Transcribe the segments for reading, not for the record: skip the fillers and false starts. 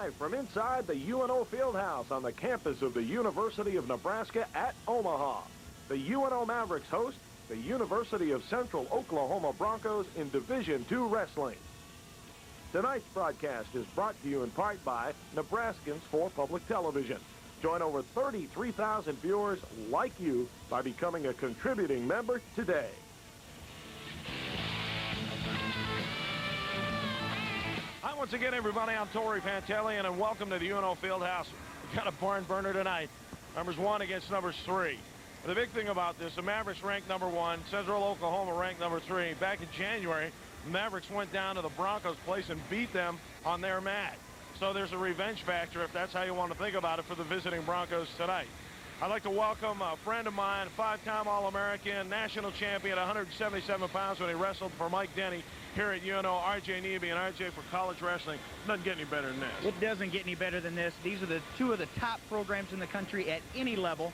live from inside the UNO Fieldhouse on the campus of the University of Nebraska at Omaha. The UNO Mavericks host the University of Central Oklahoma Broncos in Division II wrestling. Tonight's broadcast is brought to you in part by Nebraskans for Public Television. Join over 33,000 viewers like you by becoming a contributing member today. Hi once again, everybody. I'm Torrey Pantelian, and welcome to the UNO Fieldhouse. We've got a barn burner tonight. Numbers 1 against numbers 3. The big thing about this, the Mavericks ranked number 1, Central Oklahoma ranked number 3. Back in January, the Mavericks went down to the Broncos' place and beat them on their mat. So there's a revenge factor, if that's how you want to think about it, for the visiting Broncos tonight. I'd like to welcome a friend of mine, 5-time All-American, national champion, 177 pounds when he wrestled for Mike Denny here at UNO, R.J. Nebe. And R.J., for college wrestling, doesn't get any better than this. It doesn't get any better than this. These are the two of the top programs in the country at any level.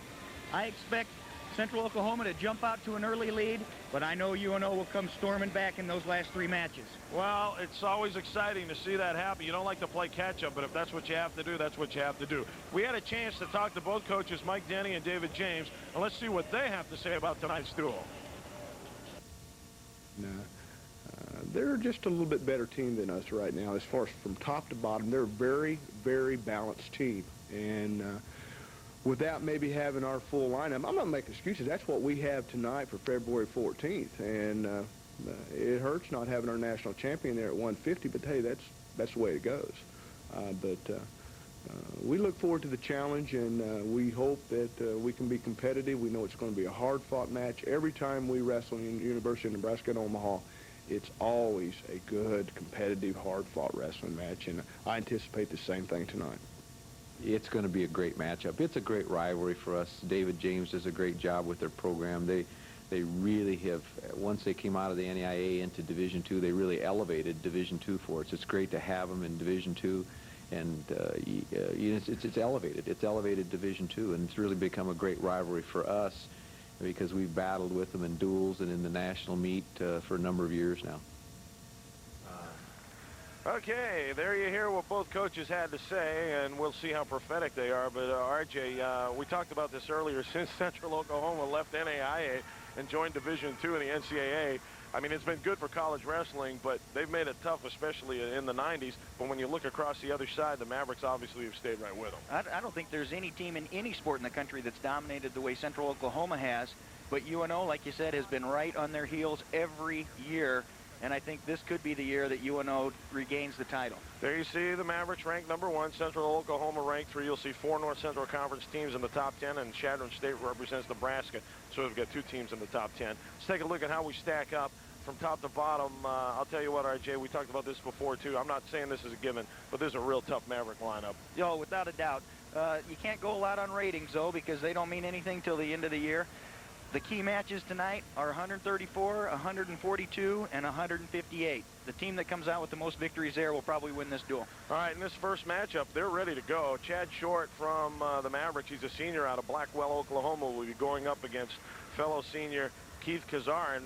I expect Central Oklahoma to jump out to an early lead, but I know UNO will come storming back in those last 3 matches. Well, it's always exciting to see that happen. You don't like to play catch-up, but if that's what you have to do, that's what you have to do. We had a chance to talk to both coaches, Mike Denny and David James, and let's see what they have to say about tonight's duel. They're just a little bit better team than us right now. As far as from top to bottom, they're a very, very balanced team. And without maybe having our full lineup, I'm not making excuses. That's what we have tonight for February 14th. And it hurts not having our national champion there at 150, but hey, that's the way it goes. We look forward to the challenge, and we hope that we can be competitive. We know it's going to be a hard-fought match. Every time we wrestle in the University of Nebraska at Omaha, it's always a good, competitive, hard-fought wrestling match, and I anticipate the same thing tonight. It's going to be a great matchup. It's a great rivalry for us. David James does a great job with their program. They really have, once they came out of the NAIA into Division II, they really elevated Division II for us. It's great to have them in Division II, and it's elevated. It's elevated Division II, and it's really become a great rivalry for us because we've battled with them in duels and in the national meet for a number of years now. Okay, there you hear what both coaches had to say, and we'll see how prophetic they are. But RJ, we talked about this earlier. Since Central Oklahoma left NAIA and joined Division II in the NCAA, I mean, it's been good for college wrestling, but they've made it tough, especially in the 90s. But when you look across the other side, the Mavericks obviously have stayed right with them. I don't think there's any team in any sport in the country that's dominated the way Central Oklahoma has. But UNO, like you said, has been right on their heels every year. And I think this could be the year that UNO regains the title. There you see the Mavericks ranked number 1, Central Oklahoma ranked 3. You'll see 4 North Central Conference teams in the top 10, and Chadron State represents Nebraska. So we've got 2 teams in the top 10. Let's take a look at how we stack up from top to bottom. I'll tell you what, RJ, we talked about this before, too. I'm not saying this is a given, but this is a real tough Maverick lineup. Yo, without a doubt. You can't go a lot on ratings, though, because they don't mean anything till the end of the year. The key matches tonight are 134, 142, and 158. The team that comes out with the most victories there will probably win this duel. All right, in this first matchup, they're ready to go. Chad Short from the Mavericks, he's a senior out of Blackwell, Oklahoma, will be going up against fellow senior Keith Kazar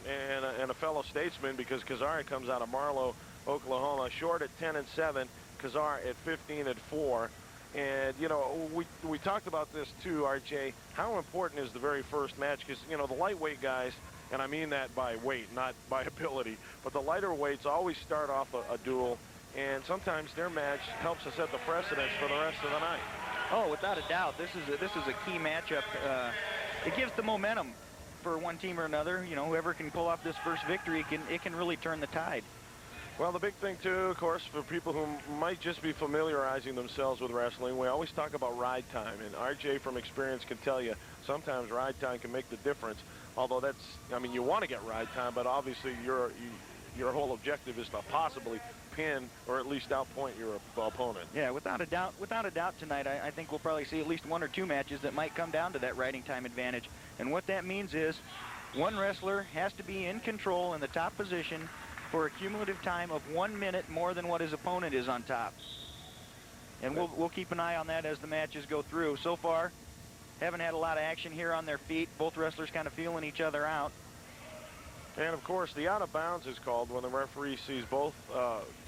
and a fellow statesman, because Kazar comes out of Marlow, Oklahoma. Short at 10-7, Kazar at 15-4. And, you know, we talked about this, too, RJ. How important is the very first match? Because, you know, the lightweight guys, and I mean that by weight, not by ability, but the lighter weights always start off a duel, and sometimes their match helps to set the precedence for the rest of the night. Oh, without a doubt. This is a key matchup. It gives the momentum for one team or another. You know, whoever can pull off this first victory, it can really turn the tide. Well, the big thing, too, of course, for people who might just be familiarizing themselves with wrestling, we always talk about ride time. And RJ, from experience, can tell you sometimes ride time can make the difference. Although that's, I mean, you want to get ride time, but obviously your whole objective is to possibly pin or at least outpoint your opponent. Yeah, without a doubt tonight, I think we'll probably see at least 1 or 2 matches that might come down to that riding time advantage. And what that means is one wrestler has to be in control in the top position for a cumulative time of 1 minute more than what his opponent is on top. And we'll keep an eye on that as the matches go through. So far, haven't had a lot of action here on their feet. Both wrestlers kind of feeling each other out. And, of course, the out of bounds is called when the referee sees both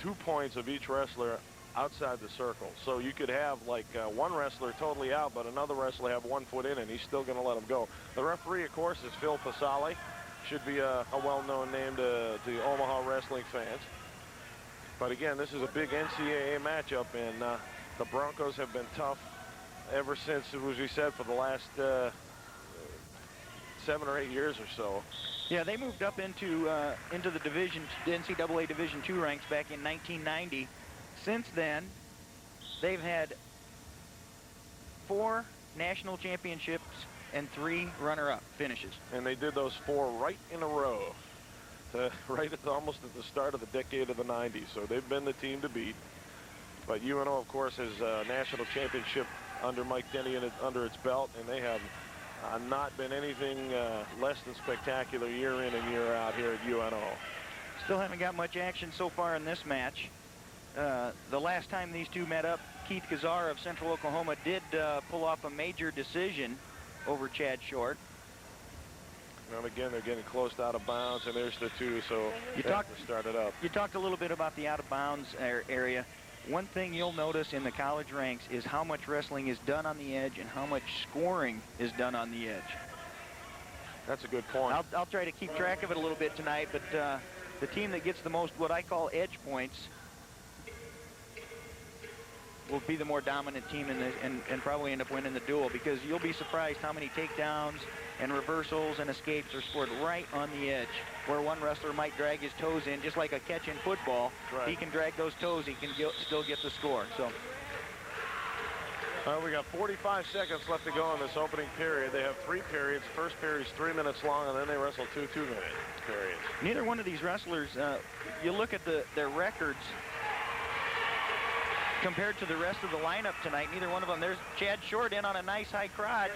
2 points of each wrestler outside the circle. So you could have like one wrestler totally out, but another wrestler have 1 foot in, and he's still going to let him go. The referee, of course, is Phil Pasali. Should be a well-known name to Omaha wrestling fans. But again, this is a big NCAA matchup, and the Broncos have been tough ever since, as we said, for the last 7 or 8 years or so. Yeah, they moved up into the division, the NCAA Division II ranks back in 1990. Since then, they've had 4 national championships and 3 runner-up finishes. And they did those 4 right in a row, right at almost at the start of the decade of the 90s. So they've been the team to beat. But UNO, of course, has a national championship under Mike Denny under its belt, and they have not been anything less than spectacular year in and year out here at UNO. Still haven't got much action so far in this match. The last time these two met up, Keith Kazar of Central Oklahoma did pull off a major decision over Chad Short. And again, they're getting close to out of bounds, and there's the 2, so you started up. You talked a little bit about the out of bounds area. One thing you'll notice in the college ranks is how much wrestling is done on the edge and how much scoring is done on the edge. That's a good point. I'll try to keep track of it a little bit tonight, but the team that gets the most what I call edge points will be the more dominant team in this, and probably end up winning the duel, because you'll be surprised how many takedowns and reversals and escapes are scored right on the edge, where one wrestler might drag his toes in, just like a catch in football. Right. He can drag those toes, he can still get the score. So we got 45 seconds left to go in this opening period. They have 3 periods. First period is 3 minutes long, and then they wrestle 2 2-minute periods. Neither one of these wrestlers, you look at their records compared to the rest of the lineup tonight, neither one of them. There's Chad Short in on a nice high crotch.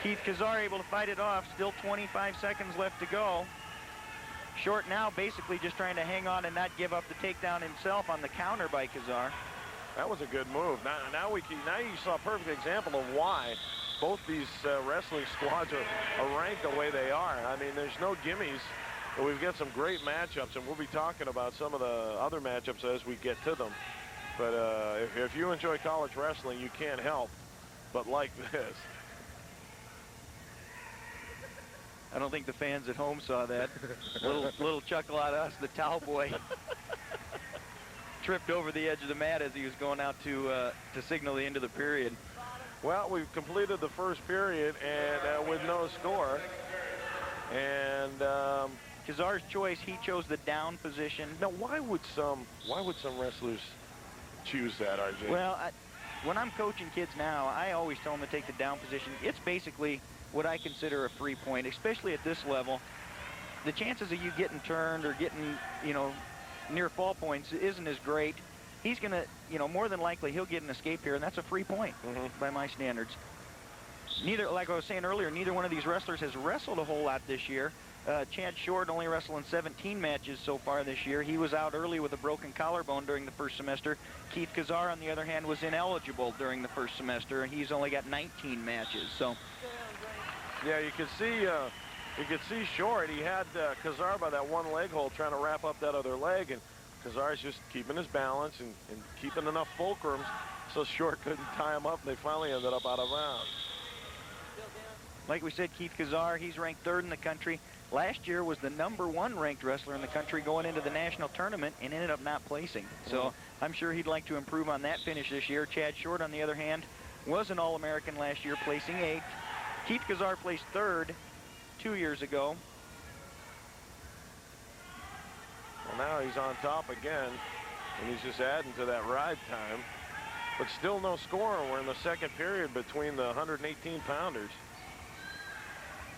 Keith Kazar able to fight it off. Still 25 seconds left to go. Short now basically just trying to hang on and not give up the takedown himself on the counter by Kazar. That was a good move. Now you saw a perfect example of why both these wrestling squads are ranked the way they are. I mean, there's no gimmies. But we've got some great matchups, and we'll be talking about some of the other matchups as we get to them. But if you enjoy college wrestling, you can't help but like this. I don't think the fans at home saw that. little chuckle out of us. The towel boy tripped over the edge of the mat as he was going out to signal the end of the period. Well, we've completed the first period and with no score. And Kazar's choice, he chose the down position. Now, why would some wrestlers choose that, RJ? Well, when I'm coaching kids now, I always tell them to take the down position. It's basically what I consider a free point, especially at this level. The chances of you getting turned or getting, near fall points isn't as great. He's going to, more than likely he'll get an escape here, and that's a free point by my standards. Like I was saying earlier, neither one of these wrestlers has wrestled a whole lot this year. Chad Short only wrestled in 17 matches so far this year. He was out early with a broken collarbone during the first semester. Keith Kazar, on the other hand, was ineligible during the first semester, and he's only got 19 matches. So, yeah, you could see Short. He had Kazar by that one leg hold trying to wrap up that other leg, and Kazar's just keeping his balance and keeping enough fulcrums so Short couldn't tie him up, and they finally ended up out of bounds. Like we said, Keith Kazar, he's ranked 3rd in the country. Last year was the #1 ranked wrestler in the country going into the national tournament and ended up not placing. So I'm sure he'd like to improve on that finish this year. Chad Short, on the other hand, was an All-American last year, placing 8th. Keith Kazar placed 3rd 2 years ago. Well, now he's on top again, and he's just adding to that ride time. But still no score. We're in the second period between the 118-pounders.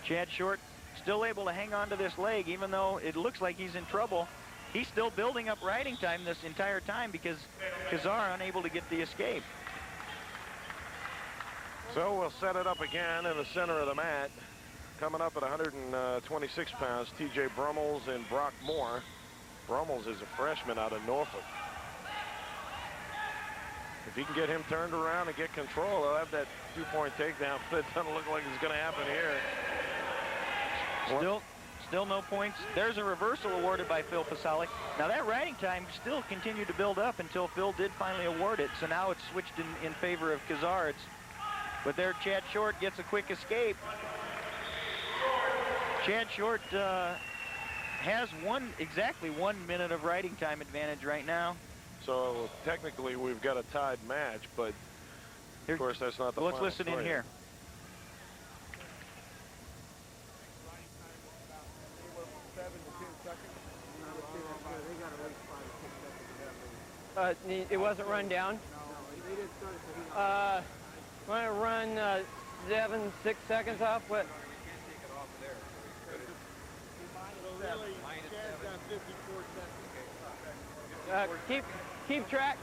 Chad Short still able to hang on to this leg, even though it looks like he's in trouble. He's still building up riding time this entire time because Kazar unable to get the escape. So we'll set it up again in the center of the mat. Coming up at 126 pounds, T.J. Brummels and Brock Moore. Brummels is a freshman out of Norfolk. If he can get him turned around and get control, he'll have that 2-point takedown, but it doesn't look like it's going to happen here. Still no points. There's a reversal awarded by Phil Pasali. Now that riding time still continued to build up until Phil did finally award it. So now it's switched in favor of Kazards. But there Chad Short gets a quick escape. Chad Short has exactly 1 minute of riding time advantage right now. So technically we've got a tied match, but of course that's not the Let's final listen score. in here. It wasn't run down. Want to run 6 seconds off? What? Keep track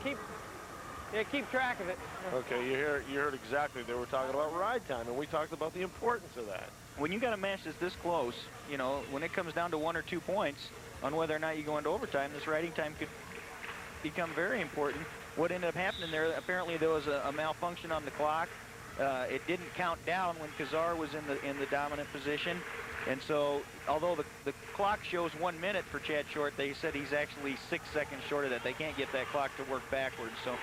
of it. Okay, you heard exactly. They were talking about ride time, and we talked about the importance of that. When you got a match that's this close, you know, when it comes down to 1 or 2 points on whether or not you go into overtime, this riding time could become very important. What ended up happening there, apparently there was a malfunction on the clock. It didn't count down when Kazar was in the dominant position. And so, although the clock shows 1 minute for Chad Short, they said he's actually 6 seconds short of that. They can't get that clock to work backwards. So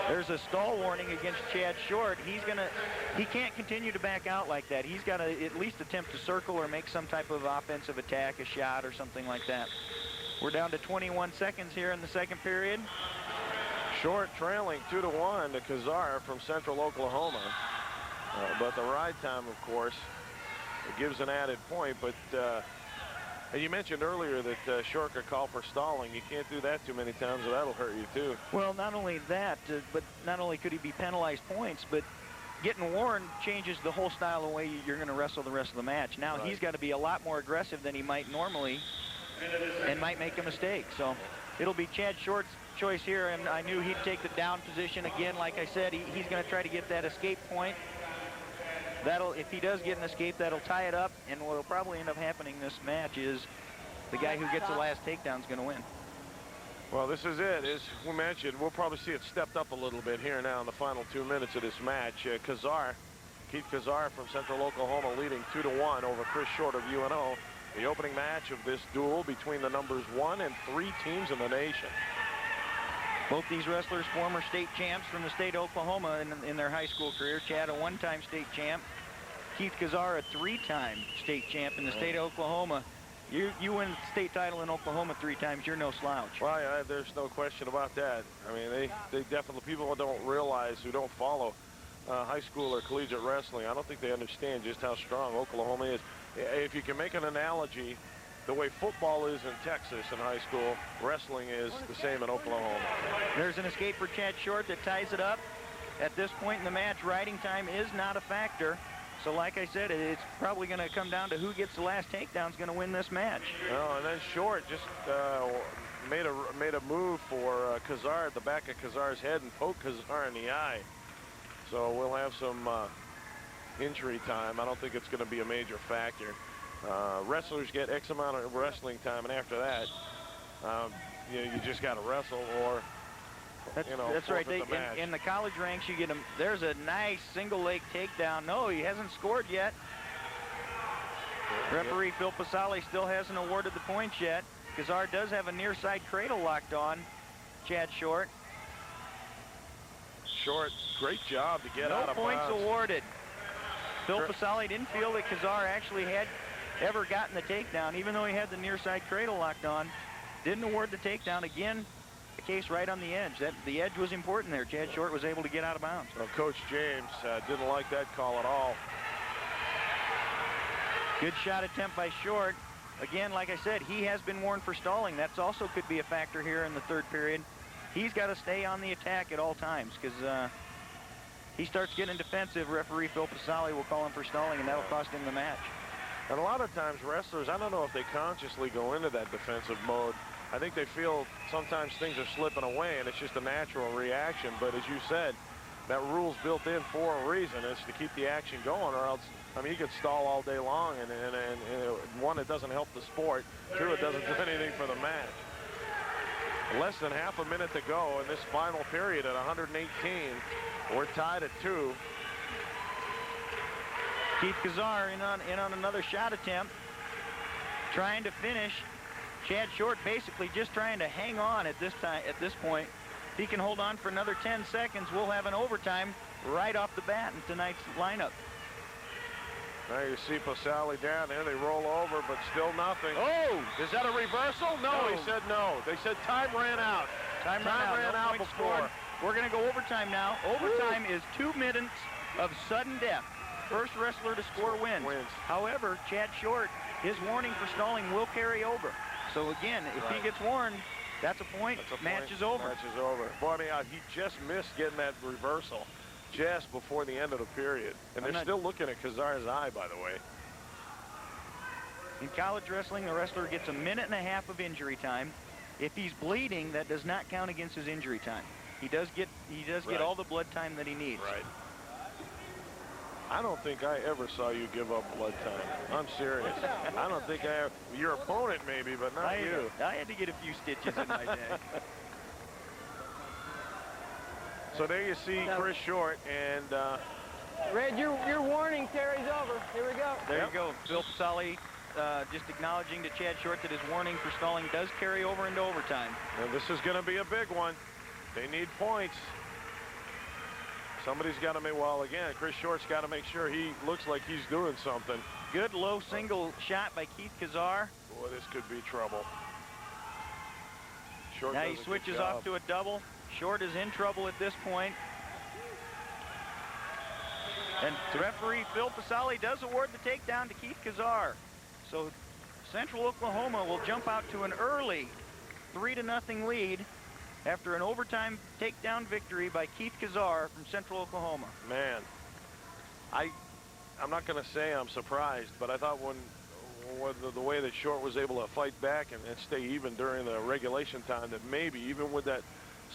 there's a stall warning against Chad Short. He can't continue to back out like that. He's got to at least attempt to circle or make some type of offensive attack, a shot or something like that. We're down to 21 seconds here in the second period. Short trailing 2-1 to Kazar from Central Oklahoma. But the ride time, of course, it gives an added point. But you mentioned earlier that Short could call for stalling. You can't do that too many times, or that'll hurt you too. Well, not only that, but not only could he be penalized points, but getting warned changes the whole style of way you're going to wrestle the rest of the match. Now He's got to be a lot more aggressive than he might normally and might make a mistake. So it'll be Chad Short's choice here, and I knew he'd take the down position again. Like I said, he's going to try to get that escape point. If he does get an escape, that'll tie it up, and what'll probably end up happening this match is the guy who gets the last takedown is going to win. Well, this is it. As we mentioned, we'll probably see it stepped up a little bit here now in the final 2 minutes of this match. Keith Kazar from Central Oklahoma leading 2-1 over Chris Short of UNO. The opening match of this duel between the numbers 1 and 3 teams in the nation. Both these wrestlers former state champs from the state of Oklahoma in their high school career. Chad, a 1-time state champ. Keith Kazar, a 3-time state champ in the state of Oklahoma. You win the state title in Oklahoma 3 times, you're no slouch. Well, yeah, there's no question about that. I mean, they definitely, people don't realize, who don't follow high school or collegiate wrestling, I don't think they understand just how strong Oklahoma is. If you can make an analogy, the way football is in Texas in high school, wrestling is the same in Oklahoma. There's an escape for Chad Short that ties it up. At this point in the match, riding time is not a factor. So like I said, it's probably going to come down to who gets the last takedown is going to win this match. Oh, and then Short just made a move for Kazar at the back of Kazar's head and poked Kazar in the eye. So we'll have some injury time. I don't think it's going to be a major factor. Wrestlers get X amount of wrestling time, and after that, you just got to wrestle or, that's right. In the college ranks, you get them. There's a nice single leg takedown. No, he hasn't scored yet. Referee Phil Pasali still hasn't awarded the points yet. Kazar does have a near side cradle locked on Chad Short. Short, great job to get out of bounds. No points awarded. Phil Pasali didn't feel that Kazar actually had ever gotten the takedown, even though he had the near side cradle locked on. Didn't award the takedown. Again, the case right on the edge. The edge was important there. Chad Short was able to get out of bounds. Well, Coach James didn't like that call at all. Good shot attempt by Short. Again, like I said, he has been warned for stalling. That's also could be a factor here in the third period. He's got to stay on the attack at all times, because he starts getting defensive. Referee Phil Pasali will call him for stalling, and that'll cost him the match. And a lot of times wrestlers, I don't know if they consciously go into that defensive mode. I think they feel sometimes things are slipping away, and it's just a natural reaction. But as you said, that rule's built in for a reason. It's to keep the action going, or else, I mean, you could stall all day long, and one, it doesn't help the sport. Two, it doesn't do anything for the match. Less than half a minute to go in this final period at 118. We're tied at 2. Keith Kazar in on another shot attempt. trying to finish. Chad Short basically just trying to hang on at this point. If he can hold on for another 10 seconds, we'll have an overtime right off the bat in tonight's lineup. Now you see Pasali down there. They roll over, but still nothing. Oh! Is that a reversal? No, he said no. They said time ran out. Time ran out before. We're going to go overtime now. Overtime is 2 minutes of sudden death. First wrestler to score wins. However, Chad Short, his warning for stalling will carry over. So again, if he gets warned, that's a point. Match is over. Match is over. Boy, I mean, he just missed getting that reversal just before the end of the period. And they're still looking at Kazar's eye, by the way. In college wrestling, the wrestler gets a minute and a half of injury time. If he's bleeding, that does not count against his injury time. He does get all the blood time that he needs. Right. I don't think I ever saw you give up blood time. I'm serious. I don't think I ever. Your opponent maybe, but not you. I had to get a few stitches in my day. So there you see Chris Short, and Red, your warning carries over. Here we go. There you go. Phil Pasali just acknowledging to Chad Short that his warning for stalling does carry over into overtime. And this is going to be a big one. They need points. Somebody's got to make, well, again, Chris Short's got to make sure he looks like he's doing something. Good low single shot by Keith Kazar. Boy, this could be trouble. Short now he switches off to a double. Short is in trouble at this point. And referee Phil Pasali does award the takedown to Keith Kazar. So Central Oklahoma will jump out to an early 3-0 lead after an overtime takedown victory by Keith Kazar from Central Oklahoma. Man, I'm not going to say I'm surprised, but I thought when the way that Short was able to fight back and stay even during the regulation time, that maybe even with that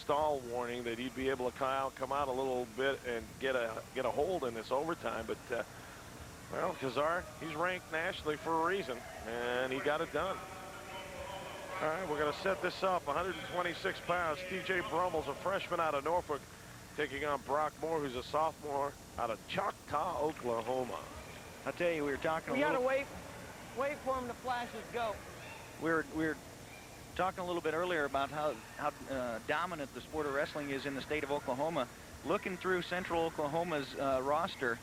stall warning that he'd be able to come out a little bit and get a hold in this overtime. But well, Kazar, he's ranked nationally for a reason, and he got it done. All right, we're going to set this up. 126 pounds. TJ Brummel's a freshman out of Norfolk, taking on Brock Moore, who's a sophomore out of Choctaw, Oklahoma. I'll tell you, we were talking. We got to wait for him to flash his go. We were talking a little bit earlier about how dominant the sport of wrestling is in the state of Oklahoma. Looking through Central Oklahoma's roster,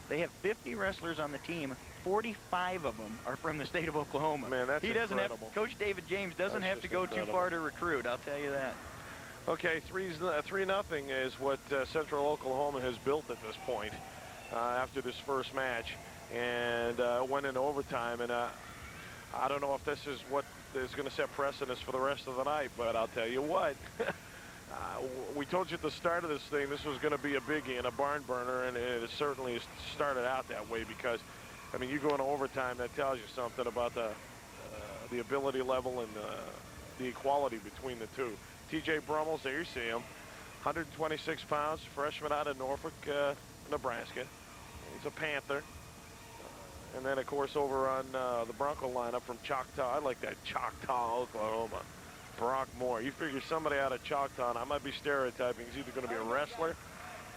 they have 50 wrestlers on the team. 45 of them are from the state of Oklahoma. Man, that's incredible. Coach David James doesn't have to go too far to recruit, I'll tell you that. Okay, 3-0 is what Central Oklahoma has built at this point after this first match, and went into overtime. And I don't know if this is what is going to set precedence for the rest of the night, but I'll tell you what. We told you at the start of this thing this was going to be a biggie and a barn burner, and it certainly started out that way because, I mean, you go into overtime, that tells you something about the ability level and the equality between the two. TJ Brummels, there you see him, 126 pounds, freshman out of Norfolk, Nebraska. He's a Panther. And then, of course, over on the Bronco lineup from Choctaw. I like that, Choctaw, Oklahoma. Brock Moore. You figure somebody out of Choctaw, and I might be stereotyping, he's either going to be a wrestler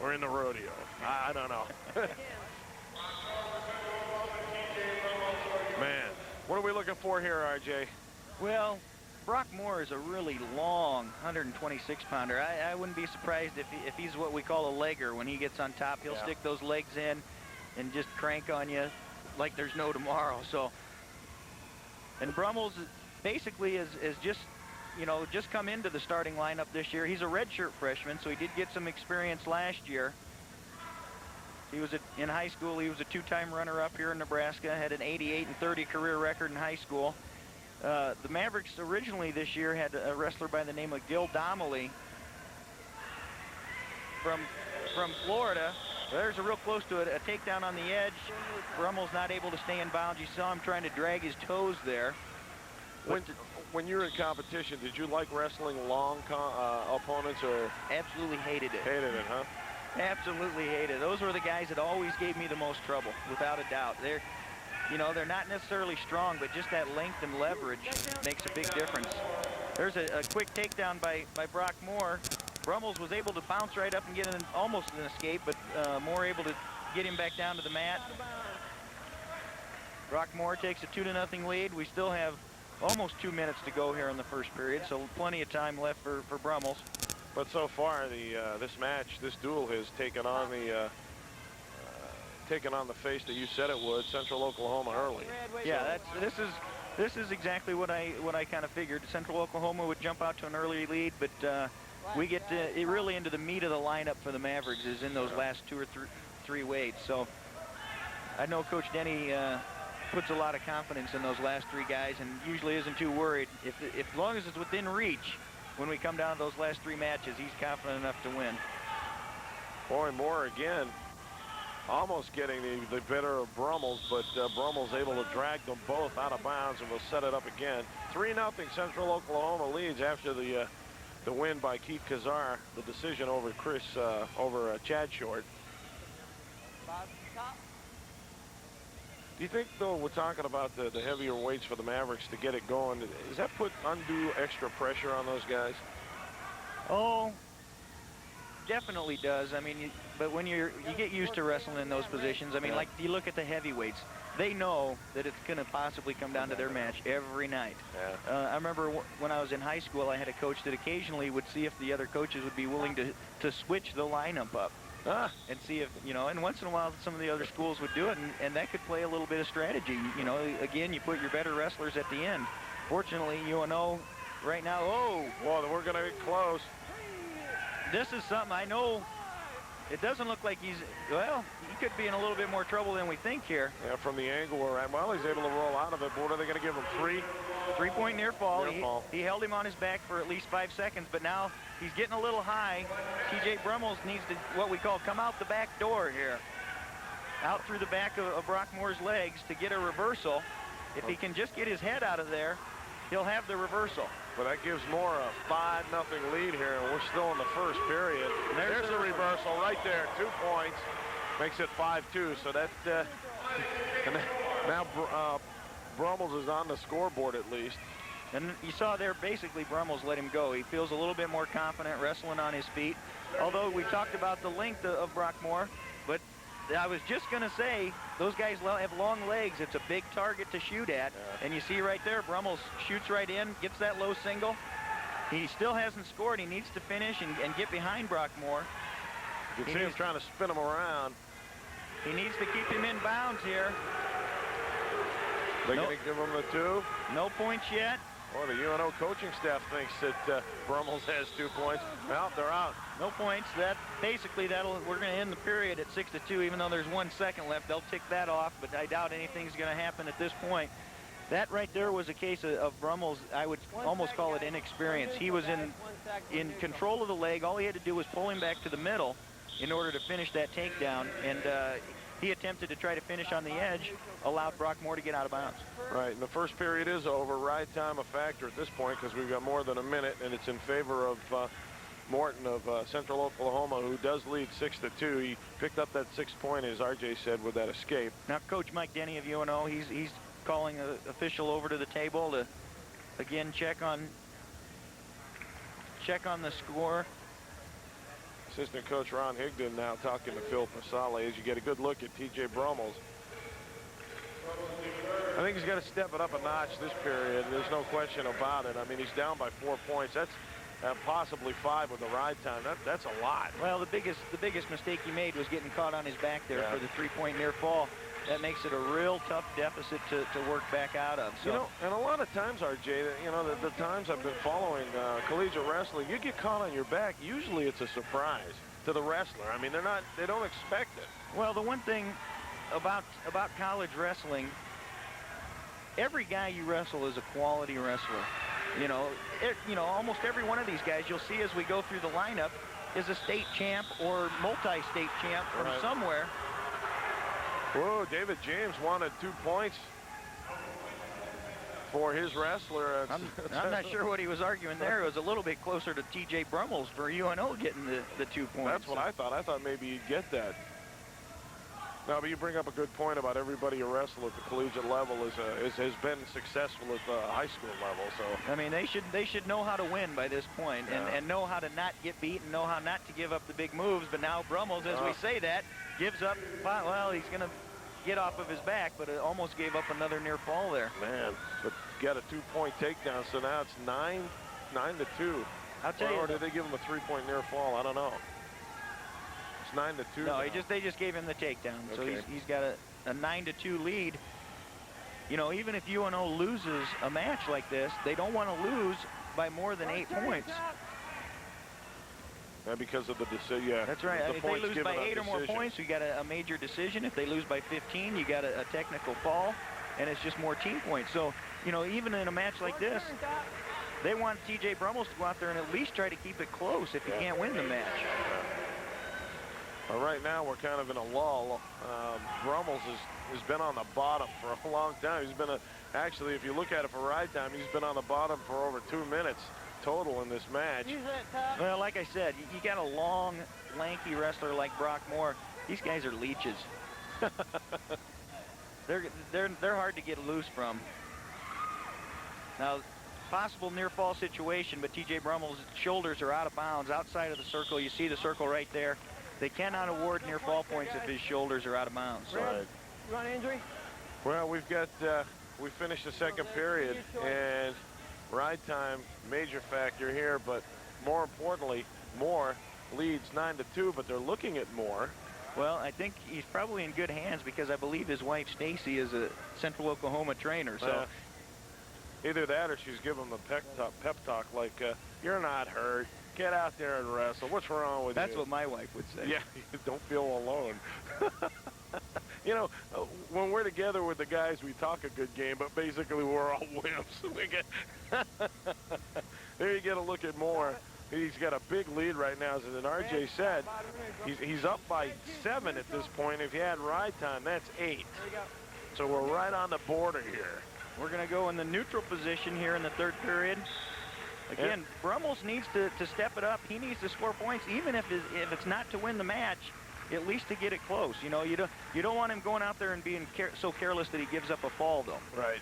or in the rodeo. I don't know. Man, what are we looking for here, RJ? Well, Brock Moore is a really long 126-pounder. I wouldn't be surprised if he's what we call a legger. When he gets on top, he'll stick those legs in and just crank on you like there's no tomorrow. So, and Brummels basically is just, you know, just come into the starting lineup this year. He's a redshirt freshman, so he did get some experience last year. He was in high school. He was a two-time runner-up here in Nebraska, had an 88-30 career record in high school. The Mavericks originally this year had a wrestler by the name of Gil Donnelly from Florida. There's a real close to it, a takedown on the edge. Brummel's not able to stay in bounds. You saw him trying to drag his toes there. When you were in competition, did you like wrestling long opponents or? Absolutely hated it. Hated it, huh? Absolutely hated it. Those were the guys that always gave me the most trouble, without a doubt. They're not necessarily strong, but just that length and leverage makes a big difference. There's a quick takedown by Brock Moore. Brummels was able to bounce right up and get almost an escape, but Moore able to get him back down to the mat. Brockmore takes a 2-0 lead. We still have almost 2 minutes to go here in the first period, so plenty of time left for Brummels. But so far, this duel has taken on the face that you said it would, Central Oklahoma early. Yeah, this is exactly what I kind of figured. Central Oklahoma would jump out to an early lead, but we get really into the meat of the lineup for the Mavericks is in those last 2 or 3 waits. So I know Coach Denny puts a lot of confidence in those last 3 guys and usually isn't too worried. If as long as it's within reach, when we come down to those last 3 matches, he's confident enough to win. Boy, Moore again, almost getting the better of Brummels, but Brummels able to drag them both out of bounds, and will set it up again. 3-0 Central Oklahoma leads after the win by Keith Kazar, the decision over Chad Short. Do you think, though, we're talking about the heavier weights for the Mavericks to get it going, does that put undue extra pressure on those guys? Oh, definitely does. I mean, but when you get used to wrestling in those positions, I mean, like you look at the heavyweights, they know that it's going to possibly come down to their match every night. Yeah. I remember when I was in high school, I had a coach that occasionally would see if the other coaches would be willing to switch the lineup up. And see if, and once in a while some of the other schools would do it, and that could play a little bit of strategy. Again, you put your better wrestlers at the end. Fortunately, UNO right now, well, we're going to get close. This is something I know. It doesn't look like he could be in a little bit more trouble than we think here. Yeah, from the angle we're at. Well, he's able to roll out of it. What are they going to give him, 3? 3-point near fall. He held him on his back for at least 5 seconds, but now he's getting a little high. TJ Brummels needs to, what we call, come out the back door here. Out through the back of Brockmore's legs to get a reversal. If he can just get his head out of there, he'll have the reversal. But that gives Moore a 5-0 lead here, and we're still in the first period. There's the reversal right there, 2 points. Makes it 5-2, so that now Brummels is on the scoreboard at least. And you saw there, basically, Brummels let him go. He feels a little bit more confident wrestling on his feet. Although we talked about the length of Brockmore, but I was just going to say, those guys have long legs. It's a big target to shoot at. Yeah. And you see right there, Brummels shoots right in, gets that low single. He still hasn't scored. He needs to finish and get behind Brockmore. You can see him trying to spin him around. He needs to keep him in bounds here. They're going to give him the 2. No points yet. Well, the UNO coaching staff thinks that Brummels has 2 points. Well, they're out. No points. We're going to end the period at 6-2, even though there's 1 second left. They'll tick that off, but I doubt anything's going to happen at this point. That right there was a case of Brummels. I would almost call it inexperience. He was in control of the leg. All he had to do was pull him back to the middle in order to finish that takedown, and he attempted to try to finish on the edge, allowed Brockmore to get out of bounds. Right, and the first period is over. Ride time a factor at this point because we've got more than a minute, and it's in favor of Morton of Central Oklahoma, who does lead 6-2. He picked up that 6 point, as RJ said, with that escape. Now, Coach Mike Denny of UNO, he's calling an official over to the table to again check on the score. Assistant Coach Ron Higdon now talking to Phil Pasale as you get a good look at TJ Brummels. I think he's got to step it up a notch this period. There's no question about it. I mean, he's down by 4 points. That's possibly 5 with the ride time. That's a lot. Well, the biggest mistake he made was getting caught on his back there for the 3-point near fall. That makes it a real tough deficit to work back out of. So. And a lot of times, RJ, the times I've been following collegiate wrestling, you get caught on your back. Usually it's a surprise to the wrestler. I mean, they don't expect it. Well, the one thing about college wrestling, every guy you wrestle is a quality wrestler. Almost every one of these guys you'll see as we go through the lineup is a state champ or multi-state champ from somewhere. Whoa, David James wanted 2 points for his wrestler. I'm not sure what he was arguing there. It was a little bit closer to TJ Brummels for UNO getting the 2 points. That's what I thought. I thought maybe you'd get that. No, but you bring up a good point about everybody who wrestled at the collegiate level has been successful at the high school level. So I mean, they should know how to win by this point, and know how to not get beat and know how not to give up the big moves. But now Brummels, as we say that, gives up. Well, he's going to get off of his back, but it almost gave up another near fall there. Man, but got a 2-point takedown, so now it's 9-2. I'll tell you. Or did they give him a 3-point near fall? I don't know. It's 9-2. No, they just gave him the takedown. So Okay. he's got a 9-2 lead. You know, even if UNO loses a match like this, they don't want to lose by more than 8 points. Because of the decision, yeah. That's right. The If they points lose given by on 8 or more decision. points, you got a major decision. If they lose by 15, you got a technical fall, and it's just more team points. So, you know, even in a match like this, they want TJ Brummels to go out there and at least try to keep it close if he can't win the match. Well, right now, we're kind of in a lull. Brummels has been on the bottom for a long time. He's been actually, if you look at it for ride time, he's been on the bottom for over 2 minutes total in this match. Well, like I said, you got a long, lanky wrestler like Brock Moore. These guys are leeches. They're hard to get loose from. Now, possible near fall situation, but TJ Brummels' shoulders are out of bounds outside of the circle. You see the circle right there. They cannot award near fall points if his shoulders are out of bounds. Right. You want injury? Well, we finished the second period, and ride time, major factor here, but more importantly, Moore leads 9-2, but they're looking at Moore. Well, I think he's probably in good hands because I believe his wife, Stacy, is a Central Oklahoma trainer. So either that or she's giving him a pep talk like, you're not hurt. Get out there and wrestle. What's wrong with you? that's what my wife would say. Yeah, don't feel alone. You know, when we're together with the guys, we talk a good game, but basically we're all wimps. There you get a look at Moore. He's got a big lead right now. As RJ said, he's up by 7 at this point. If you add ride time, that's 8. So we're right on the border here. We're going to go in the neutral position here in the third period. Again, Brummels needs to step it up. He needs to score points, even if it's not to win the match, at least to get it close. You know, you don't want him going out there and being so careless that he gives up a fall, though. Right.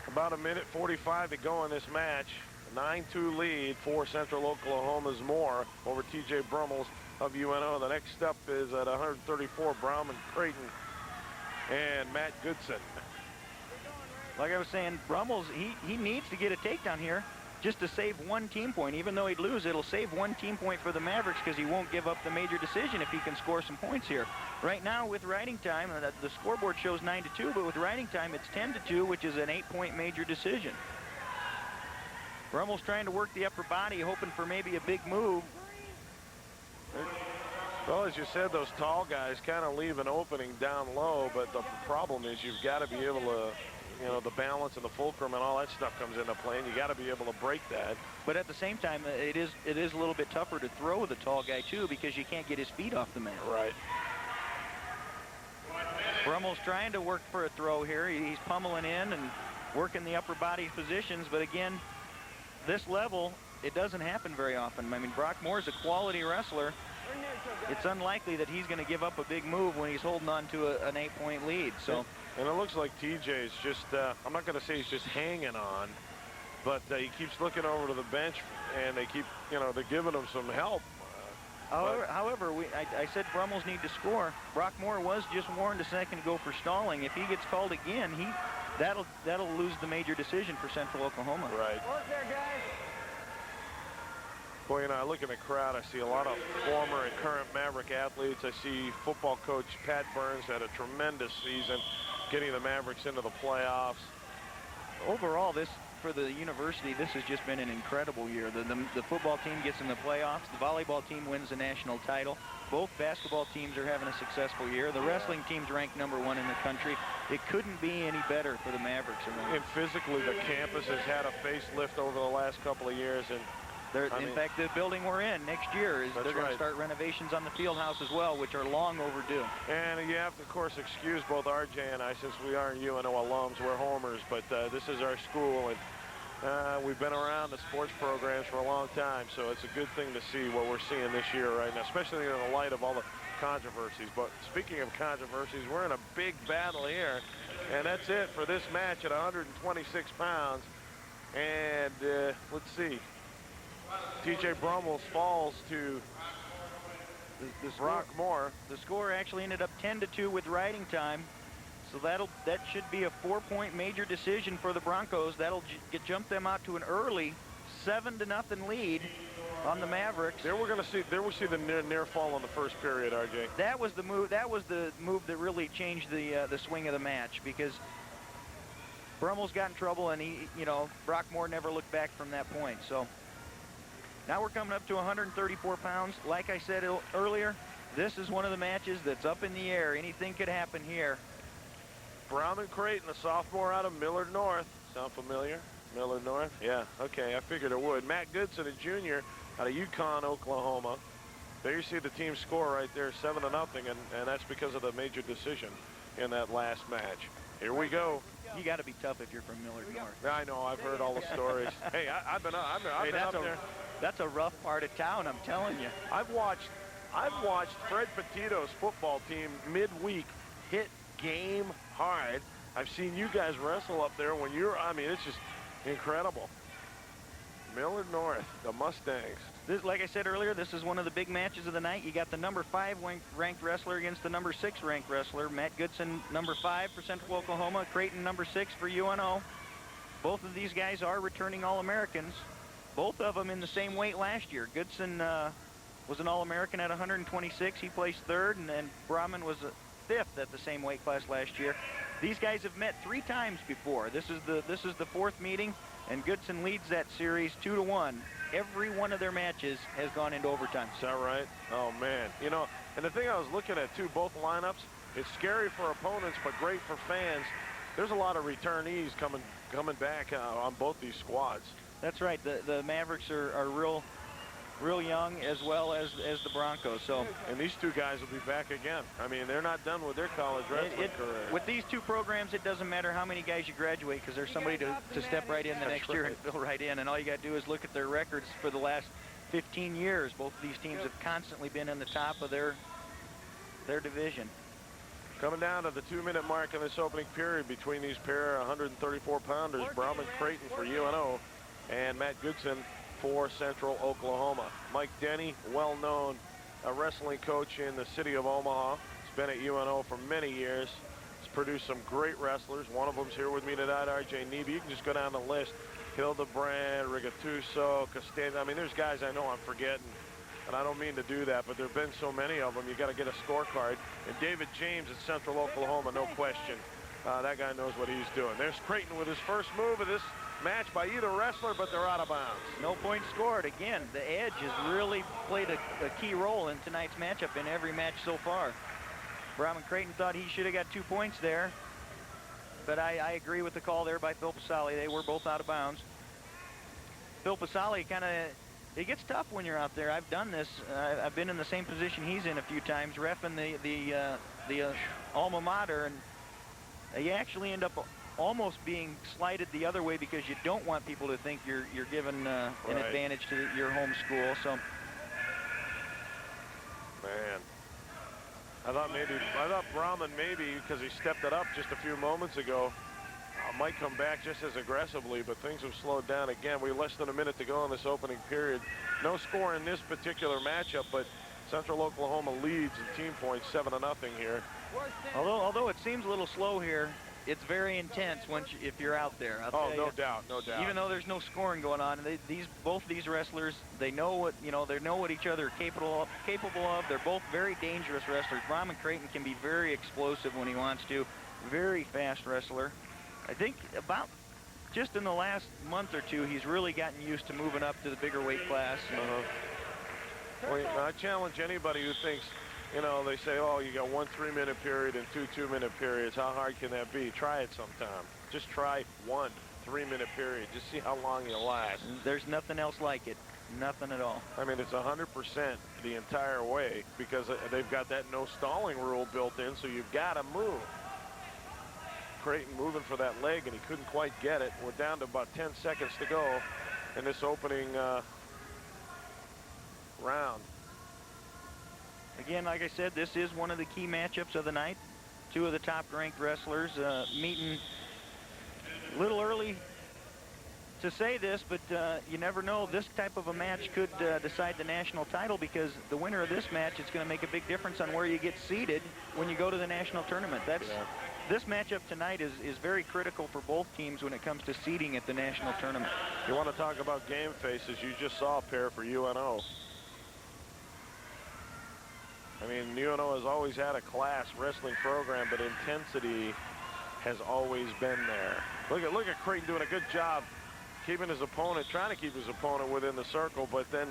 About 1:45 to go in this match. 9-2 lead for Central Oklahoma's Moore over TJ Brummels of UNO. The next step is at 134, Brauman Creighton and Matt Goodson. Like I was saying, Brummels, he needs to get a takedown here just to save 1 team point. Even though he'd lose, it'll save 1 team point for the Mavericks because he won't give up the major decision if he can score some points here. Right now with riding time, the scoreboard shows 9-2, but with riding time it's 10-2, which is an 8-point major decision. Brummels trying to work the upper body, hoping for maybe a big move. Well, as you said, those tall guys kind of leave an opening down low, but the problem is you've got to be able to, you know, the balance and the fulcrum and all that stuff comes into play, and you got to be able to break that. But at the same time, it is a little bit tougher to throw the tall guy too because you can't get his feet off the mat. Right. Brummels trying to work for a throw here. He's pummeling in and working the upper body positions, but again, this level, it doesn't happen very often. I mean, Brock Moore's a quality wrestler. It's unlikely that he's going to give up a big move when he's holding on to an 8-point lead. So, and it looks like TJ's just, I'm not going to say he's just hanging on, but he keeps looking over to the bench, and they keep, you know, they're giving him some help. However, I said Brummels need to score. Brock Moore was just warned a second ago for stalling. If he gets called again, that'll lose the major decision for Central Oklahoma. Right. Well, you know, I look in the crowd, I see a lot of former and current Maverick athletes. I see football coach Pat Burns had a tremendous season getting the Mavericks into the playoffs. Overall, for the university, this has just been an incredible year. The football team gets in the playoffs. The volleyball team wins the national title. Both basketball teams are having a successful year. The wrestling team's ranked #1 in the country. It couldn't be any better for the Mavericks around. And physically, the campus has had a facelift over the last couple of years. And in fact, the building we're in next year they're going to start renovations on the field house as well, which are long overdue. And you have to, of course, excuse both RJ and I, since we are UNO alums. We're homers, but this is our school, and we've been around the sports programs for a long time, so it's a good thing to see what we're seeing this year right now, especially in the light of all the controversies. But speaking of controversies, we're in a big battle here, and that's it for this match at 126 pounds. And let's see. TJ Brummels falls to The score, Brock Moore. the score actually ended up 10-2 with riding time. So that should be a 4-point major decision for the Broncos. That'll jump them out to an early 7-0 lead on the Mavericks. There we see the near fall in the first period, RJ. That was the move. That was the move that really changed the swing of the match, because Brummel's got in trouble, and Brock Moore never looked back from that point. So now we're coming up to 134 pounds. Like I said earlier, this is one of the matches that's up in the air. Anything could happen here. Brahman Creighton, a sophomore out of Millard North. Sound familiar? Millard North? Yeah, okay, I figured it would. Matt Goodson, a junior out of Yukon, Oklahoma. There you see the team score right there, 7-0, and that's because of the major decision in that last match. Here we go. You got to be tough if you're from Millard North. I know, I've heard all the stories. Hey, I've been up there. That's a rough part of town, I'm telling you. I've watched Fred Petito's football team midweek hit game hard. I've seen you guys wrestle up there when it's just incredible. Millard North, the Mustangs. Like I said earlier, this is one of the big matches of the night. You got the number 5 ranked wrestler against the number 6 ranked wrestler. Matt Goodson, number 5 for Central Oklahoma. Creighton, number 6 for UNO. Both of these guys are returning All-Americans. Both of them in the same weight last year. Goodson was an All-American at 126. He placed 3rd, and then Brahman was 5th at the same weight class last year. These guys have met 3 times before. This is the 4th meeting, and Goodson leads that series 2-1. Every one of their matches has gone into overtime. Is that right? Oh, man. And the thing I was looking at, too, both lineups, it's scary for opponents, but great for fans. There's a lot of returnees coming back on both these squads. That's right. The Mavericks are real young, as well as the Broncos. So, and these two guys will be back again. I mean, they're not done with their college wrestling career. With these two programs, it doesn't matter how many guys you graduate, because there's somebody to step right in the next year and fill right in. And all you got to do is look at their records for the last 15 years. Both of these teams have constantly been in the top of their division. Coming down to the 2-minute mark in this opening period between these pair 134-pounders, Brahman Creighton for UNO and Matt Goodson for Central Oklahoma. Mike Denny, well-known wrestling coach in the city of Omaha. He's been at UNO for many years. He's produced some great wrestlers. One of them's here with me tonight, RJ Nebe. You can just go down the list. Hildebrand, Rigatuso, Costanza. I mean, there's guys I know I'm forgetting, and I don't mean to do that, but there have been so many of them. You got to get a scorecard. And David James at Central Oklahoma, no question. That guy knows what he's doing. There's Creighton with his first move of this match by either wrestler, but they're out of bounds. No points scored. Again, the edge has really played a key role in tonight's matchup in every match so far. Brahman Creighton thought he should have got 2 points there, but I agree with the call there by Phil Pasali. They were both out of bounds. Phil Pasali it gets tough when you're out there. I've done this. I've been in the same position he's in a few times, reffing the alma mater, and you actually end up almost being slighted the other way, because you don't want people to think you're given an advantage to your home school. So, man, I thought Brahman maybe, because he stepped it up just a few moments ago, might come back just as aggressively, but things have slowed down again. We're less than a minute to go in this opening period. No score in this particular matchup, but Central Oklahoma leads in team points 7-0 here. Although it seems a little slow here, it's very intense if you're out there. No doubt. Even though there's no scoring going on, both these wrestlers, they know what each other are capable of. They're both very dangerous wrestlers. Brahman Creighton can be very explosive when he wants to. Very fast wrestler. I think about just in the last month or two, he's really gotten used to moving up to the bigger weight class. Well, I challenge anybody who thinks, they say, oh, you got 1 3-minute period and 2 2-minute periods. How hard can that be? Try it sometime. Just try 1 3-minute period. Just see how long you last. There's nothing else like it. Nothing at all. I mean, it's 100% the entire way, because they've got that no stalling rule built in, so you've got to move. Creighton moving for that leg, and he couldn't quite get it. We're down to about 10 seconds to go in this opening round. Again, like I said, this is one of the key matchups of the night. 2 of the top-ranked wrestlers meeting a little early to say this, but you never know. This type of a match could decide the national title, because the winner of this match, it's going to make a big difference on where you get seeded when you go to the national tournament. This matchup tonight is very critical for both teams when it comes to seeding at the national tournament. You want to talk about game faces? You just saw a pair for UNO. I mean, UNO has always had a class wrestling program, but intensity has always been there. Look at Creighton doing a good job keeping his opponent, trying to keep his opponent within the circle, but then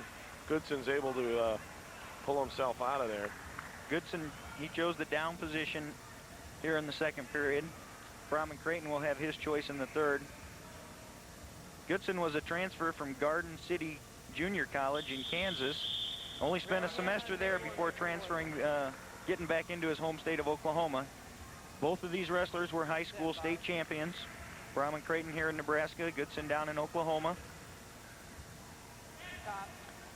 Goodson's able to pull himself out of there. Goodson, he chose the down position here in the second period. Brahman Creighton will have his choice in the third. Goodson was a transfer from Garden City Junior College in Kansas. Only spent a semester there before transferring, getting back into his home state of Oklahoma. Both of these wrestlers were high school state champions. Brahman Creighton here in Nebraska, Goodson down in Oklahoma.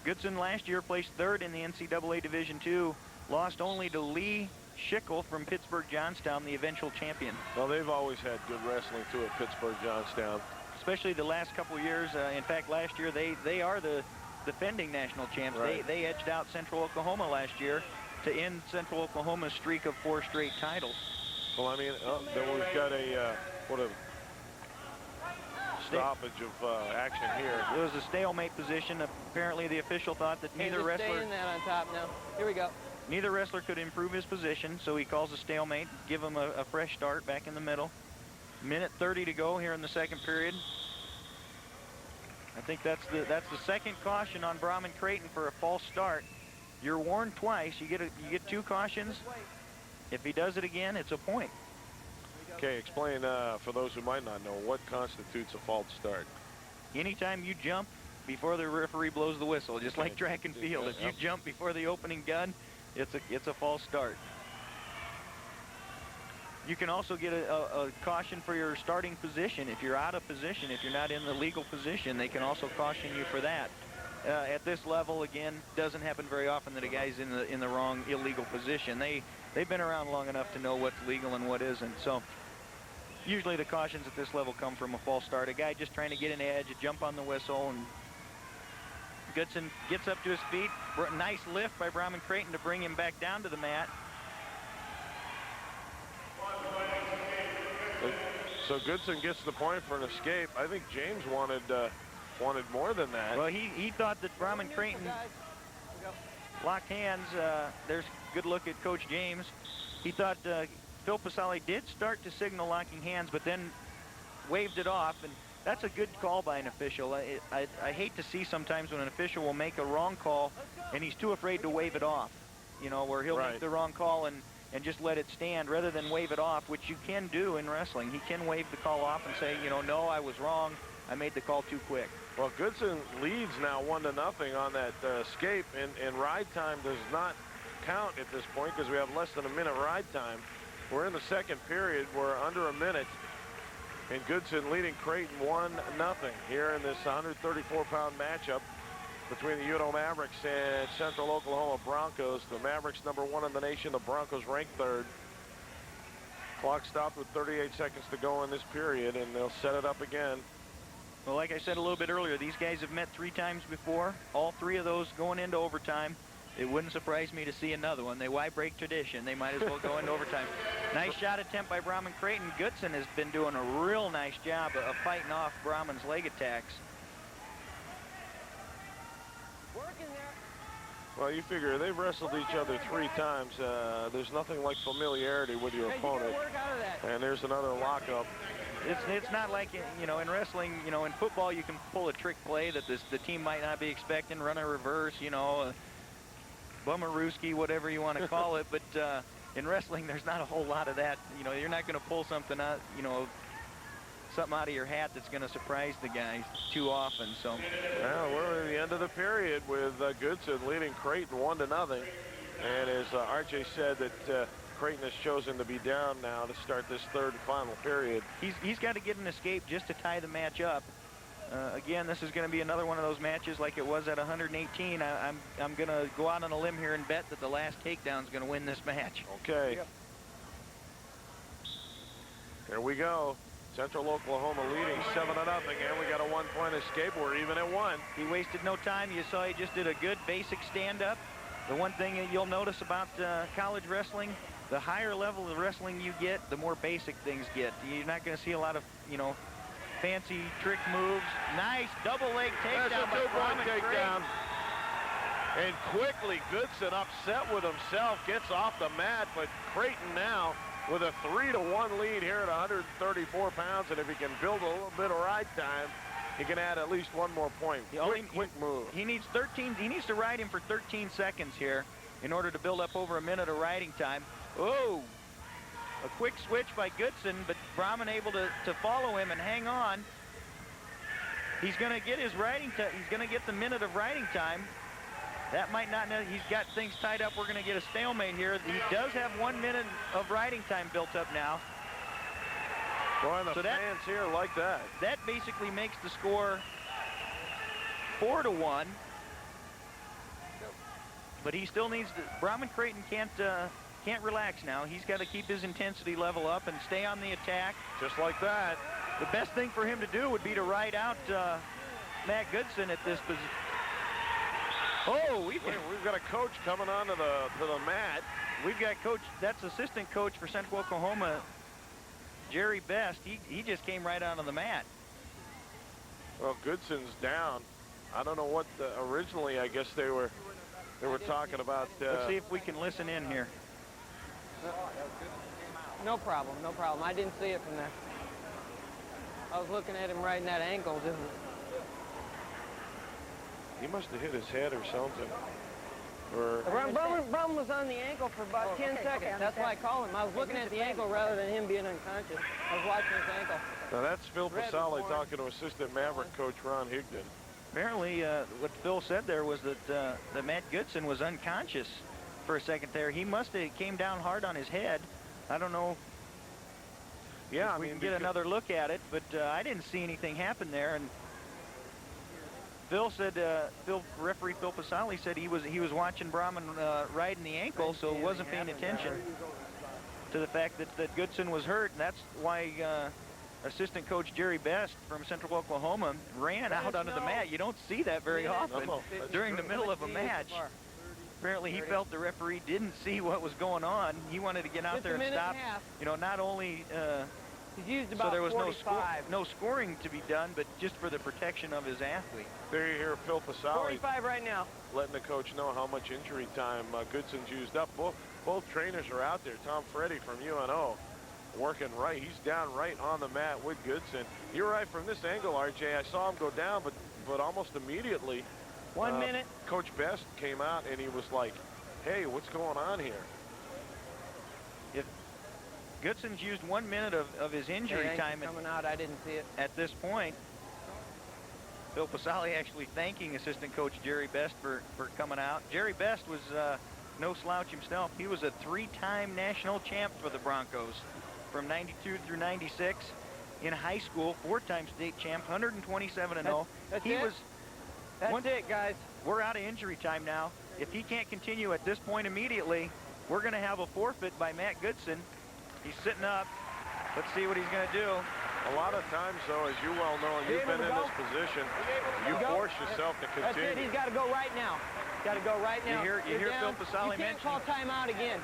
Goodson last year placed third in the NCAA Division II, lost only to Lee Schickel from Pittsburgh Johnstown, the eventual champion. Well, they've always had good wrestling too at Pittsburgh Johnstown. Especially the last couple years. In fact, last year they are the defending national champs. Right. They edged out Central Oklahoma last year to end Central Oklahoma's streak of 4 straight titles. Well, I mean, then we've got a stoppage of action here. It was a stalemate position. Apparently, the official thought that neither wrestler. Stay in that on top now. Here we go. Neither wrestler could improve his position, so he calls a stalemate, give him a fresh start back in the middle. Minute 30 to go here in the second period. I think that's the second caution on Brahman Creighton for a false start. You're warned twice. You get 2 cautions. If he does it again, it's a point. Okay, explain for those who might not know, what constitutes a false start. Anytime you jump before the referee blows the whistle, just like track and field. If you jump before the opening gun, it's a false start. You can also get a caution for your starting position. If you're out of position, if you're not in the legal position, they can also caution you for that. At this level, again, doesn't happen very often that a guy's in the wrong illegal position. They've been around long enough to know what's legal and what isn't. So usually the cautions at this level come from a false start. A guy just trying to get an edge, a jump on the whistle, and Goodson gets up to his feet. Nice lift by Brahman Creighton to bring him back down to the mat. So Goodson gets the point for an escape. I think James wanted more than that. Well, he thought that Brahman Creighton locked hands. There's a good look at Coach James. He thought Phil Pasali did start to signal locking hands, but then waved it off, and that's a good call by an official. I hate to see sometimes when an official will make a wrong call and he's too afraid to wave it off, you know, where he'll make the wrong call and just let it stand rather than wave it off, which you can do in wrestling. He can wave the call off and say, you know, no, I was wrong. I made the call too quick. Well, Goodson leads now 1-0 on that escape, and ride time does not count at this point because we have less than a minute ride time. We're in the second period. We're under a minute, and Goodson leading Creighton 1-0 here in this 134-pound matchup between the UNO Mavericks and Central Oklahoma Broncos. The Mavericks #1 in the nation, the Broncos ranked 3rd. Clock stopped with 38 seconds to go in this period, and they'll set it up again. Well, like I said a little bit earlier, these guys have met 3 times before, all 3 of those going into overtime. It wouldn't surprise me to see another one. Why break tradition? They might as well go into overtime. Nice shot attempt by Brahman Creighton. Goodson has been doing a real nice job of fighting off Brahman's leg attacks. Well, you figure they've wrestled each other 3 times. There's nothing like familiarity with your opponent. And there's another lockup. It's not like, you know, in wrestling, you know, in football you can pull a trick play that the team might not be expecting, run a reverse, you know, bummerooski, whatever you want to call it. But in wrestling, there's not a whole lot of that. You know, you're not going to pull something out, you know, something out of your hat that's going to surprise the guys too often. So, well, we're at the end of the period with Goodson leading Creighton 1-0. And as RJ said, that Creighton has chosen to be down now to start this third and final period. He's got to get an escape just to tie the match up. Again, this is going to be another one of those matches like it was at 118. I'm going to go out on a limb here and bet that the last takedown is going to win this match. Okay. Yep. Here we go. Central Oklahoma leading 7-0, and we got a 1-point escape. We're even at 1. He wasted no time. You saw he just did a good basic stand-up. The one thing that you'll notice about college wrestling, the higher level of wrestling you get, the more basic things get. You're not going to see a lot of, you know, fancy trick moves. Nice double leg takedown. That's a 2-point takedown. And quickly, Goodson upset with himself, gets off the mat, but Creighton now with a 3-1 lead here at 134 pounds, and if he can build a little bit of ride time, he can add at least one more point. Quick move. He needs 13. He needs to ride him for 13 seconds here in order to build up over a minute of riding time. Oh, a quick switch by Goodson, but Brahman able to follow him and hang on. He's going to get his riding time. He's going to get the minute of riding time. That might not, he's got things tied up. We're going to get a stalemate here. He does have 1 minute of riding time built up now. Boy, the fans here like that. That basically makes the score 4-1. But he still needs to, Brahman Creighton can't relax now. He's got to keep his intensity level up and stay on the attack. Just like that. The best thing for him to do would be to ride out Matt Goodson at this position. Oh, we've got a coach coming onto the mat. We've got coach, that's assistant coach for Central Oklahoma, Jerry Best. He just came right out on the mat. Well, Goodson's down. I don't know what originally I guess they were talking about. Let's see if we can listen in here. No problem, no problem. I didn't see it from there. I was looking at him right in that angle. He must have hit his head or something. Brahman was on the ankle for about 10 seconds. That's why I called him. I was looking at the ankle rather than him being unconscious. I was watching his ankle. Now that's Phil Pasali talking to assistant Maverick coach Ron Higdon. Apparently, what Phil said there was that Matt Goodson was unconscious for a second there. He must have came down hard on his head. I don't know. Yeah, if we can get another look at it, but I didn't see anything happen there. And Phil said, referee Phil Pasali said he was watching Brahman riding the ankle, so wasn't paying attention to the fact that Goodson was hurt, and that's why assistant coach Jerry Best from Central Oklahoma ran out onto the mat. You don't see that very often during the middle of a match. Apparently he felt the referee didn't see what was going on. He wanted to get out there and stop. You know, not only so there was no scoring to be done, but just for the protection of his athlete. There you hear Phil Pasali 45 right now, letting the coach know how much injury time Goodson's used up. Both trainers are out there. Tom Freddy from UNO working right. He's down right on the mat with Goodson. You're right, from this angle, RJ, I saw him go down, but almost immediately 1 minute. Coach Best came out and he was like, hey, what's going on here? If Goodson's used 1 minute of his injury time coming out, I didn't see it. At this point, Phil Pasali actually thanking assistant coach Jerry Best for coming out. Jerry Best was no slouch himself. He was a 3-time national champ for the Broncos from 92 through 96. In high school, 4-time state champ, 127-0. That's it, guys. We're out of injury time now. If he can't continue at this point immediately, we're going to have a forfeit by Matt Goodson. He's sitting up. Let's see what he's going to do. A lot of times, though, as you well know, and you've been in this position, you force yourself to continue. That's it. He's got to go right now. Got to go right now. You hear Phil Pasali mention. You can't call timeout again.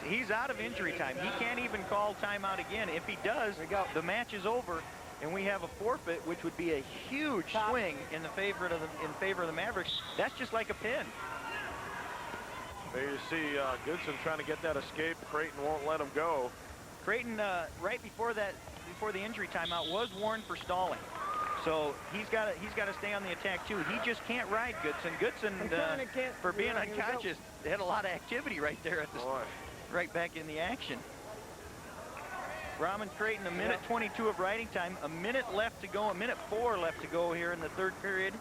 He's out of injury time. He can't even call timeout again. If he does, the match is over, and we have a forfeit, which would be a huge swing in favor of the Mavericks. That's just like a pin. There you see Goodson trying to get that escape. Creighton won't let him go. Creighton, right before the injury timeout, was warned for stalling. So he's got to stay on the attack too. He just can't ride Goodson. Goodson, for being unconscious, had a lot of activity right there at the right back in the action. Brahman Creighton, a minute 22 of riding time, a minute left to go, a minute 4 left to go here in the third period.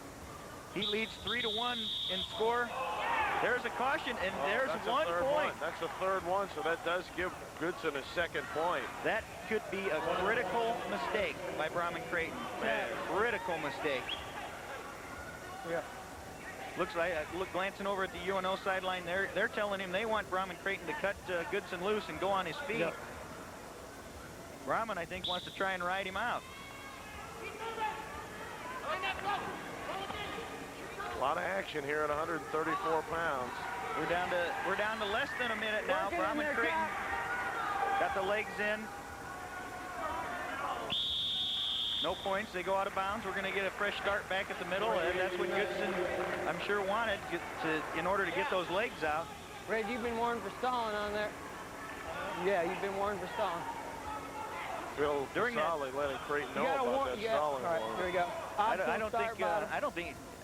He leads 3-1 in score. There's a caution, and there's 1 point. That's the third one, so that does give Goodson a second point. That could be a critical mistake by Brahman Creighton. Critical mistake. Yeah. Looks like, glancing over at the UNO sideline, they're telling him they want Brahman Creighton to cut Goodson loose and go on his feet. Yep. Brahman, I think, wants to try and ride him out. A lot of action here at 134 pounds. We're down to less than a minute now. Brahman Creighton got the legs in. No points. They go out of bounds. We're going to get a fresh start back at the middle, and that's what Goodson, I'm sure, wanted in order to get those legs out. Red, you've been warned for stalling on there. Yeah, you've been warned for stalling. Phil Casale letting Creighton know about that stalling. All right, here we go.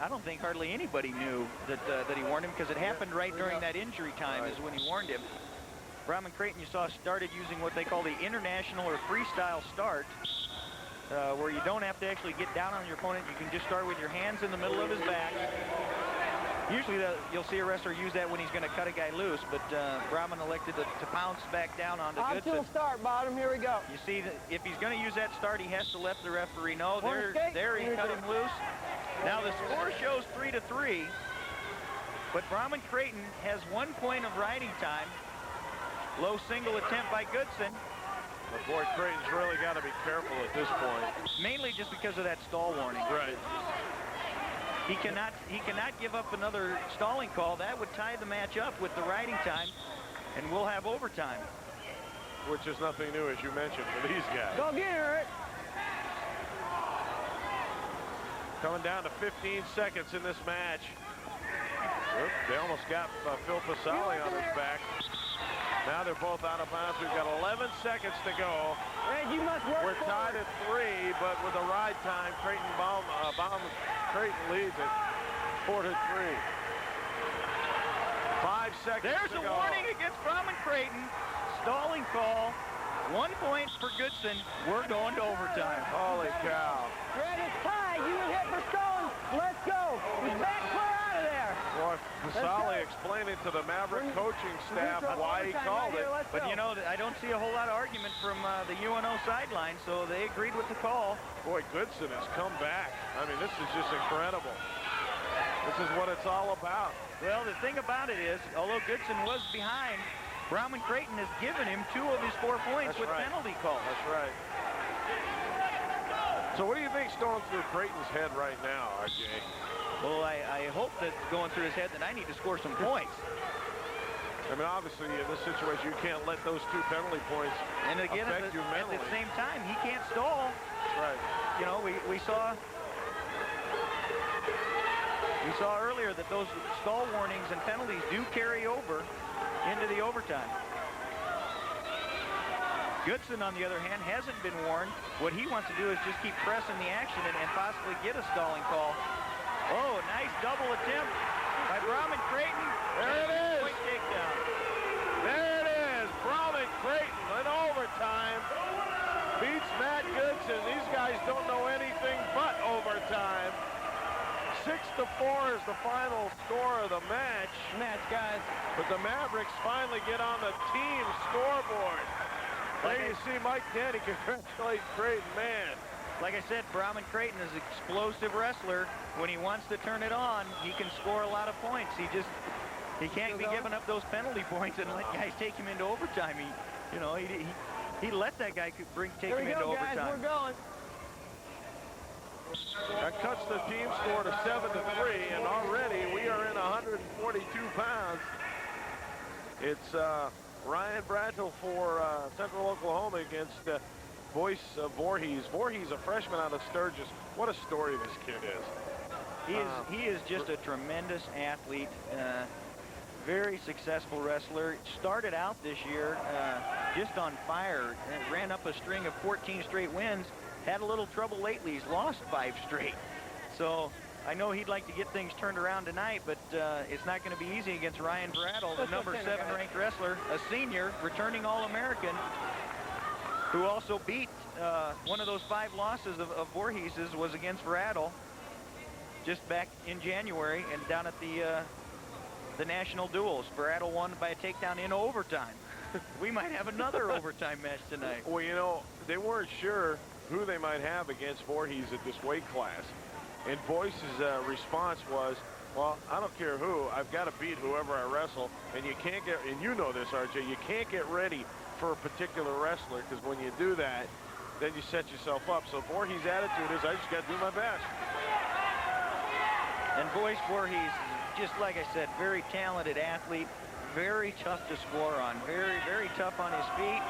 I don't think hardly anybody knew that he warned him, because it happened right during that injury time is when he warned him. Brahman Creighton, you saw, started using what they call the international or freestyle start, where you don't have to actually get down on your opponent. You can just start with your hands in the middle of his back. Usually you'll see a wrestler use that when he's going to cut a guy loose, but Brahman elected to pounce back down onto Goodson. Optional start, bottom. Here we go. You see that if he's going to use that start, he has to let the referee know. There he cut him loose. Now the score shows 3-3, but Brahman Creighton has 1 point of riding time. Low single attempt by Goodson. But boy, Creighton's really got to be careful at this point. Mainly just because of that stall warning. Right. He cannot give up another stalling call. That would tie the match up with the riding time, and we'll have overtime. Which is nothing new, as you mentioned, for these guys. Go get her. Coming down to 15 seconds in this match. Oops, they almost got Phil Casale on his back. Now they're both out of bounds. We've got 11 seconds to go. Red, you must work. We're tied at 3, but with the ride time, Creighton leads it 4-3. 5 seconds There's to go. a warning against Brahman Creighton. Stalling call. 1 point for Goodson. We're going to overtime. Holy cow. Red, it's tied. You were hit for stalling. Let's go. He's back clear out of there. Boy, Casale explaining to the Maverick coaching staff why he called it. But, you know, I don't see a whole lot of argument from the UNO sideline, so they agreed with the call. Boy, Goodson has come back. I mean, this is just incredible. This is what it's all about. Well, the thing about it is, although Goodson was behind, Brahman Creighton has given him 2 of his 4 points with penalty calls. That's right. So what do you think's going through Creighton's head right now, RJ? Well, I hope that's going through his head that I need to score some points. I mean, obviously, in this situation, you can't let those 2 penalty points affect you mentally. At the same time, he can't stall. That's right. You know, we saw earlier that those stall warnings and penalties do carry over into the overtime. Goodson, on the other hand, hasn't been warned. What he wants to do is just keep pressing the action and possibly get a stalling call. Oh, nice double attempt by Brahman Creighton. There it is. Point takedown. There it is. Brahman Creighton in overtime beats Matt Goodson. These guys don't know anything but overtime. 6-4 is the final score of the match. Guys. But the Mavericks finally get on the team scoreboard. There you see Mike Denny congratulate Creighton, man. Like I said, Brahman Creighton is an explosive wrestler. When he wants to turn it on, he can score a lot of points. He can't be giving up those penalty points and let guys take him into overtime. He let that guy take him into overtime. Guys, we're going. That cuts the team score to 7-3, and already we are in 142 pounds. It's Ryan Brattle for Central Oklahoma against Boyce Voorhees. Voorhees, a freshman out of Sturgis. What a story this kid is. He is just a tremendous athlete. Very successful wrestler. Started out this year just on fire and ran up a string of 14 straight wins. Had a little trouble lately. He's lost 5 straight. So I know he'd like to get things turned around tonight, but it's not going to be easy against Ryan Brattle, the number 7 ranked wrestler, a senior, returning All-American, who also beat one of those 5 losses of Voorhees's was against Brattle just back in January and down at the national duels. Brattle won by a takedown in overtime. We might have another overtime match tonight. Well, you know, they weren't sure who they might have against Voorhees at this weight class. And Boyce's response was, well, I don't care who, I've got to beat whoever I wrestle. And you can't get, and you know this, RJ, you can't get ready for a particular wrestler, because when you do that, then you set yourself up. So Voorhees' attitude is, I just got to do my best. And Boyce Voorhees, just like I said, very talented athlete, very tough to score on, very, very tough on his feet.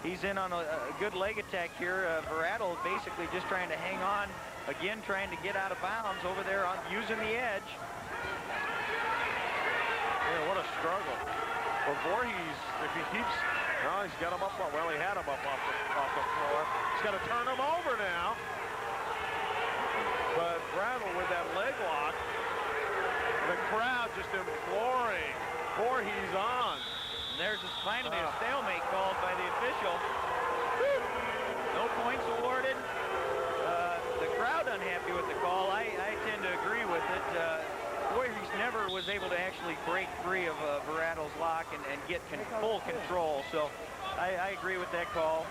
He's in on a good leg attack here. Verrattle basically just trying to hang on, again trying to get out of bounds over there on using the edge. Yeah, what a struggle. Well, Voorhees, if he keeps, no, he's got him up, well, he had him up off the floor. He's got to turn him over now. But Verrattle with that leg lock, the crowd just imploring Voorhees on. And there's finally a stalemate called by the official. No points awarded. The crowd unhappy with the call. I tend to agree with it. Voorhees never was able to actually break free of Verrattle's lock and get full control. So I agree with that call.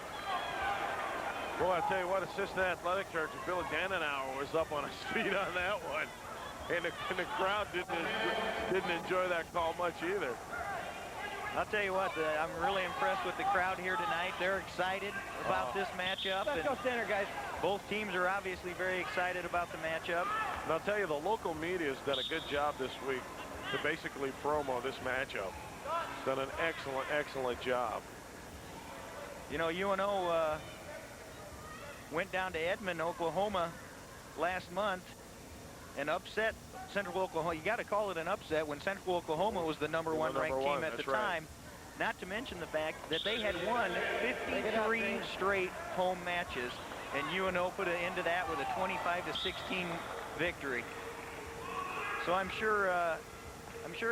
Boy, I tell you what, assistant athletic director Bill Dannenauer was up on his feet on that one. And the crowd didn't enjoy that call much either. I'll tell you what, I'm really impressed with the crowd here tonight. They're excited about this matchup. Let's go center, guys. Both teams are obviously very excited about the matchup. And I'll tell you, the local media has done a good job this week to basically promo this matchup. It's done an excellent, excellent job. You know, UNO went down to Edmond, Oklahoma last month and upset Central Oklahoma. You got to call it an upset when Central Oklahoma was the number one ranked team at the time. Not to mention the fact that they had won 53 straight home matches, and UNO put an end to that with a 25-16 victory. So I'm sure,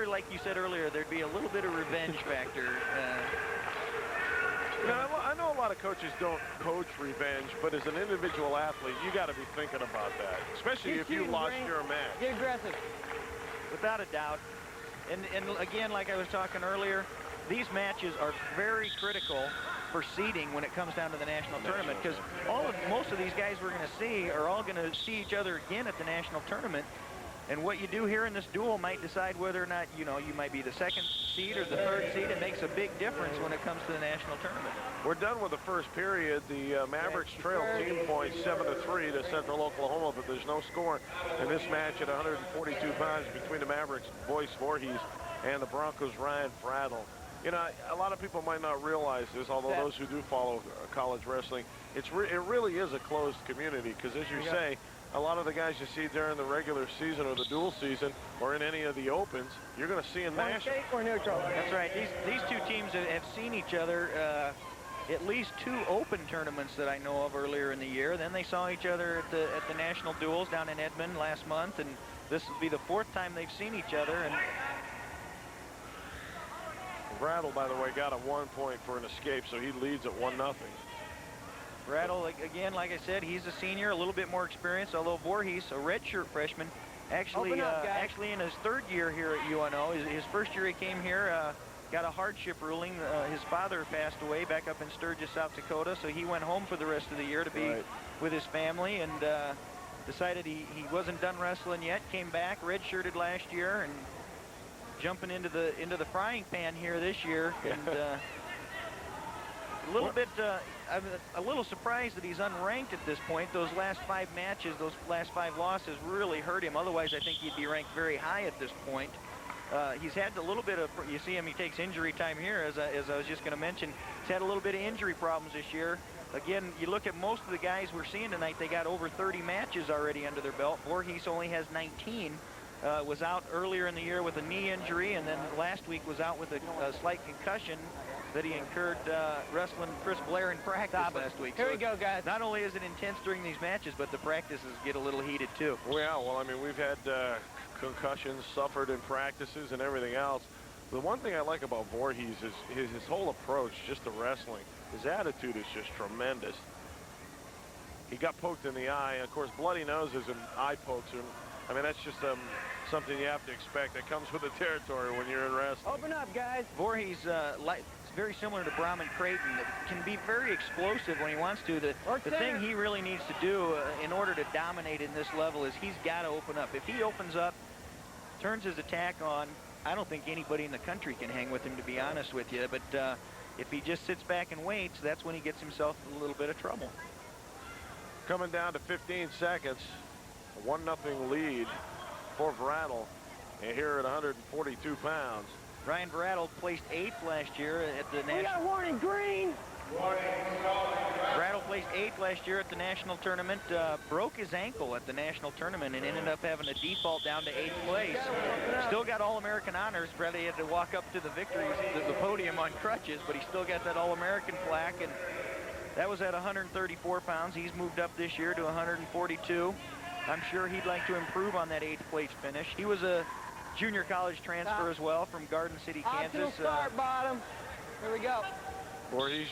like you said earlier, there'd be a little bit of revenge factor. Now, I know a lot of coaches don't coach revenge, but as an individual athlete, you got to be thinking about that, especially if you lost your match. Get aggressive. Without a doubt. And again, like I was talking earlier, these matches are very critical for seeding when it comes down to the national tournament, because most of these guys we're going to see are all going to see each other again at the national tournament. And what you do here in this duel might decide whether or not, you know, you might be the second seed or the third seed. It makes a big difference when it comes to the national tournament. We're done with the first period. The Mavericks trail team points 7-3 to Central Oklahoma, but there's no score in this match at 142 pounds between the Mavericks, Boyce Voorhees, and the Broncos' Ryan Verrattle. You know, a lot of people might not realize this, although those who do follow college wrestling, it really is a closed community, because as you say, a lot of the guys you see during the regular season or the dual season or in any of the opens, you're going to see in national. Or neutral. That's right. These two teams have seen each other at least 2 open tournaments that I know of earlier in the year. Then they saw each other at the national duels down in Edmond last month, and this will be the 4th time they've seen each other. And Verrattle, by the way, got a 1 point for an escape, so he leads at 1-0. Verrattle, again, like I said, he's a senior, a little bit more experienced, although Voorhees, a redshirt freshman, actually in his 3rd year here at UNO. His first year he came here, got a hardship ruling. His father passed away back up in Sturgis, South Dakota, so he went home for the rest of the year to be with his family, and decided he wasn't done wrestling yet, came back, redshirted last year, and jumping into the frying pan here this year. And I'm a little surprised that he's unranked at this point. Those last 5 matches, those last 5 losses really hurt him. Otherwise, I think he'd be ranked very high at this point. He's had a little bit of, you see him, he takes injury time here, as I was just going to mention. He's had a little bit of injury problems this year. Again, you look at most of the guys we're seeing tonight, they got over 30 matches already under their belt. Voorhees only has 19. Was out earlier in the year with a knee injury, and then last week was out with a slight concussion that he incurred wrestling Chris Blair in practice last week. Here we go, guys. Not only is it intense during these matches, but the practices get a little heated too. Well, I mean, we've had concussions suffered in practices and everything else. The one thing I like about Voorhees is his whole approach just to wrestling. His attitude is just tremendous. He got poked in the eye, and of course, bloody noses and eye pokes are, I mean, that's just something you have to expect. That comes with the territory when you're in wrestling. Open up, guys. Voorhees, it's very similar to Brahman Creighton. Can be very explosive when he wants to. The thing he really needs to do in order to dominate in this level is he's got to open up. If he opens up, turns his attack on, I don't think anybody in the country can hang with him, to be honest with you. But If he just sits back and waits, that's when he gets himself in a little bit of trouble. Coming down to 15 seconds, a 1-0 lead for Verrattle, and here at 142 pounds. Ryan Verrattle placed 8th last year at the We got national. a warning, green. Verrattle placed 8th last year at the national tournament. Broke his ankle at the national tournament and ended up having a default down to 8th place. Still got All-American honors. Probably had to walk up to the the podium on crutches, but he still got that All-American plaque. And that was at 134 pounds. He's moved up this year to 142. I'm sure he'd like to improve on that 8th place finish. He was a junior college transfer as well from Garden City, Optional Kansas. start, bottom. Here we go. Voorhees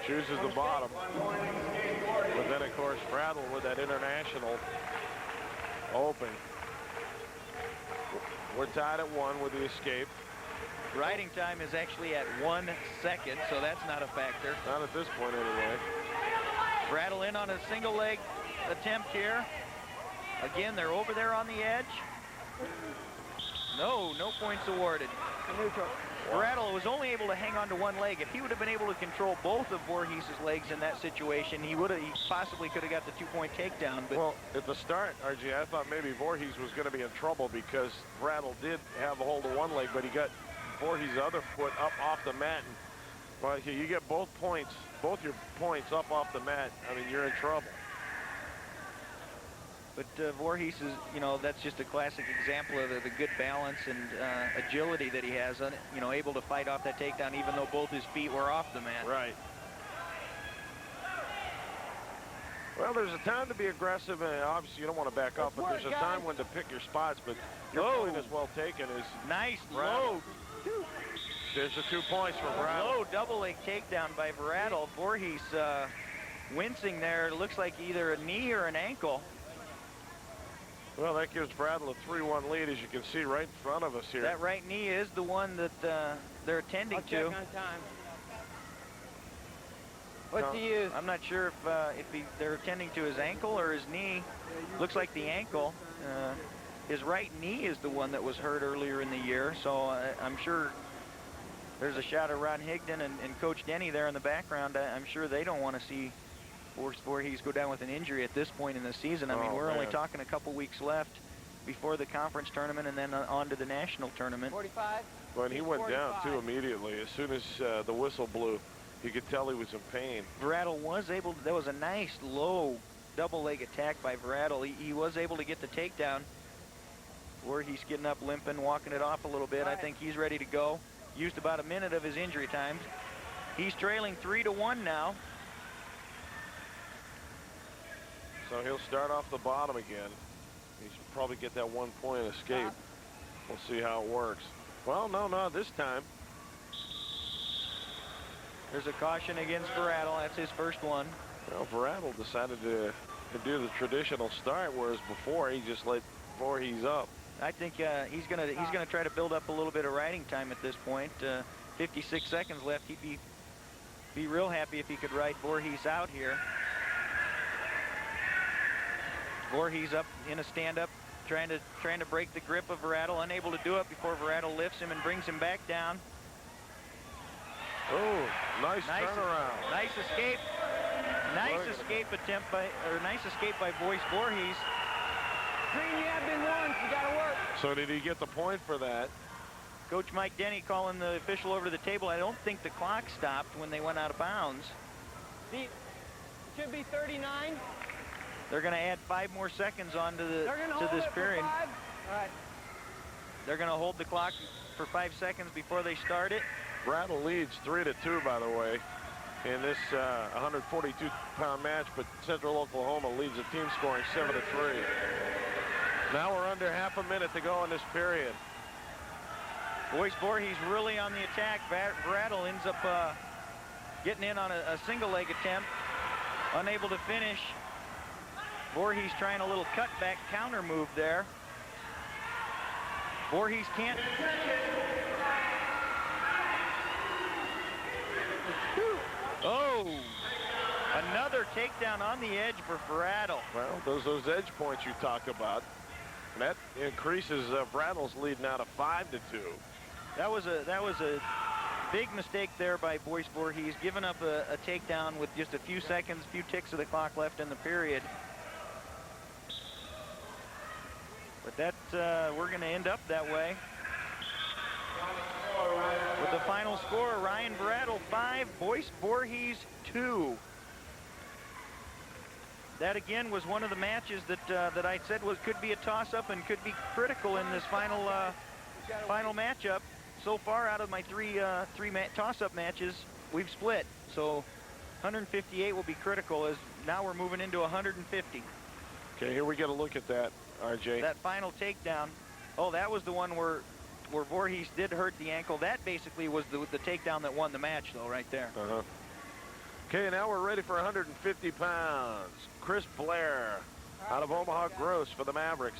chooses the bottom. But then, of course, Verrattle with that international open. We're tied at 1 with the escape. Riding time is actually at 1 second, so that's not a factor. Not at this point, anyway. Verrattle in on a single leg attempt here. Again, they're over there on the edge. No points awarded. Neutral. Verrattle was only able to hang on to 1 leg. If he would have been able to control both of Voorhees' legs in that situation, he possibly could have got the 2-point takedown. But Well, at the start, RG, I thought maybe Voorhees was going to be in trouble because Verrattle did have a hold of 1 leg, but he got Voorhees' other foot up off the mat. And, well, you get both your points up off the mat. I mean, you're in trouble. But Voorhees is, that's just a classic example of the good balance and agility that he has, able to fight off that takedown even though both his feet were off the mat. Right. Well, there's a time to be aggressive, and obviously you don't want to back up, but there's a time when to pick your spots, but your point is well taken. Nice Verrattle. low. There's the 2 points for Verrattle. Low double leg takedown by Verrattle. Voorhees wincing there. It looks like either a knee or an ankle. Well, that gives Verrattle a 3-1 lead, as you can see right in front of us here. That right knee is the one that they're attending I'll to. check on time. What's he use? I'm not sure if they're attending to his ankle or his knee. Looks like the ankle. His right knee is the one that was hurt earlier in the year, so I'm sure there's a shot of Ron Higdon and Coach Denny there in the background. I'm sure they don't want to see Voorhees go down with an injury at this point in the season. I mean, we're only talking a couple weeks left before the conference tournament and then on to the national tournament. 45? When he went down, too, immediately. As soon as the whistle blew, you could tell he was in pain. Verrattle was able to, that was a nice low double leg attack by Verrattle. He was able to get the takedown. Voorhees getting up, limping, walking it off a little bit. I think he's ready to go. Used about a minute of his injury time. He's trailing 3-1 now. So he'll start off the bottom again. He should probably get that 1-point escape. We'll see how it works. Well, no, not this time. There's a caution against Verrattle. That's his first one. Well, Verrattle decided to do the traditional start, whereas before he just let Voorhees up. I think he's gonna try to build up a little bit of riding time at this point. 56 seconds left. He'd be real happy if he could ride Voorhees out here. Voorhees up in a stand-up, trying to break the grip of Verrattle, unable to do it before Verrattle lifts him and brings him back down. Oh, nice turnaround. Nice escape. Nice escape by Voorhees. Green, you have been once. You got to work. So did he get the point for that? Coach Mike Denny calling the official over to the table. I don't think the clock stopped when they went out of bounds. It should be 39. They're going to add 5 more seconds on to this period. All right. They're going to hold the clock for 5 seconds before they start it. Verrattle leads 3-2, by the way, in this 142-pound match, but Central Oklahoma leads the team scoring 7-3. Now we're under half a minute to go in this period. Boyce Voorhees really on the attack. Verrattle ends up getting in on a single leg attempt, unable to finish. Voorhees trying a little cutback counter move there. Voorhees can't. Oh, another takedown on the edge for Verrattle. Well, those edge points you talk about, that increases Verrattle's lead now to 5-2. That was a Big mistake there by Boyce Voorhees, giving up a takedown with just a few seconds, few ticks of the clock left in the period. But that, we're going to end up that way. With the final score, Ryan Brattle 5, Boyce Voorhees 2. That again was one of the matches that that I said could be a toss-up and could be critical in this final final matchup. So far, out of my three toss-up matches, we've split. So 158 will be critical, as now we're moving into 150. Okay, here we get a look at that, RJ. That final takedown. Oh, that was the one where Voorhees did hurt the ankle. That basically was the takedown that won the match, though, right there. Okay, now we're ready for 150 pounds. Chris Blair out of Omaha Gross for the Mavericks.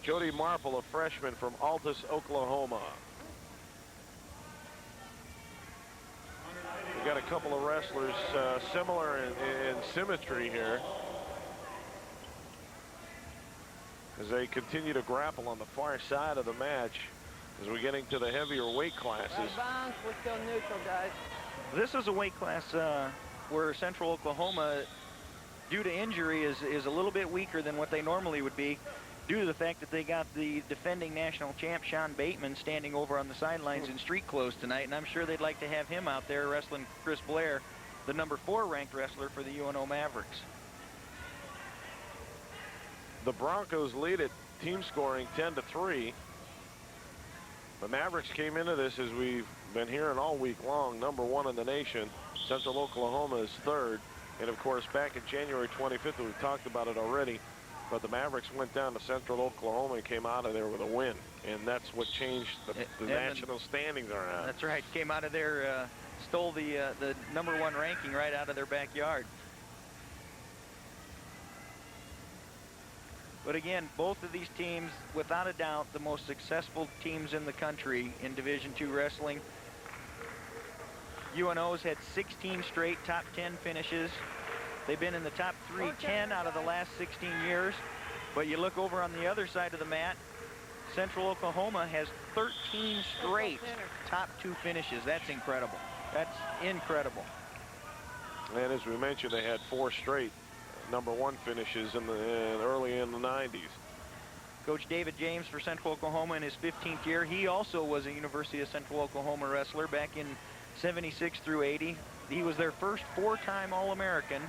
Jody Marple, a freshman from Altus, Oklahoma. We've got a couple of wrestlers similar in symmetry here, as they continue to grapple on the far side of the match as we're getting to the heavier weight classes. We're still neutral, guys. This is a weight class where Central Oklahoma, due to injury, is a little bit weaker than what they normally would be, due to the fact that they got the defending national champ Sean Bateman standing over on the sidelines in street clothes tonight, and I'm sure they'd like to have him out there wrestling Chris Blair, the number 4 ranked wrestler for the UNO Mavericks. The Broncos lead at team scoring 10-3. The Mavericks came into this, as we've been hearing all week long, number 1 in the nation. Central Oklahoma is 3rd. And of course, back in January 25th, we've talked about it already, but the Mavericks went down to Central Oklahoma and came out of there with a win. And that's what changed the national standings around. That's right. Came out of there, stole the number 1 ranking right out of their backyard. But again, both of these teams, without a doubt, the most successful teams in the country in Division II wrestling. UNO's had 16 straight top 10 finishes. They've been in the top 10 out of the last 16 years. But you look over on the other side of the mat, Central Oklahoma has 13 straight top 2 finishes. That's incredible. That's incredible. And as we mentioned, they had 4 straight number 1 finishes early in the 90s. Coach David James for Central Oklahoma in his 15th year. He also was a University of Central Oklahoma wrestler back in 76 through 80. He was their first 4-time All-American,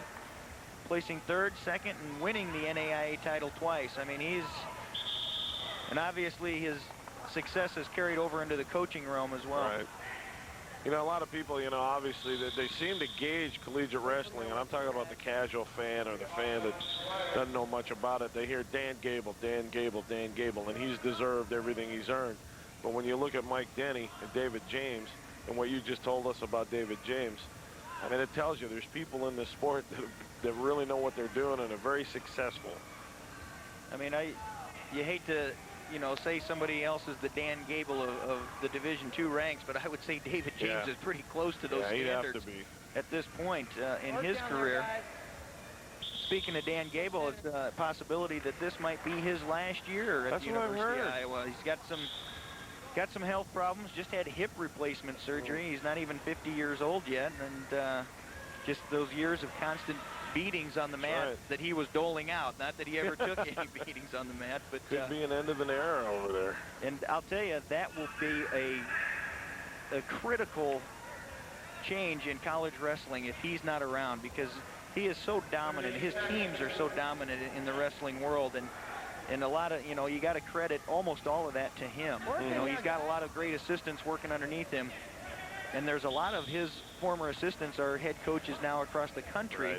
placing 3rd, 2nd, and winning the NAIA title twice. I mean, and obviously his success has carried over into the coaching realm as well. Right. You know, a lot of people, you know, obviously that they seem to gauge collegiate wrestling, and I'm talking about the casual fan or the fan that doesn't know much about it. They hear Dan Gable, Dan Gable, Dan Gable, and he's deserved everything he's earned. But when you look at Mike Denny and David James and what you just told us about David James, I mean, it tells you there's people in this sport that really know what they're doing and are very successful. I mean, you hate to, you know, say somebody else is the Dan Gable of the Division II ranks, but I would say David James is pretty close to those standards have to be at this point in his career. Speaking of Dan Gable, it's a possibility that this might be his last year at the University of Iowa. He's got some health problems, just had hip replacement surgery. He's not even 50 years old yet, and just those years of constant beatings on the mat that he was doling out. Not that he ever took any beatings on the mat, but could be an end of an era over there. And I'll tell you, that will be a critical change in college wrestling if he's not around, because he is so dominant. His teams are so dominant in the wrestling world, and a lot of, you know, you got to credit almost all of that to him. You know, he's got a lot of great assistants working underneath him, and there's a lot of his former assistants are head coaches now across the country,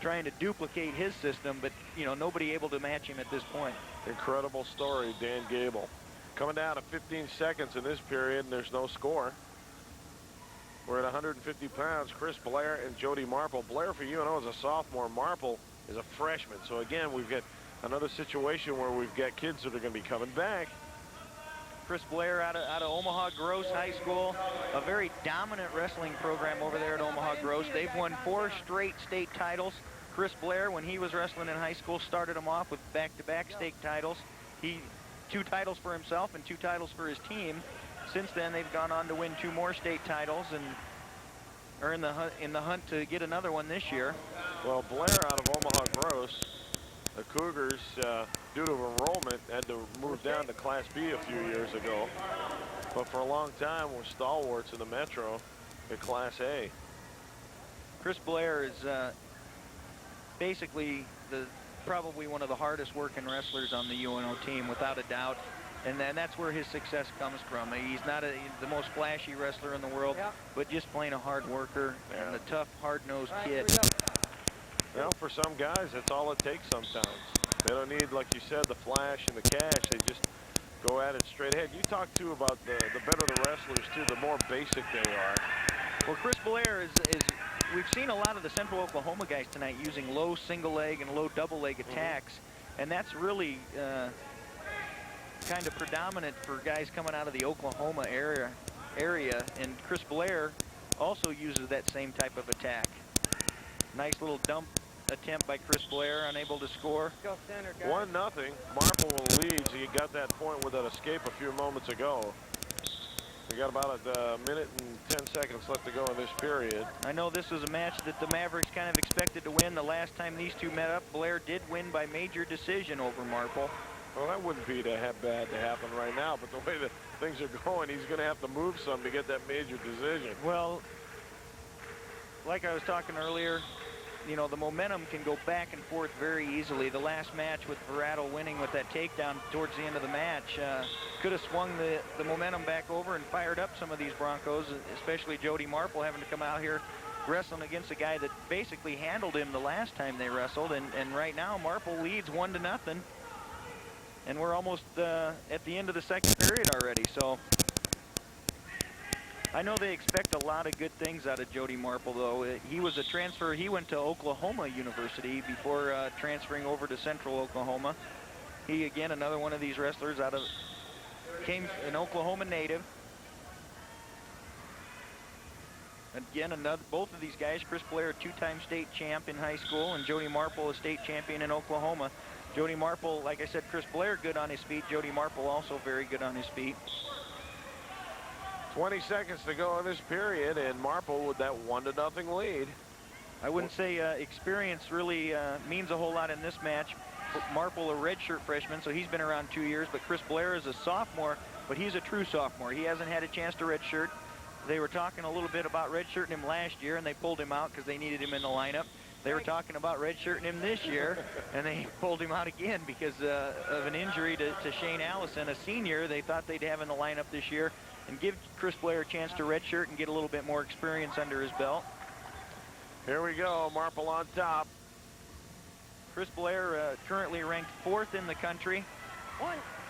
trying to duplicate his system, but, you know, nobody able to match him at this point. Incredible story, Dan Gable. Coming down to 15 seconds in this period, and there's no score. We're at 150 pounds. Chris Blair and Jody Marple. Blair for UNO is a sophomore. Marple is a freshman. So again, we've got another situation where we've got kids that are going to be coming back. Chris Blair out of Omaha Gross High School, a very dominant wrestling program over there at Omaha Gross. They've won 4 straight state titles. Chris Blair, when he was wrestling in high school, started them off with back-to-back state titles. 2 titles for himself and 2 titles for his team. since then, they've gone on to win 2 more state titles and are in the hunt to get another one this year. Well, Blair out of Omaha Gross, the Cougars, due to enrollment, had to move down to Class B a few years ago. But for a long time, were stalwarts in the Metro at Class A. Chris Blair is basically probably one of the hardest working wrestlers on the UNO team, without a doubt. And then that's where his success comes from. He's not the most flashy wrestler in the world, but just plain a hard worker and a tough, hard-nosed kid. Well, for some guys, that's all it takes sometimes. They don't need, like you said, the flash and the cash. They just go at it straight ahead. You talk, too, about the better the wrestlers, too, the more basic they are. Well, Chris Blair is we've seen a lot of the Central Oklahoma guys tonight using low single leg and low double leg attacks, and that's really kind of predominant for guys coming out of the Oklahoma area. And Chris Blair also uses that same type of attack. Nice little dump attempt by Chris Blair, unable to score. Go center, guys. 1-0. Marple leads. He got that point with that escape a few moments ago. We got about a minute and 10 seconds left to go in this period. I know this was a match that the Mavericks kind of expected to win. The last time these two met up, Blair did win by major decision over Marple. Well, that wouldn't be bad to happen right now, but the way that things are going, he's going to have to move some to get that major decision. Well, like I was talking earlier, you know, the momentum can go back and forth very easily. The last match with Verrattle winning with that takedown towards the end of the match could have swung the momentum back over and fired up some of these Broncos, especially Jody Marple having to come out here wrestling against a guy that basically handled him the last time they wrestled. And right now, Marple leads 1-0. And we're almost at the end of the second period already. So I know they expect a lot of good things out of Jody Marple, though. He was a transfer. He went to Oklahoma University before transferring over to Central Oklahoma. He, again, another one of these wrestlers came an Oklahoma native. Again, both of these guys, Chris Blair, a 2-time state champ in high school, and Jody Marple, a state champion in Oklahoma. Jody Marple, like I said, Chris Blair good on his feet. Jody Marple also very good on his feet. 20 seconds to go in this period, and Marple with that 1-0 lead. I wouldn't say experience really means a whole lot in this match. Marple, a redshirt freshman, so he's been around 2 years, but Chris Blair is a sophomore, but he's a true sophomore. He hasn't had a chance to redshirt. They were talking a little bit about redshirting him last year, and they pulled him out because they needed him in the lineup. They were talking about redshirting him this year, and they pulled him out again because of an injury to Shane Allison, a senior. They thought they'd have in the lineup this year and give Chris Blair a chance to redshirt and get a little bit more experience under his belt. Here we go, Marple on top. Chris Blair currently ranked 4th in the country.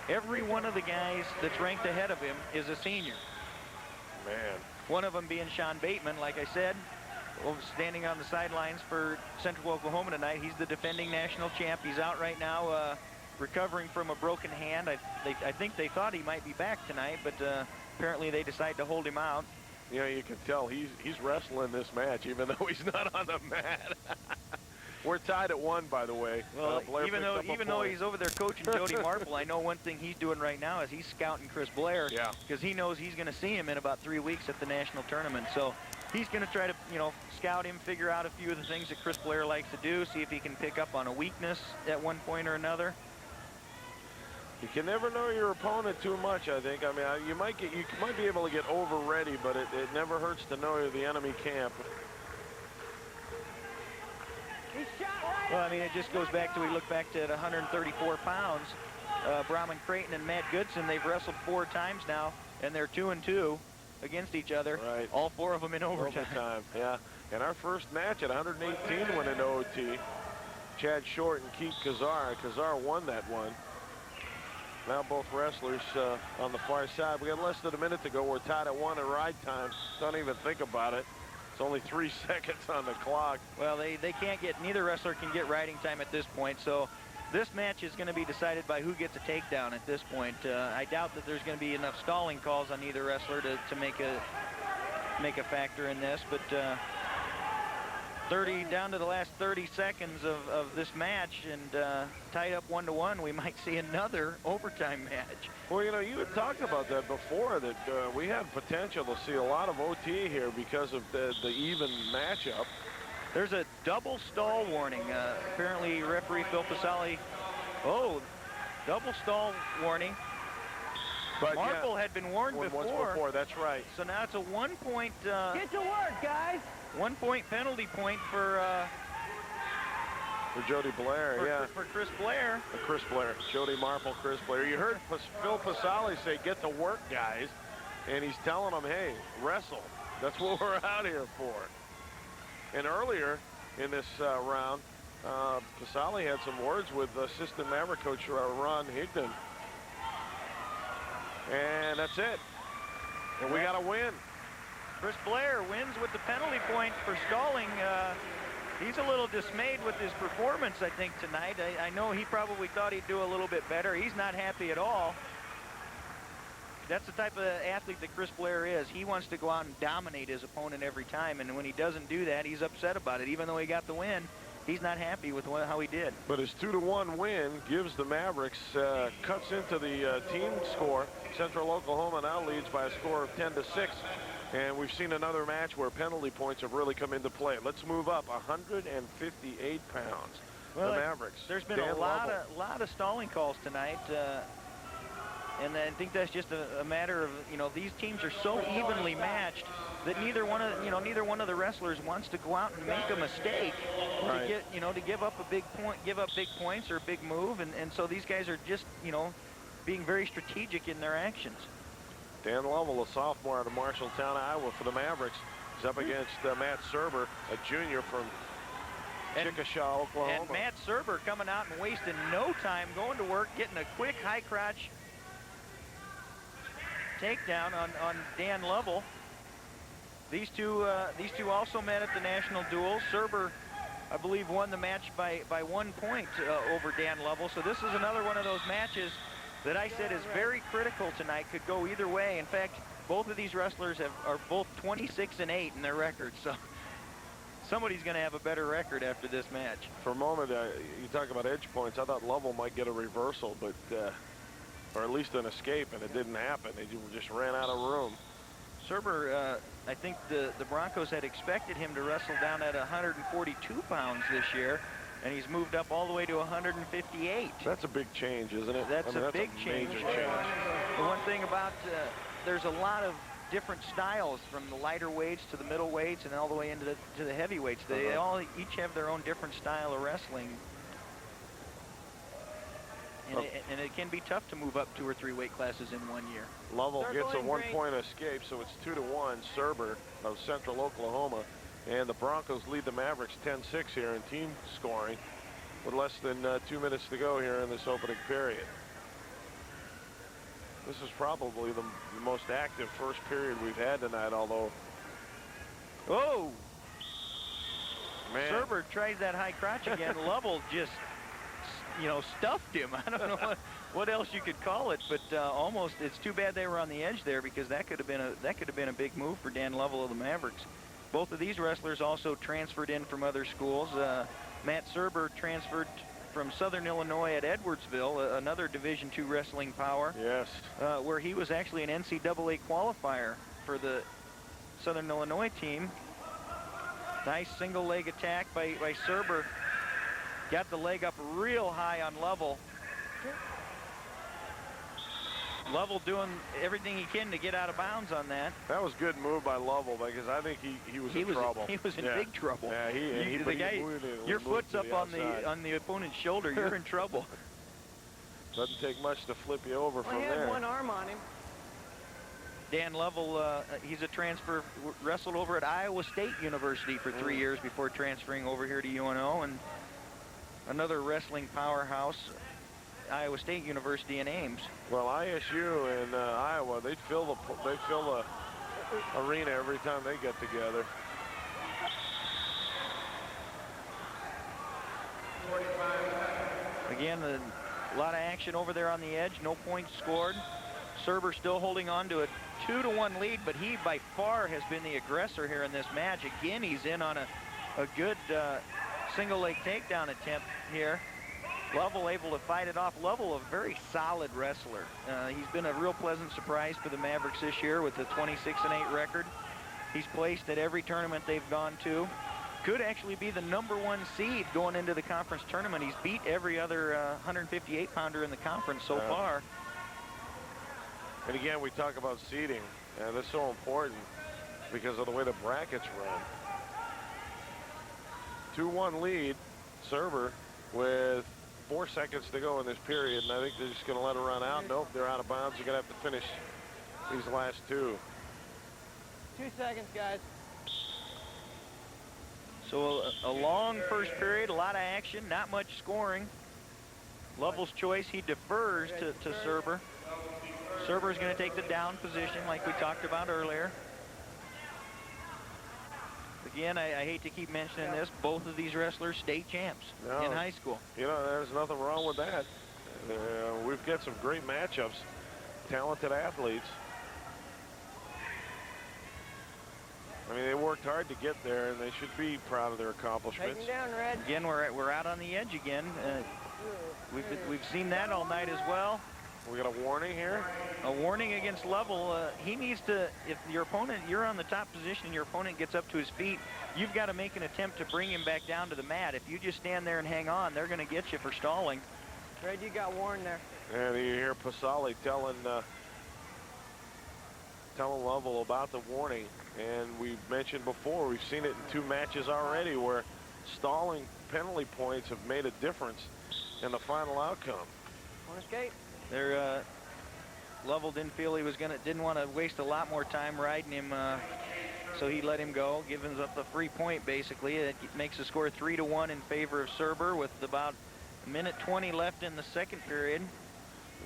Every one of the guys that's ranked ahead of him is a senior. Man. One of them being Sean Bateman, like I said, standing on the sidelines for Central Oklahoma tonight. He's the defending national champ. He's out right now recovering from a broken hand. I think they thought he might be back tonight, but apparently they decided to hold him out. You know, you can tell he's wrestling this match, even though he's not on the mat. We're tied at 1, by the way. Well, even though he's over there coaching Jody Marple, I know one thing he's doing right now is he's scouting Chris Blair. Yeah. Because he knows he's going to see him in about 3 weeks at the national tournament. So he's going to try to, you know, scout him, figure out a few of the things that Chris Blair likes to do, see if he can pick up on a weakness at one point or another. You can never know your opponent too much, I think. I mean, you might be able to get over ready, but it never hurts to know the enemy camp. Well, I mean, it just goes back to, we look back to at 134 pounds. Brahman Creighton and Matt Goodson, they've wrestled 4 times now, and they're 2-2 against each other. Right. All 4 of them in overtime. Yeah. And our first match at 118 went into OT. Chad Short and Keith Kazar. Kazar won that one. Now both wrestlers on the far side. We got less than a minute to go. We're tied at 1 in ride time. Don't even think about it. It's only 3 seconds on the clock. Well, they can't get, neither wrestler can get riding time at this point. So this match is going to be decided by who gets a takedown at this point. I doubt that there's going to be enough stalling calls on either wrestler to make a factor in this. But down to the last 30 seconds of this match, and tied up 1-1, we might see another overtime match. Well, you know, you had talked about that before, that we had potential to see a lot of OT here because of the even matchup. There's a double stall warning. Apparently, referee Phil Pasali, double stall warning. But Marple had been warned once before. That's right. So now it's a 1 point. Get to work, guys. 1 point penalty point for Jody Blair, for Chris Blair. Chris Blair, Jody Marple, Chris Blair. You heard Phil Pasali say, "Get to work, guys," and he's telling them, "Hey, wrestle. That's what we're out here for." And earlier in this round, Pasali had some words with assistant Maverick coach Ron Higdon. And that's it. And we got to win. Chris Blair wins with the penalty point for stalling. He's a little dismayed with his performance, I think, tonight. I know he probably thought he'd do a little bit better. He's not happy at all. That's the type of athlete that Chris Blair is. He wants to go out and dominate his opponent every time, and when he doesn't do that, he's upset about it. Even though he got the win, he's not happy with how he did. But his 2-1 win gives the Mavericks, cuts into the team score. Central Oklahoma now leads by a score of 10-6. And we've seen another match where penalty points have really come into play. Let's move up 158 pounds. Well, the Mavericks. There's been a lot of stalling calls tonight. And I think that's just a matter of, you know, these teams are so evenly matched that neither one of the wrestlers wants to go out and make a mistake to give up a big point, give up big points or a big move, and so these guys are just, you know, being very strategic in their actions. Dan Lovell, a sophomore out of Marshalltown, Iowa, for the Mavericks. He's up against Matt Serber, a junior from Chickasha, Oklahoma. And Matt Serber coming out and wasting no time, going to work, getting a quick high crotch takedown on Dan Lovell. These two also met at the national duel. Serber, I believe, won the match by 1 point over Dan Lovell. So this is another one of those matches that I said is very critical tonight. Could go either way. In fact, both of these wrestlers are both 26-8 in their records. So somebody's going to have a better record after this match. For a moment, you talk about edge points. I thought Lovell might get a reversal, but or at least an escape, and it didn't happen. They just ran out of room. Serber, I think the Broncos had expected him to wrestle down at 142 pounds this year, and he's moved up all the way to 158. That's a big change, isn't it? That's a big change. Major change. The one thing about, there's a lot of different styles, from the lighter weights to the middle weights and all the way into the heavyweights. They all each have their own different style of wrestling. And it can be tough to move up 2 or 3 weight classes in 1 year. Lovell gets a 1 point escape, so it's 2-1. Serber of Central Oklahoma. And the Broncos lead the Mavericks 10-6 here in team scoring with less than 2 minutes to go here in this opening period. This is probably the most active first period we've had tonight, although... Oh! Man. Serber tries that high crotch again. Lovell just, you know, stuffed him. I don't know what else you could call it, but almost. It's too bad they were on the edge there, because that could have been a big move for Dan Lovell of the Mavericks. Both of these wrestlers also transferred in from other schools. Matt Serber transferred from Southern Illinois at Edwardsville, another Division II wrestling power. Yes. Where he was actually an NCAA qualifier for the Southern Illinois team. Nice single leg attack by Serber. Got the leg up real high on Lovell. Lovell doing everything he can to get out of bounds on that. That was a good move by Lovell, because I think he was in trouble. He was in big trouble. Yeah, the guy, your foot's up on the opponent's shoulder, you're in trouble. Doesn't take much to flip you over from there. He had one arm on him. Dan Lovell, he's a transfer, wrestled over at Iowa State University for 3 years before transferring over here to UNO, and another wrestling powerhouse, Iowa State University in Ames. Well, ISU and Iowa, they fill the arena every time they get together. Again, a lot of action over there on the edge. No points scored. Serber still holding on to a 2-1 lead, but he by far has been the aggressor here in this match. Again, he's in on a a good single leg takedown attempt here. Lovell able to fight it off. Lovell, a very solid wrestler. He's been a real pleasant surprise for the Mavericks this year with a 26-8 record. He's placed at every tournament they've gone to. Could actually be the #1 seed going into the conference tournament. He's beat every other 158-pounder in the conference so far. And again, we talk about seeding, and that's so important because of the way the brackets run. 2-1 lead, server, with 4 seconds to go in this period, and I think they're just going to let it run out. Nope, they're out of bounds. You're going to have to finish these last two. 2 seconds, guys. So a long first period, a lot of action, not much scoring. Lovell's choice, he defers to Serber. Serber's going to take the down position like we talked about earlier. Again, I hate to keep mentioning this, both of these wrestlers state champs in high school. You know, there's nothing wrong with that. We've got some great matchups, talented athletes. I mean, they worked hard to get there, and they should be proud of their accomplishments. Take him down, Red. Again, we're out on the edge again. We've seen that all night as well. We got a warning here. A warning against Lovell. He needs to, if your opponent, you're on the top position and your opponent gets up to his feet, you've got to make an attempt to bring him back down to the mat. If you just stand there and hang on, they're going to get you for stalling. Red, you got warned there. And you hear Pasali telling Lovell about the warning. And we've mentioned before, we've seen it in 2 matches already where stalling penalty points have made a difference in the final outcome. On escape. There, Lovell didn't feel he was didn't want to waste a lot more time riding him, so he let him go, giving up the free point basically. It makes the score 3-1 in favor of Serber with about 1:20 left in the second period.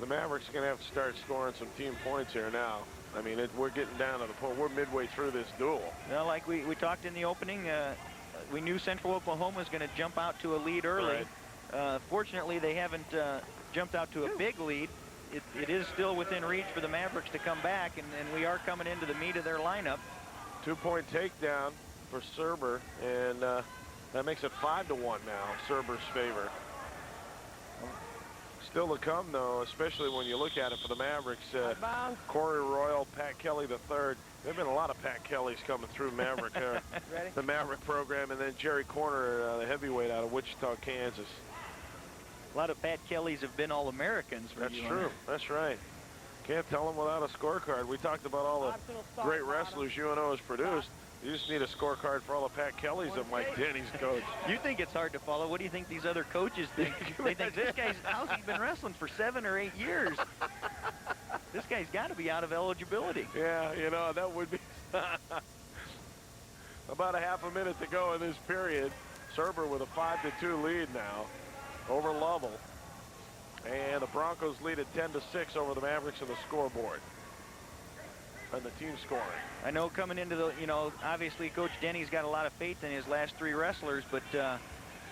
The Mavericks are going to have to start scoring some team points here now. I mean, we're getting down to the point. We're midway through this duel. Well, like we talked in the opening, we knew Central Oklahoma was going to jump out to a lead early. Right. Fortunately, they haven't jumped out to a big lead. It is still within reach for the Mavericks to come back, and we are coming into the meat of their lineup. 2-point takedown for Serber, and that makes it 5-1 now, Serber's favor. Still to come, though, especially when you look at it for the Mavericks. Corey Royal, Pat Kelly III. There have been a lot of Pat Kellys coming through Maverick, the Maverick program, and then Jerry Corner, the heavyweight out of Wichita, Kansas. A lot of Pat Kellys have been All-Americans. That's true. That's right. Can't tell them without a scorecard. We talked about all the great wrestlers UNO has produced. You just need a scorecard for all the Pat Kellys that Mike Denny's coach. You think it's hard to follow. What do you think these other coaches think? They think, this guy's, how's he been wrestling for 7 or 8 years? This guy's got to be out of eligibility. Yeah, you know, that would be about a half a minute to go in this period. Serber with a 5-2 lead now over Lovell. And the Broncos lead at 10-6 over the Mavericks on the scoreboard. And the team scoring. I know coming into the, you know, obviously Coach Denny's got a lot of faith in his last 3 wrestlers, but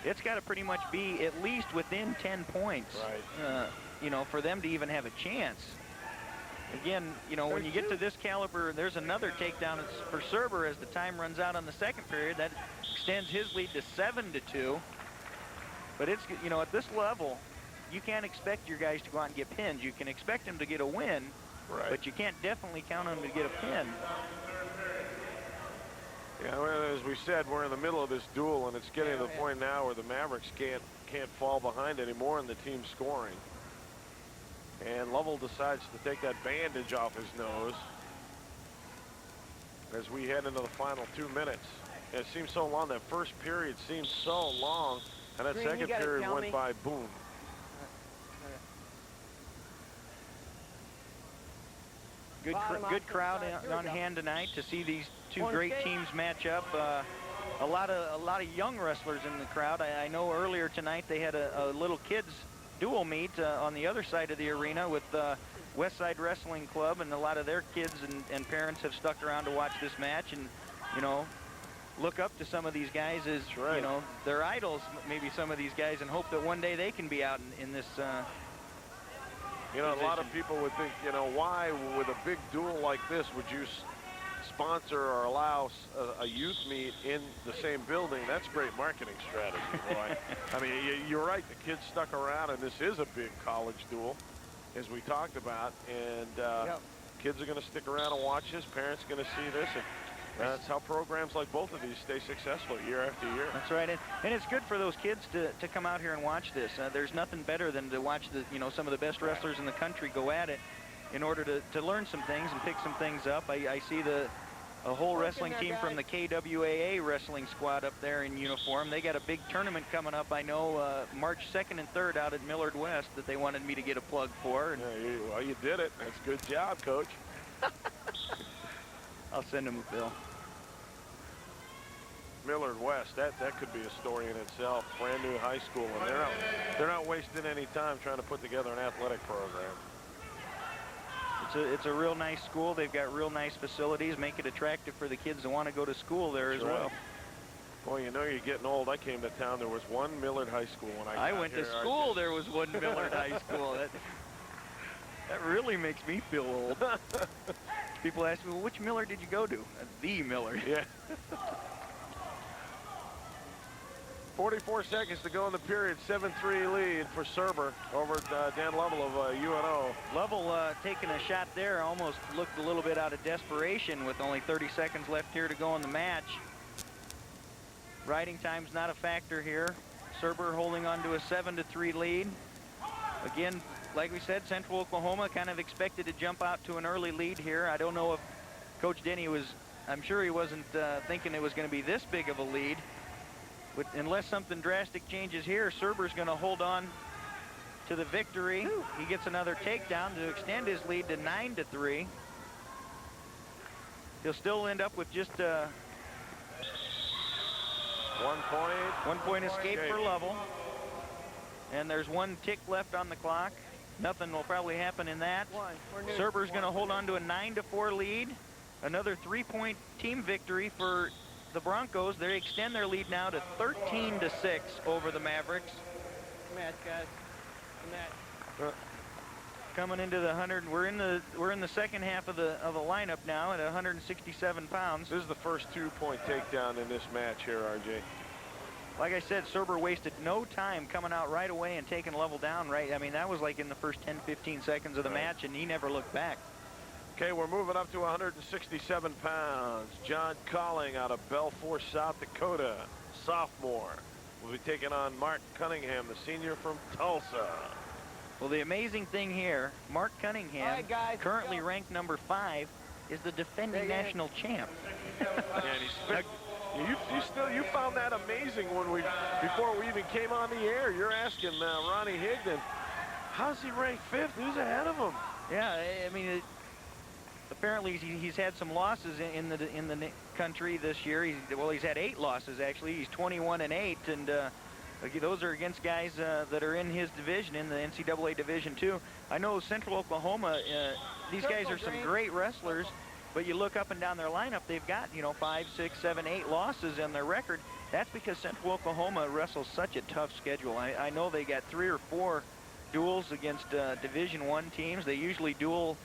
it's got to pretty much be at least within 10 points, right. You know, for them to even have a chance. Again, you know, when you get to this caliber, there's another takedown for Serber as the time runs out on the second period. That extends his lead to 7-2. But it's, you know, at this level, you can't expect your guys to go out and get pins. You can expect them to get a win. Right. But you can't definitely count on them to get a pin. Yeah, well, as we said, we're in the middle of this duel, and it's getting to the point now where the Mavericks can't fall behind anymore in the team scoring. And Lovell decides to take that bandage off his nose as we head into the final 2 minutes. It seems so long. That first period seems so long, and that second period went by boom. Good crowd on hand tonight to see these 2 great teams match up. A lot of young wrestlers in the crowd. I know earlier tonight they had a little kids dual meet on the other side of the arena with Westside Wrestling Club, and a lot of their kids and parents have stuck around to watch this match, and you know, look up to some of these guys as you know, their idols, maybe some of these guys, and hope that one day they can be out in this. You know, a lot of people would think, you know, why with a big duel like this would you sponsor or allow a youth meet in the same building, that's great marketing strategy, Roy. I mean, you're right. The kids stuck around, and this is a big college duel, as we talked about. And kids are going to stick around and watch this. Parents are going to see this. And that's how programs like both of these stay successful year after year. That's right, and it's good for those kids to come out here and watch this. There's nothing better than to watch some of the best wrestlers in the country go at it in order to learn some things and pick some things up. I see a whole wrestling team from the KWAA wrestling squad up there in uniform. They got a big tournament coming up, I know, March 2nd and 3rd out at Millard West that they wanted me to get a plug for. And well, you did it. That's a good job, Coach. I'll send them a bill. Millard West, that could be a story in itself. Brand new high school, and they're not wasting any time trying to put together an athletic program. It's a real nice school. They've got real nice facilities, make it attractive for the kids that want to go to school there as well. Boy, you know you're getting old. I came to town. There was one Millard High School when I got went here. to school. There was one Millard High School. That really makes me feel old. People ask me, well, which Millard did you go to? The Millard. Yeah. 44 seconds to go in the period. 7-3 lead for Serber over at Dan Lovell of UNO. Lovell taking a shot there almost looked a little bit out of desperation with only 30 seconds left here to go in the match. Riding time's not a factor here. Serber holding on to a 7-3 lead. Again, like we said, Central Oklahoma kind of expected to jump out to an early lead here. I don't know if Coach Denny I'm sure he wasn't thinking it was going to be this big of a lead. But unless something drastic changes here, Serber's going to hold on to the victory. He gets another takedown to extend his lead to 9-3. He'll still end up with just 1 point. 1 point escape for Lovell. And there's 1 tick left on the clock. Nothing will probably happen in that. Serber's going to hold on to a 9-4 lead. Another 3-point team victory for the Broncos. They extend their lead now to 13-6 over the Mavericks. Match, guys. Match. Coming into the 100, we're in the second half of the lineup now at 167 pounds. This is the first 2-point takedown in this match here, RJ. Like I said, Serber wasted no time coming out right away and taking Lovell down right. I mean, that was like in the first 10-15 seconds of the match, and he never looked back. Okay, we're moving up to 167 pounds. John Colling out of Belfort, South Dakota, sophomore, will be taking on Mark Cunningham, the senior from Tulsa. Well, the amazing thing here, Mark Cunningham, currently ranked number 5, is the defending national champ. And you found that amazing before we even came on the air. You're asking Ronnie Higdon, how's he ranked 5th? Who's ahead of him? Yeah, I mean, apparently he's had some losses in the country this year. He's had 8 losses actually. He's 21-8, and those are against guys that are in his division, in the NCAA Division II. I know Central Oklahoma, these guys are some great wrestlers, but you look up and down their lineup, they've got 5, 6, 7, 8 losses in their record. That's because Central Oklahoma wrestles such a tough schedule. I know they got 3 or 4 duels against Division I teams. They usually duel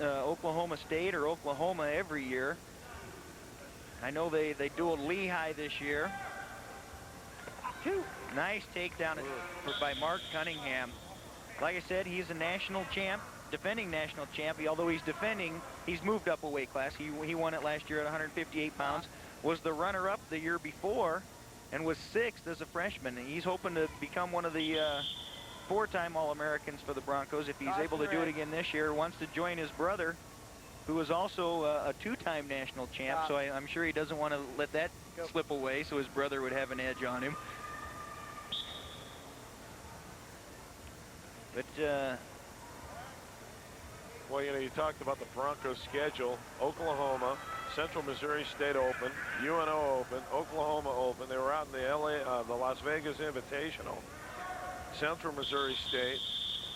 Oklahoma State or Oklahoma every year. I know they dueled Lehigh this year. Nice takedown by Mark Cunningham. Like I said, he's a national champ, defending national champ. Although he's defending, he's moved up a weight class. He won it last year at 158 pounds, was the runner-up the year before, and was 6th as a freshman. He's hoping to become one of the 4-time All-Americans for the Broncos if he's able to do it again this year. Wants to join his brother, who is also a 2-time national champ, so I'm sure he doesn't want to let that slip away, so his brother would have an edge on him. But well, you talked about the Broncos schedule. Oklahoma, Central Missouri State Open, UNO Open, Oklahoma Open. They were out in the Las Vegas Invitational. Central Missouri State.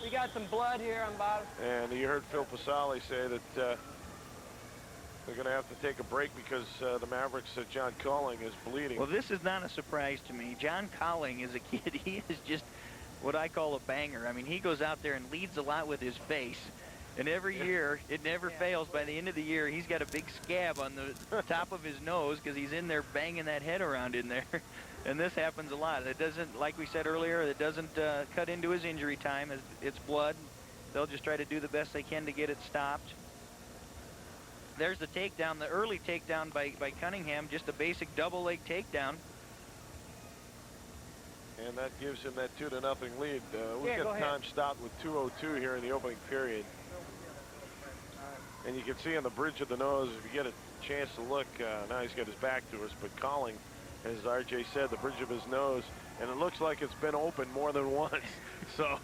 We got some blood here on bottom. And you heard Phil Pasali say that they're going to have to take a break because the Mavericks' John Colling is bleeding. Well, this is not a surprise to me. John Colling is a kid. He is just what I call a banger. I mean, he goes out there and leads a lot with his face. And every year, it never fails. By the end of the year, he's got a big scab on the top of his nose because he's in there banging that head around in there. And this happens a lot. It doesn't, like we said earlier, it doesn't cut into his injury time. It's blood. They'll just try to do the best they can to get it stopped. There's the takedown, the early takedown by Cunningham, just a basic double leg takedown. And that gives him that 2-0 lead. We've got time stopped with 2:02 here in the opening period. And you can see on the bridge of the nose, if you get a chance to look, now he's got his back to us, but Colling, as RJ said, the bridge of his nose, and it looks like it's been open more than once. So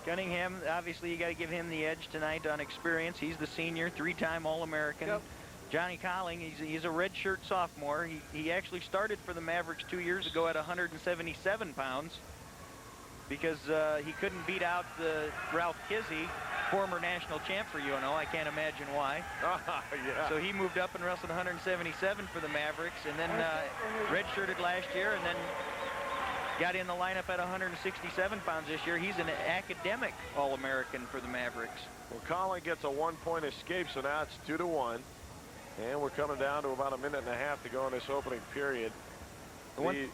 Cunningham, obviously you got to give him the edge tonight on experience. He's the senior, 3-time All-American. Yep. Johnny Colling, he's a redshirt sophomore. He actually started for the Mavericks 2 years ago at 177 pounds because he couldn't beat out Ralph Kizzy, former national champ for UNO. I can't imagine why. Yeah. So he moved up and wrestled 177 for the Mavericks, and then redshirted last year, and then got in the lineup at 167 pounds this year. He's an academic All-American for the Mavericks. Well, Colling gets a 1-point escape, so now it's 2-1. And we're coming down to about a minute and a half to go in this opening period. Go ahead,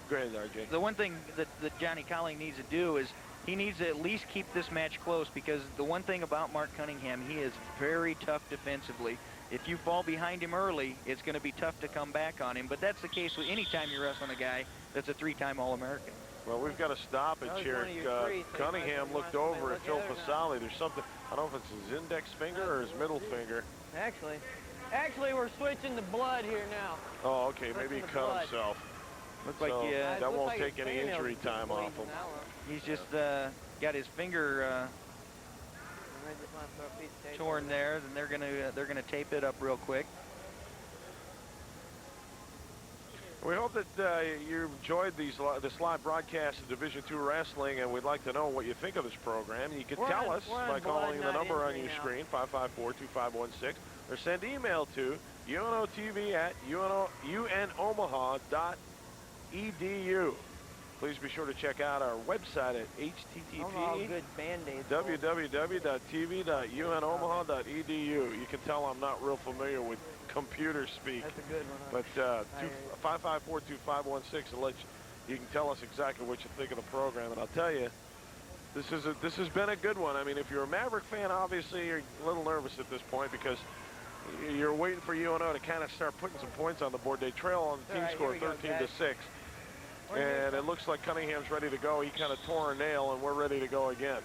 RJ. The one thing that Johnny Colling needs to do is he needs to at least keep this match close, because the one thing about Mark Cunningham, he is very tough defensively. If you fall behind him early, it's going to be tough to come back on him. But that's the case with any time you're wrestling a guy that's a 3-time All-American. Well, we've got a stoppage here. Cunningham looked over at Phil Fasali. There's something, I don't know if it's his index finger or his middle finger. Actually, we're switching the blood here now. Oh, okay, maybe he cut himself. Looks like that won't take any injury time off him. He's just got his finger torn there, and they're gonna tape it up real quick. We hope that you enjoyed this live broadcast of Division II Wrestling, and we'd like to know what you think of this program. You can tell us by calling the number on your screen, 554-2516, or send email to unoTV@unomaha.edu. Please be sure to check out our website at http://www.tv.unomaha.edu. You can tell I'm not real familiar with computer speak. That's a good one. But 554-2516, you can tell us exactly what you think of the program. And I'll tell you, this has been a good one. I mean, if you're a Maverick fan, obviously you're a little nervous at this point because you're waiting for UNO to kind of start putting some points on the board. They trail on the team score 13-6. And it looks like Cunningham's ready to go. He kind of tore a nail, and we're ready to go again.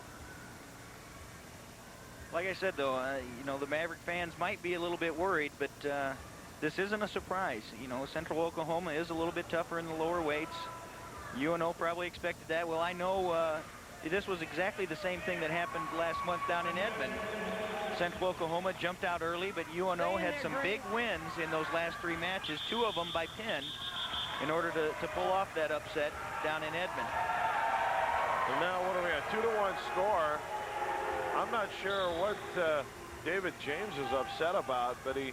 Like I said, though, you know, the Maverick fans might be a little bit worried, but this isn't a surprise. You know, Central Oklahoma is a little bit tougher in the lower weights. UNO probably expected that. Well, I know this was exactly the same thing that happened last month down in Edmond. Central Oklahoma jumped out early, but UNO had some big wins in those last 3 matches, 2 of them by pin, in order to pull off that upset down in Edmond. And now what do we have? 2-1 score. I'm not sure what David James is upset about, but he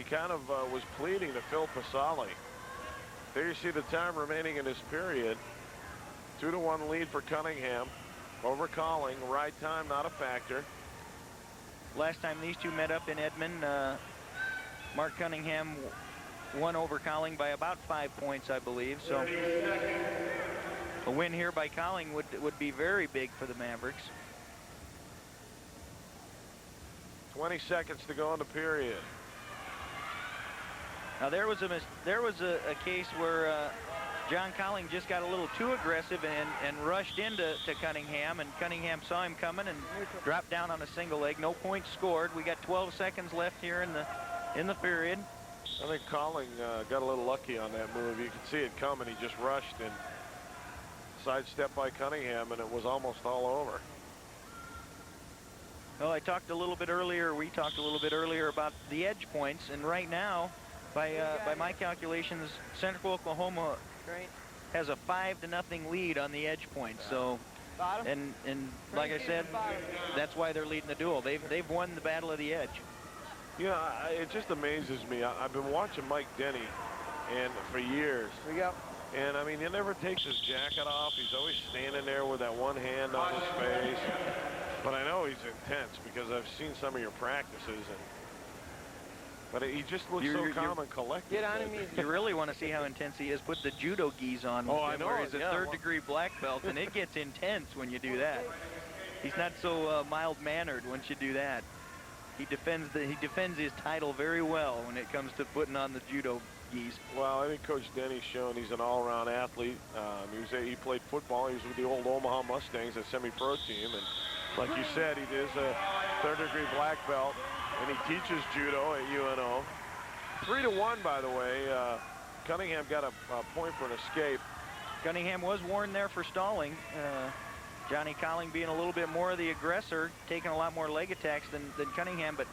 kind of was pleading to Phil Fasali. There you see the time remaining in this period. 2-1 lead for Cunningham over Colling. Right time not a factor. Last time these two met up in Edmond, Mark Cunningham won over Colling by about 5 points, I believe. So a win here by Colling would be very big for the Mavericks. 20 seconds to go in the period. Now there was a case where John Colling just got a little too aggressive and rushed into Cunningham, and Cunningham saw him coming and dropped down on a single leg. No points scored. We got 12 seconds left here in the period. I think Colling got a little lucky on that move. You could see it coming. He just rushed and sidestepped by Cunningham, and it was almost all over. Well, we talked a little bit earlier about the edge points, and right now, by my calculations, Central Oklahoma has a 5-0 lead on the edge points. So, and like I said, that's why they're leading the duel. They've won the battle of the edge. You know, it just amazes me. I've been watching Mike Denny for years. Here we go. And, I mean, he never takes his jacket off. He's always standing there with that one hand on his face. But I know he's intense because I've seen some of your practices, but he just looks so calm and collected. Get on him. You really want to see how intense he is. Put the judo gis on. Oh, I know. Where he's a third-degree black belt, and it gets intense when you do that. He's not so mild-mannered once you do that. He defends his title very well when it comes to putting on the judo gis. Well, I think Coach Denny's shown he's an all-around athlete. He played football. He was with the old Omaha Mustangs, a semi-pro team, and like you said, he is a third-degree black belt, and he teaches judo at UNO. 3-1, by the way. Cunningham got a point for an escape. Cunningham was warned there for stalling. Johnny Colling being a little bit more of the aggressor, taking a lot more leg attacks than Cunningham, but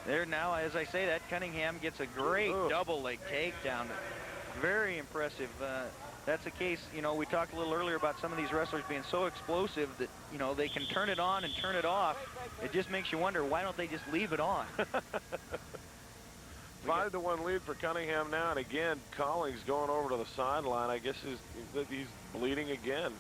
there now, as I say that, Cunningham gets a great double leg takedown. Very impressive. That's the case, you know, we talked a little earlier about some of these wrestlers being so explosive that, you know, they can turn it on and turn it off. It just makes you wonder, why don't they just leave it on? 5-1 lead for Cunningham now, and again, Collings going over to the sideline. I guess he's bleeding again.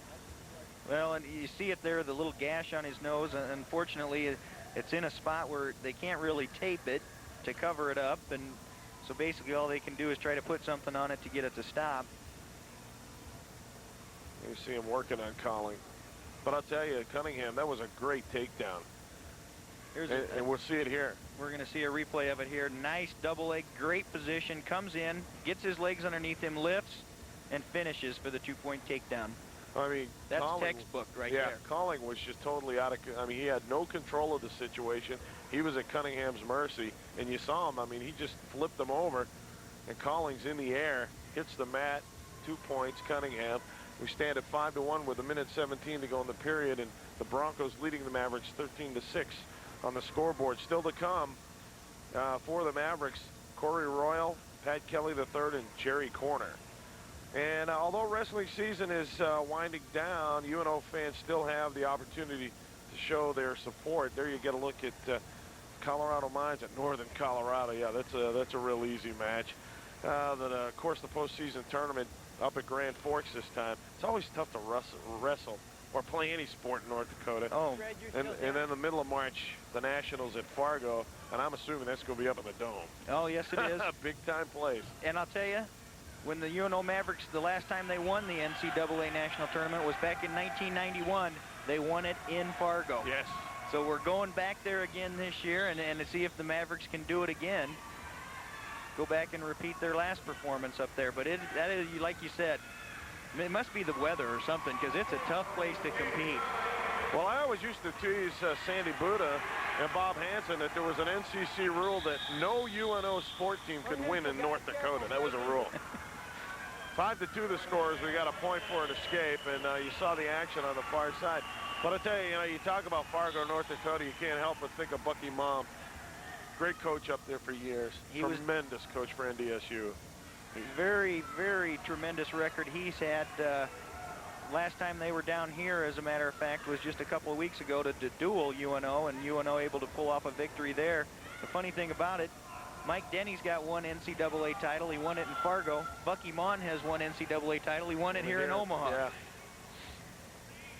Well, and you see it there, the little gash on his nose. Unfortunately, it's in a spot where they can't really tape it to cover it up, and so basically all they can do is try to put something on it to get it to stop. You see him working on Colling. But I'll tell you, Cunningham, that was a great takedown. And we'll see it here. We're going to see a replay of it here. Nice double leg, great position, comes in, gets his legs underneath him, lifts, and finishes for the 2-point takedown. I mean, that's Colling, textbook right there. Yeah, Colling was just totally out of, I mean, he had no control of the situation. He was at Cunningham's mercy, and you saw him, I mean, he just flipped him over, and Colling's in the air, hits the mat, 2 points, Cunningham. We stand at 5-1 with 1:17 to go in the period, and the Broncos leading the Mavericks 13-6 on the scoreboard. Still to come for the Mavericks, Corey Royal, Pat Kelly III, and Jerry Corner. And although wrestling season is winding down, UNO fans still have the opportunity to show their support. There you get a look at Colorado Mines at Northern Colorado. Yeah, that's a real easy match. Of course, the postseason tournament up at Grand Forks this time. It's always tough to wrestle or play any sport in North Dakota. Oh, and then the middle of March, the Nationals at Fargo, and I'm assuming that's going to be up in the Dome. Oh, yes, it is. Big time place. And I'll tell you, when the UNO Mavericks, the last time they won the NCAA National Tournament was back in 1991. They won it in Fargo. Yes. So we're going back there again this year and to see if the Mavericks can do it again. Go back and repeat their last performance up there. But that is, like you said, it must be the weather or something, because it's a tough place to compete. Well, I always used to tease Sandy Buddha and Bob Hansen that there was an NCC rule that no UNO sport team could win in North Dakota. That was a rule. 5-2 the scores. We got a point for an escape, and you saw the action on the far side. But I tell you, you talk about Fargo, North Dakota, you can't help but think of Bucky Mom. Great coach up there for years. Tremendous coach for NDSU. Very, very tremendous record he's had. Last time they were down here, as a matter of fact, was just a couple of weeks ago to duel UNO, and UNO able to pull off a victory there. The funny thing about it, Mike Denny's got one NCAA title. He won it in Fargo. Bucky Mon has one NCAA title. He won it here in Omaha. Yeah.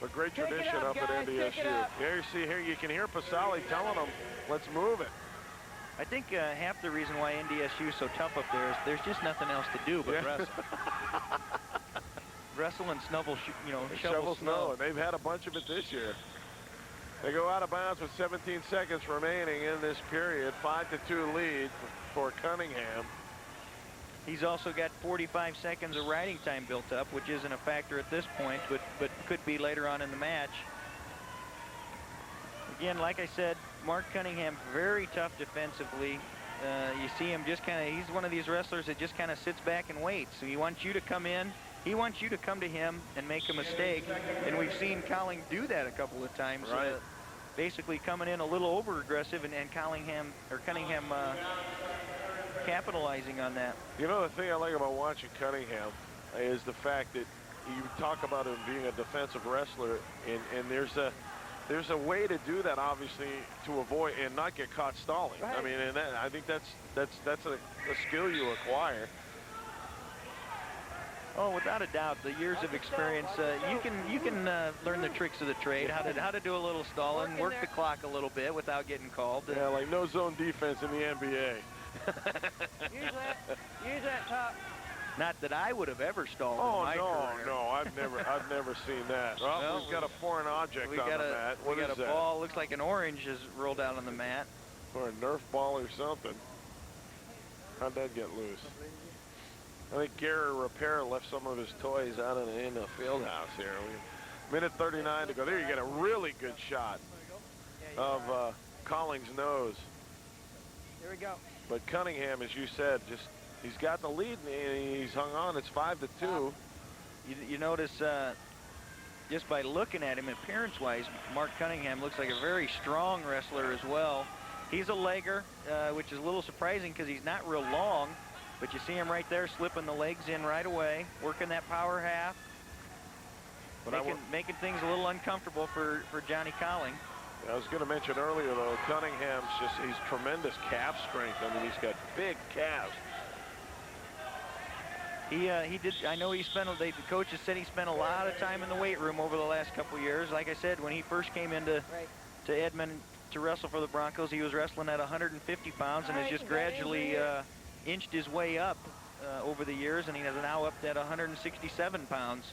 A great tradition up at NDSU. Here, you can hear Pasali telling them, let's move it. I think half the reason why NDSU is so tough up there is there's just nothing else to do but wrestle. Wrestle and shovel snow. And they've had a bunch of it this year. They go out of bounds with 17 seconds remaining in this period. 5-2 lead for Cunningham. He's also got 45 seconds of riding time built up, which isn't a factor at this point, but could be later on in the match. Again, like I said, Mark Cunningham, very tough defensively. You see him just he's one of these wrestlers that just kind of sits back and waits. So he wants you to come in. He wants you to come to him and make a mistake. And we've seen Colling do that a couple of times. Right. Basically coming in a little over-aggressive and Cunningham capitalizing on that. You know, the thing I like about watching Cunningham is the fact that you talk about him being a defensive wrestler, and there's a way to do that, obviously, to avoid and not get caught stalling. Right. I mean, and I think that's a skill you acquire. Oh, without a doubt, the years of experience, you can learn the tricks of the trade, how to do a little stalling, work the clock a little bit without getting called. Yeah, like no zone defense in the NBA. Use that top. Not that I would have ever stalled in my career. No, I've never seen that. Well, we've got a foreign object on the mat. We got a ball, looks like an orange is rolled out on the mat. Or a Nerf ball or something. How'd that get loose? I think Gary Repair left some of his toys out in the field house here. Minute 39 to go. There you get a really good shot of Collings' nose. Here we go. But Cunningham, as you said, he's got the lead and he's hung on. It's 5-2. You notice just by looking at him appearance-wise, Mark Cunningham looks like a very strong wrestler as well. He's a legger, which is a little surprising because he's not real long, but you see him right there slipping the legs in right away, working that power half, making things a little uncomfortable for Johnny Colling. I was going to mention earlier, though, Cunningham's he's tremendous calf strength. I mean, he's got big calves. He did. I know he spent. The coaches said he spent a lot of time in the weight room over the last couple years. Like I said, when he first came into to Edmond to wrestle for the Broncos, he was wrestling at 150 pounds and has just gradually inched his way up over the years, and he is now up at 167 pounds.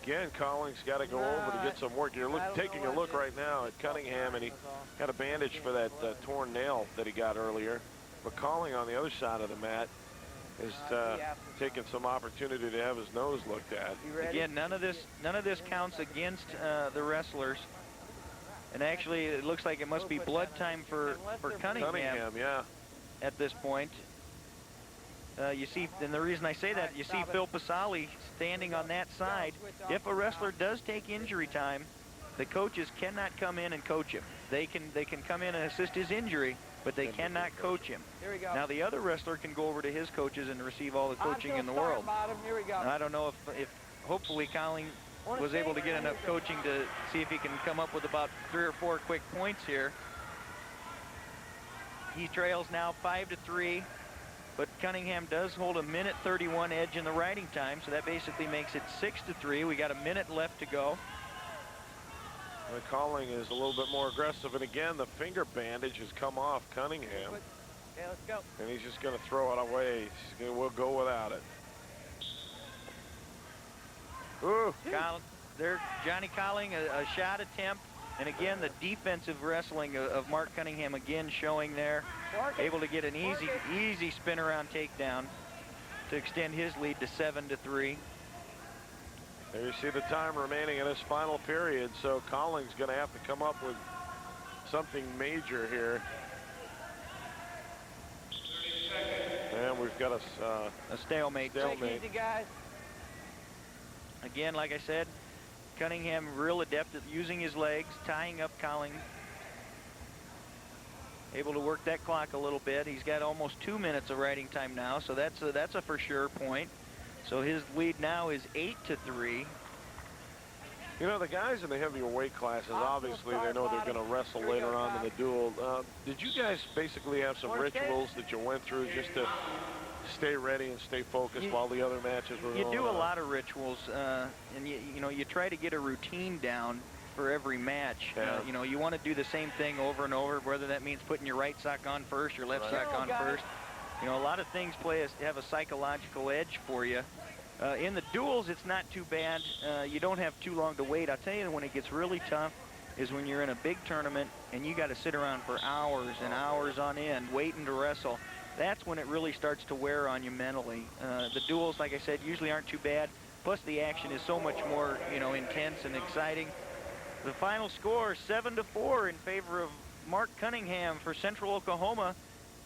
Again, Collings got to go over to get some work. You're taking a look right now at Cunningham, and he got a bandage for that torn nail that he got earlier. But Colling on the other side of the mat is taking some opportunity to have his nose looked at. Again, none of this counts against the wrestlers. And actually, it looks like it must be blood time for Cunningham yeah. At this point. You see, and the reason I say that, you see Phil Pasali standing on that side. If a wrestler does take injury time, the coaches cannot come in and coach him. They can come in and assist his injury, but they cannot coach him. Here we go. Now the other wrestler can go over to his coaches and receive all the coaching in the world. Here we go. Now, I don't know if hopefully Colling was able to get enough coaching to see if he can come up with about 3 or 4 quick points here. He trails now 5-3, but Cunningham does hold a minute 31 edge in the riding time, so that basically makes it 6-3. We got a minute left to go. Colling is a little bit more aggressive, and again, the finger bandage has come off Cunningham. Okay, let's go. And he's just going to throw it away. We'll go without it. Ooh. There, Johnny Colling, a shot attempt. And again, the defensive wrestling of Mark Cunningham again showing there. Able to get an easy spin around takedown to extend his lead to 7-3. There you see the time remaining in this final period, so Collings going to have to come up with something major here. And we've got a stalemate. Take it easy, guys. Again, like I said, Cunningham real adept at using his legs, tying up Collings. Able to work that clock a little bit. He's got almost 2 minutes of riding time now, so that's a for sure point. So his lead now is 8-3. You know, the guys in the heavier weight classes, obviously they know they're going to wrestle later on in the duel. Did you guys basically have some rituals that you went through just to stay ready and stay focused while the other matches were going on? You do a lot of rituals, and you try to get a routine down for every match. Yeah. You want to do the same thing over and over, whether that means putting your right sock on first, your left sock on first. A lot of things have a psychological edge for you. In the duels, it's not too bad. You don't have too long to wait. I'll tell you when it gets really tough is when you're in a big tournament and you got to sit around for hours and hours on end waiting to wrestle. That's when it really starts to wear on you mentally. The duels, like I said, usually aren't too bad. Plus the action is so much more, intense and exciting. The final score, 7-4 in favor of Mark Cunningham for Central Oklahoma.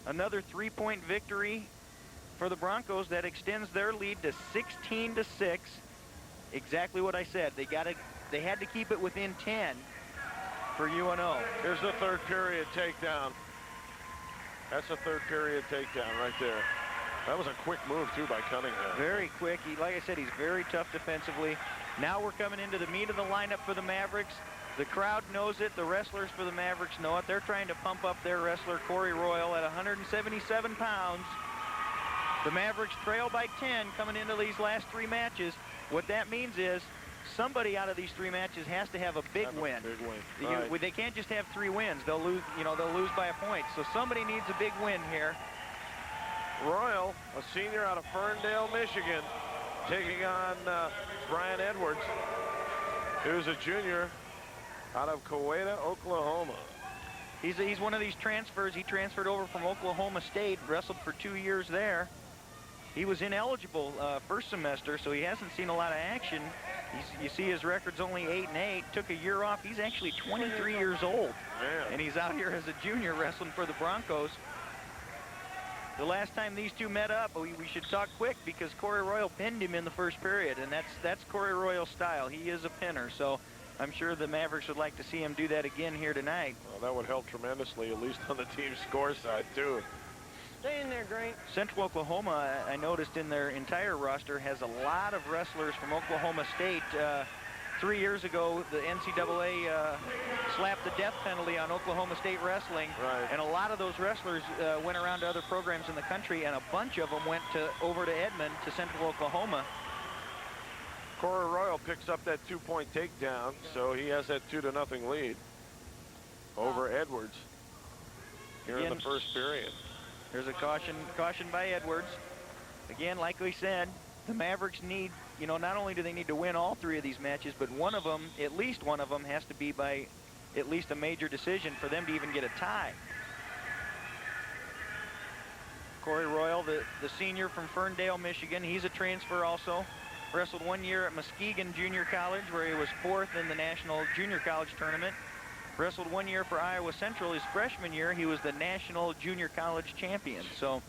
Another 3-point victory for the Broncos that extends their lead to 16-6. Exactly what I said. They had to keep it within 10 for UNO. Here's the third period takedown. That's a third period takedown right there. That was a quick move too by Cunningham. Very quick. Like I said, he's very tough defensively. Now we're coming into the meat of the lineup for the Mavericks. The crowd knows it. The wrestlers for the Mavericks know it. They're trying to pump up their wrestler, Corey Royal, at 177 pounds. The Mavericks trail by 10 coming into these last 3 matches. What that means is somebody out of these 3 matches has to have a big win. Right. They can't just have 3 wins. They'll lose, they'll lose by a point. So somebody needs a big win here. Royal, a senior out of Ferndale, Michigan, taking on Brian Edwards, who's a junior out of Coweta, Oklahoma. He's one of these transfers. He transferred over from Oklahoma State, wrestled for 2 years there. He was ineligible first semester, so he hasn't seen a lot of action. You see his record's only 8-8. Took a year off. He's actually 23 years old. Man. And he's out here as a junior wrestling for the Broncos. The last time these two met up, we should talk quick because Corey Royal pinned him in the first period, and that's Corey Royal's style. He is a pinner, so I'm sure the Mavericks would like to see him do that again here tonight. Well, that would help tremendously, at least on the team score side, too. Stay in there, Green. Central Oklahoma, I noticed in their entire roster, has a lot of wrestlers from Oklahoma State. 3 years ago, the NCAA slapped the death penalty on Oklahoma State wrestling, right. And a lot of those wrestlers went around to other programs in the country, and a bunch of them went over to Edmond, to Central Oklahoma. Corey Royal picks up that 2-point takedown, so he has that 2-0 lead over Edwards here in the first period. There's a caution by Edwards. Again, like we said, the Mavericks need, not only do they need to win all 3 of these matches, but at least one of them has to be by at least a major decision for them to even get a tie. Corey Royal, the senior from Ferndale, Michigan, he's a transfer also. Wrestled 1 year at Muskegon Junior College, where he was 4th in the National Junior College Tournament. Wrestled 1 year for Iowa Central. His freshman year, he was the National Junior College champion. So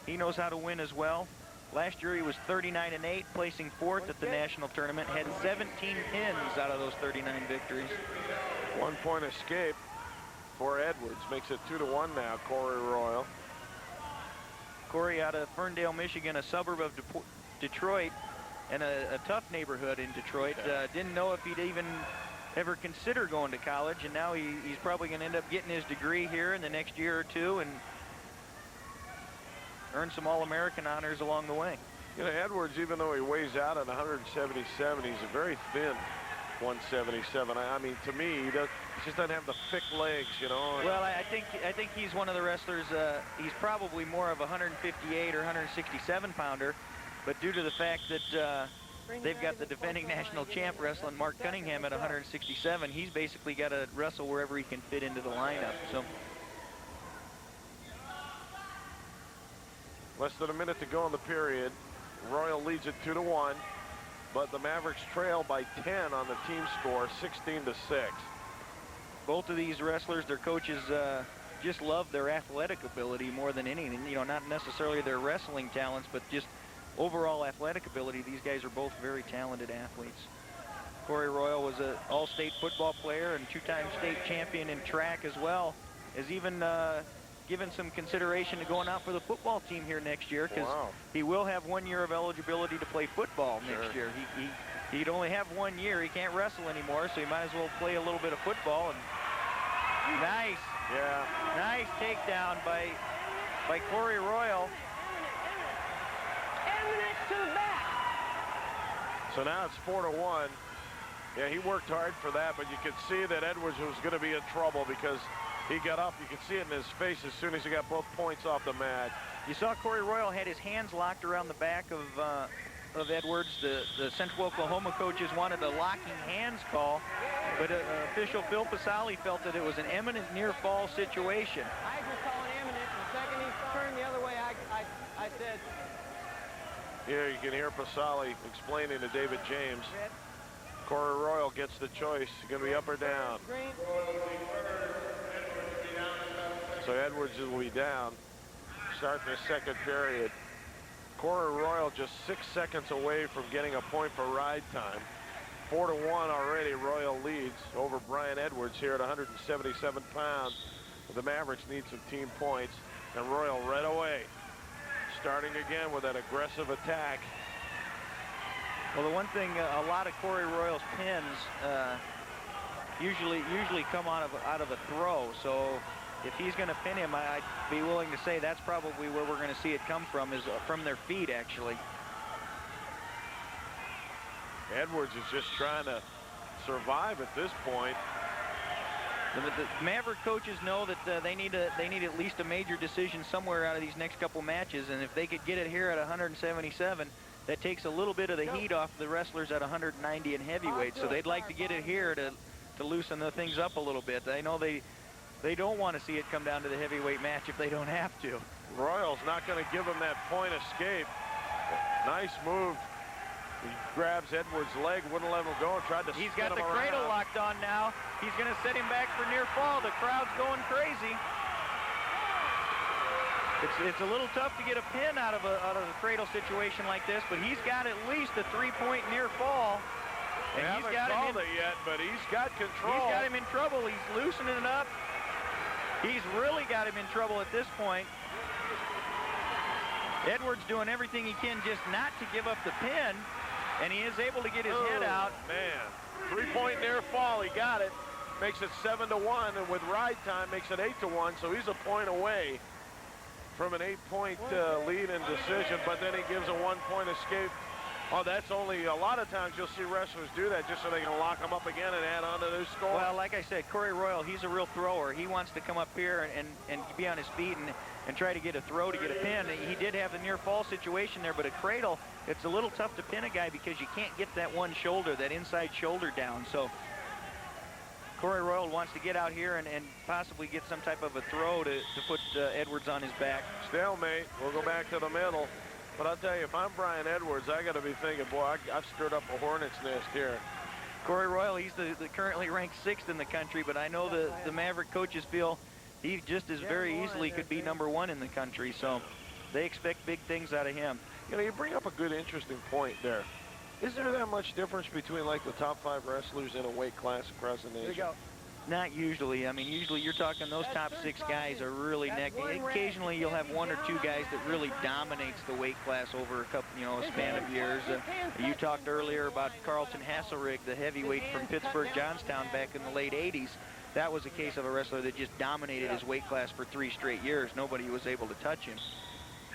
he knows how to win as well. Last year, he was 39-8, placing 4th at the national tournament. Had 17 pins out of those 39 victories. 1-point escape for Edwards. Makes it 2-1 now, Corey Royal. Corey out of Ferndale, Michigan, a suburb of Detroit, and a tough neighborhood in Detroit. Didn't know if he'd even ever consider going to college, and now he's probably going to end up getting his degree here in the next year or 2 and earn some All-American honors along the way. Edwards, even though he weighs out at 177, he's a very thin 177. I mean, to me, he just doesn't have the thick legs, Well, I think he's one of the wrestlers. He's probably more of a 158 or 167 pounder, but due to the fact that they've got the defending national champ wrestling Mark Cunningham at 167, he's basically got to wrestle wherever he can fit into the lineup. So. Less than a minute to go in the period. Royal leads it 2-1, but the Mavericks trail by 10 on the team score, 16-6. Both of these wrestlers, their coaches just love their athletic ability more than anything. Not necessarily their wrestling talents, but just overall athletic ability. These guys are both very talented athletes. Corey Royal was an all-state football player and 2-time state champion in track as well. Has even given some consideration to going out for the football team here next year, because he will have 1 year of eligibility to play football next year. He'd only have 1 year. He can't wrestle anymore, so he might as well play a little bit of football. And nice takedown by Corey Royal. So now it's 4-1. Yeah, he worked hard for that, but you could see that Edwards was going to be in trouble because he got up. You could see it in his face as soon as he got both points off the mat. You saw Corey Royal had his hands locked around the back of Edwards. The Central Oklahoma coaches wanted a locking hands call, but official Phil Pasali felt that it was an imminent near fall situation. I just saw an imminent. The second he turned the other way, I said. Here you can hear Pasali explaining to David James. Corey Royal gets the choice. He's going to be up or down. So Edwards will be down, starting the second period. Corey Royal just 6 seconds away from getting a point for ride time. 4-1 already. Royal leads over Brian Edwards here at 177 pounds. The Mavericks need some team points, and Royal right away starting again with that aggressive attack. Well, the one thing, a lot of Corey Royal's pins usually come out of a throw. So if he's going to pin him, I'd be willing to say that's probably where we're going to see it come from, is from their feet, actually. Edwards is just trying to survive at this point. The Maverick coaches know that they need at least a major decision somewhere out of these next couple matches, and if they could get it here at 177, that takes a little bit of the heat off the wrestlers at 190 in heavyweight. So they'd like to get it here to loosen the things up a little bit. I know they don't want to see it come down to the heavyweight match if they don't have to. Royal's not going to give him that point escape. Nice move. He grabs Edwards' leg, wouldn't let him go, and tried to He's spin got him the around. cradle locked on now. He's going to set him back for near fall. The crowd's going crazy. It's a little tough to get a pin out of a cradle situation like this, but he's got at least a 3-point near fall. They And haven't called it yet, but he's got control. He's got him in trouble. He's loosening it up. He's really got him in trouble at this point. Edwards doing everything he can just not to give up the pin, and he is able to get his head out. Man, 3-point near fall. He got it. Makes it 7-1, and with ride time makes it 8-1. So he's a point away from an 8-point lead in decision. But then he gives a 1-point escape. Oh, that's only a lot of times you'll see wrestlers do that just so they can lock them up again and add on to their score. Well, like I said, Corey Royal, he's a real thrower. He wants to come up here and be on his feet and try to get a throw to get a pin. He did have the near fall situation there, but a cradle, it's a little tough to pin a guy because you can't get that one shoulder, that inside shoulder down. So Corey Royal wants to get out here and possibly get some type of a throw to put Edwards on his back. Stalemate. We'll go back to the middle. But I'll tell you, if I'm Brian Edwards, I got to be thinking, boy, I've stirred up a hornet's nest here. Corey Royal, he's the currently ranked 6th in the country, but I know the Maverick coaches feel he just as very easily could be #1 in the country, so they expect big things out of him. You know, you bring up a good, interesting point there. Is there that much difference between, like, the top 5 wrestlers in a weight class across the nation? There you go. Not usually. I mean, usually you're talking those top 6 guys are really neck. Occasionally you'll have 1 or 2 guys that really dominates the weight class over a couple, a span of years. You talked earlier about Carlton Hasselrig, the heavyweight from Pittsburgh, Johnstown back in the late 80s. That was a case of a wrestler that just dominated his weight class for 3 straight years. Nobody was able to touch him.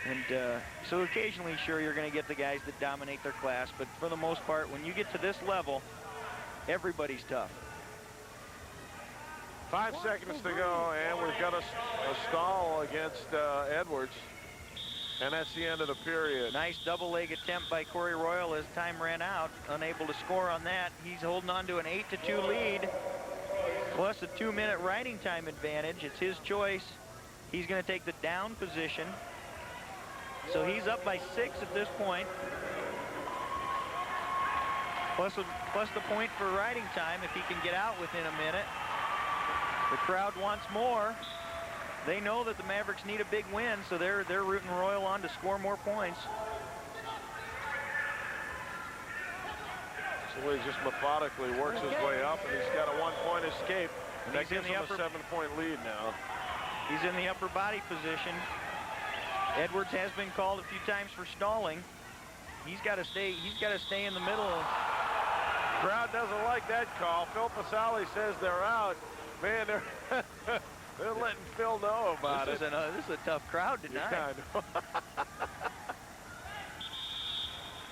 And so occasionally, sure, you're going to get the guys that dominate their class, but for the most part, when you get to this level, everybody's tough. 5 seconds to go, and we've got a stall against Edwards, and that's the end of the period. Nice double leg attempt by Corey Royal as time ran out. Unable to score on that. He's holding on to an 8-2 lead, plus a 2-minute riding time advantage. It's his choice. He's going to take the down position. So he's up by 6 at this point. Plus the point for riding time if he can get out within a minute. The crowd wants more. They know that the Mavericks need a big win, so they're rooting Royal on to score more points. So he just methodically works his way up, and he's got a 1-point escape. And that gives him a 7-point lead now. He's in the upper body position. Edwards has been called a few times for stalling. He's got to stay in the middle. Crowd doesn't like that call. Phil Pasali says they're out. Man, they're letting Phil know about it. This is a tough crowd tonight. Yeah, I know.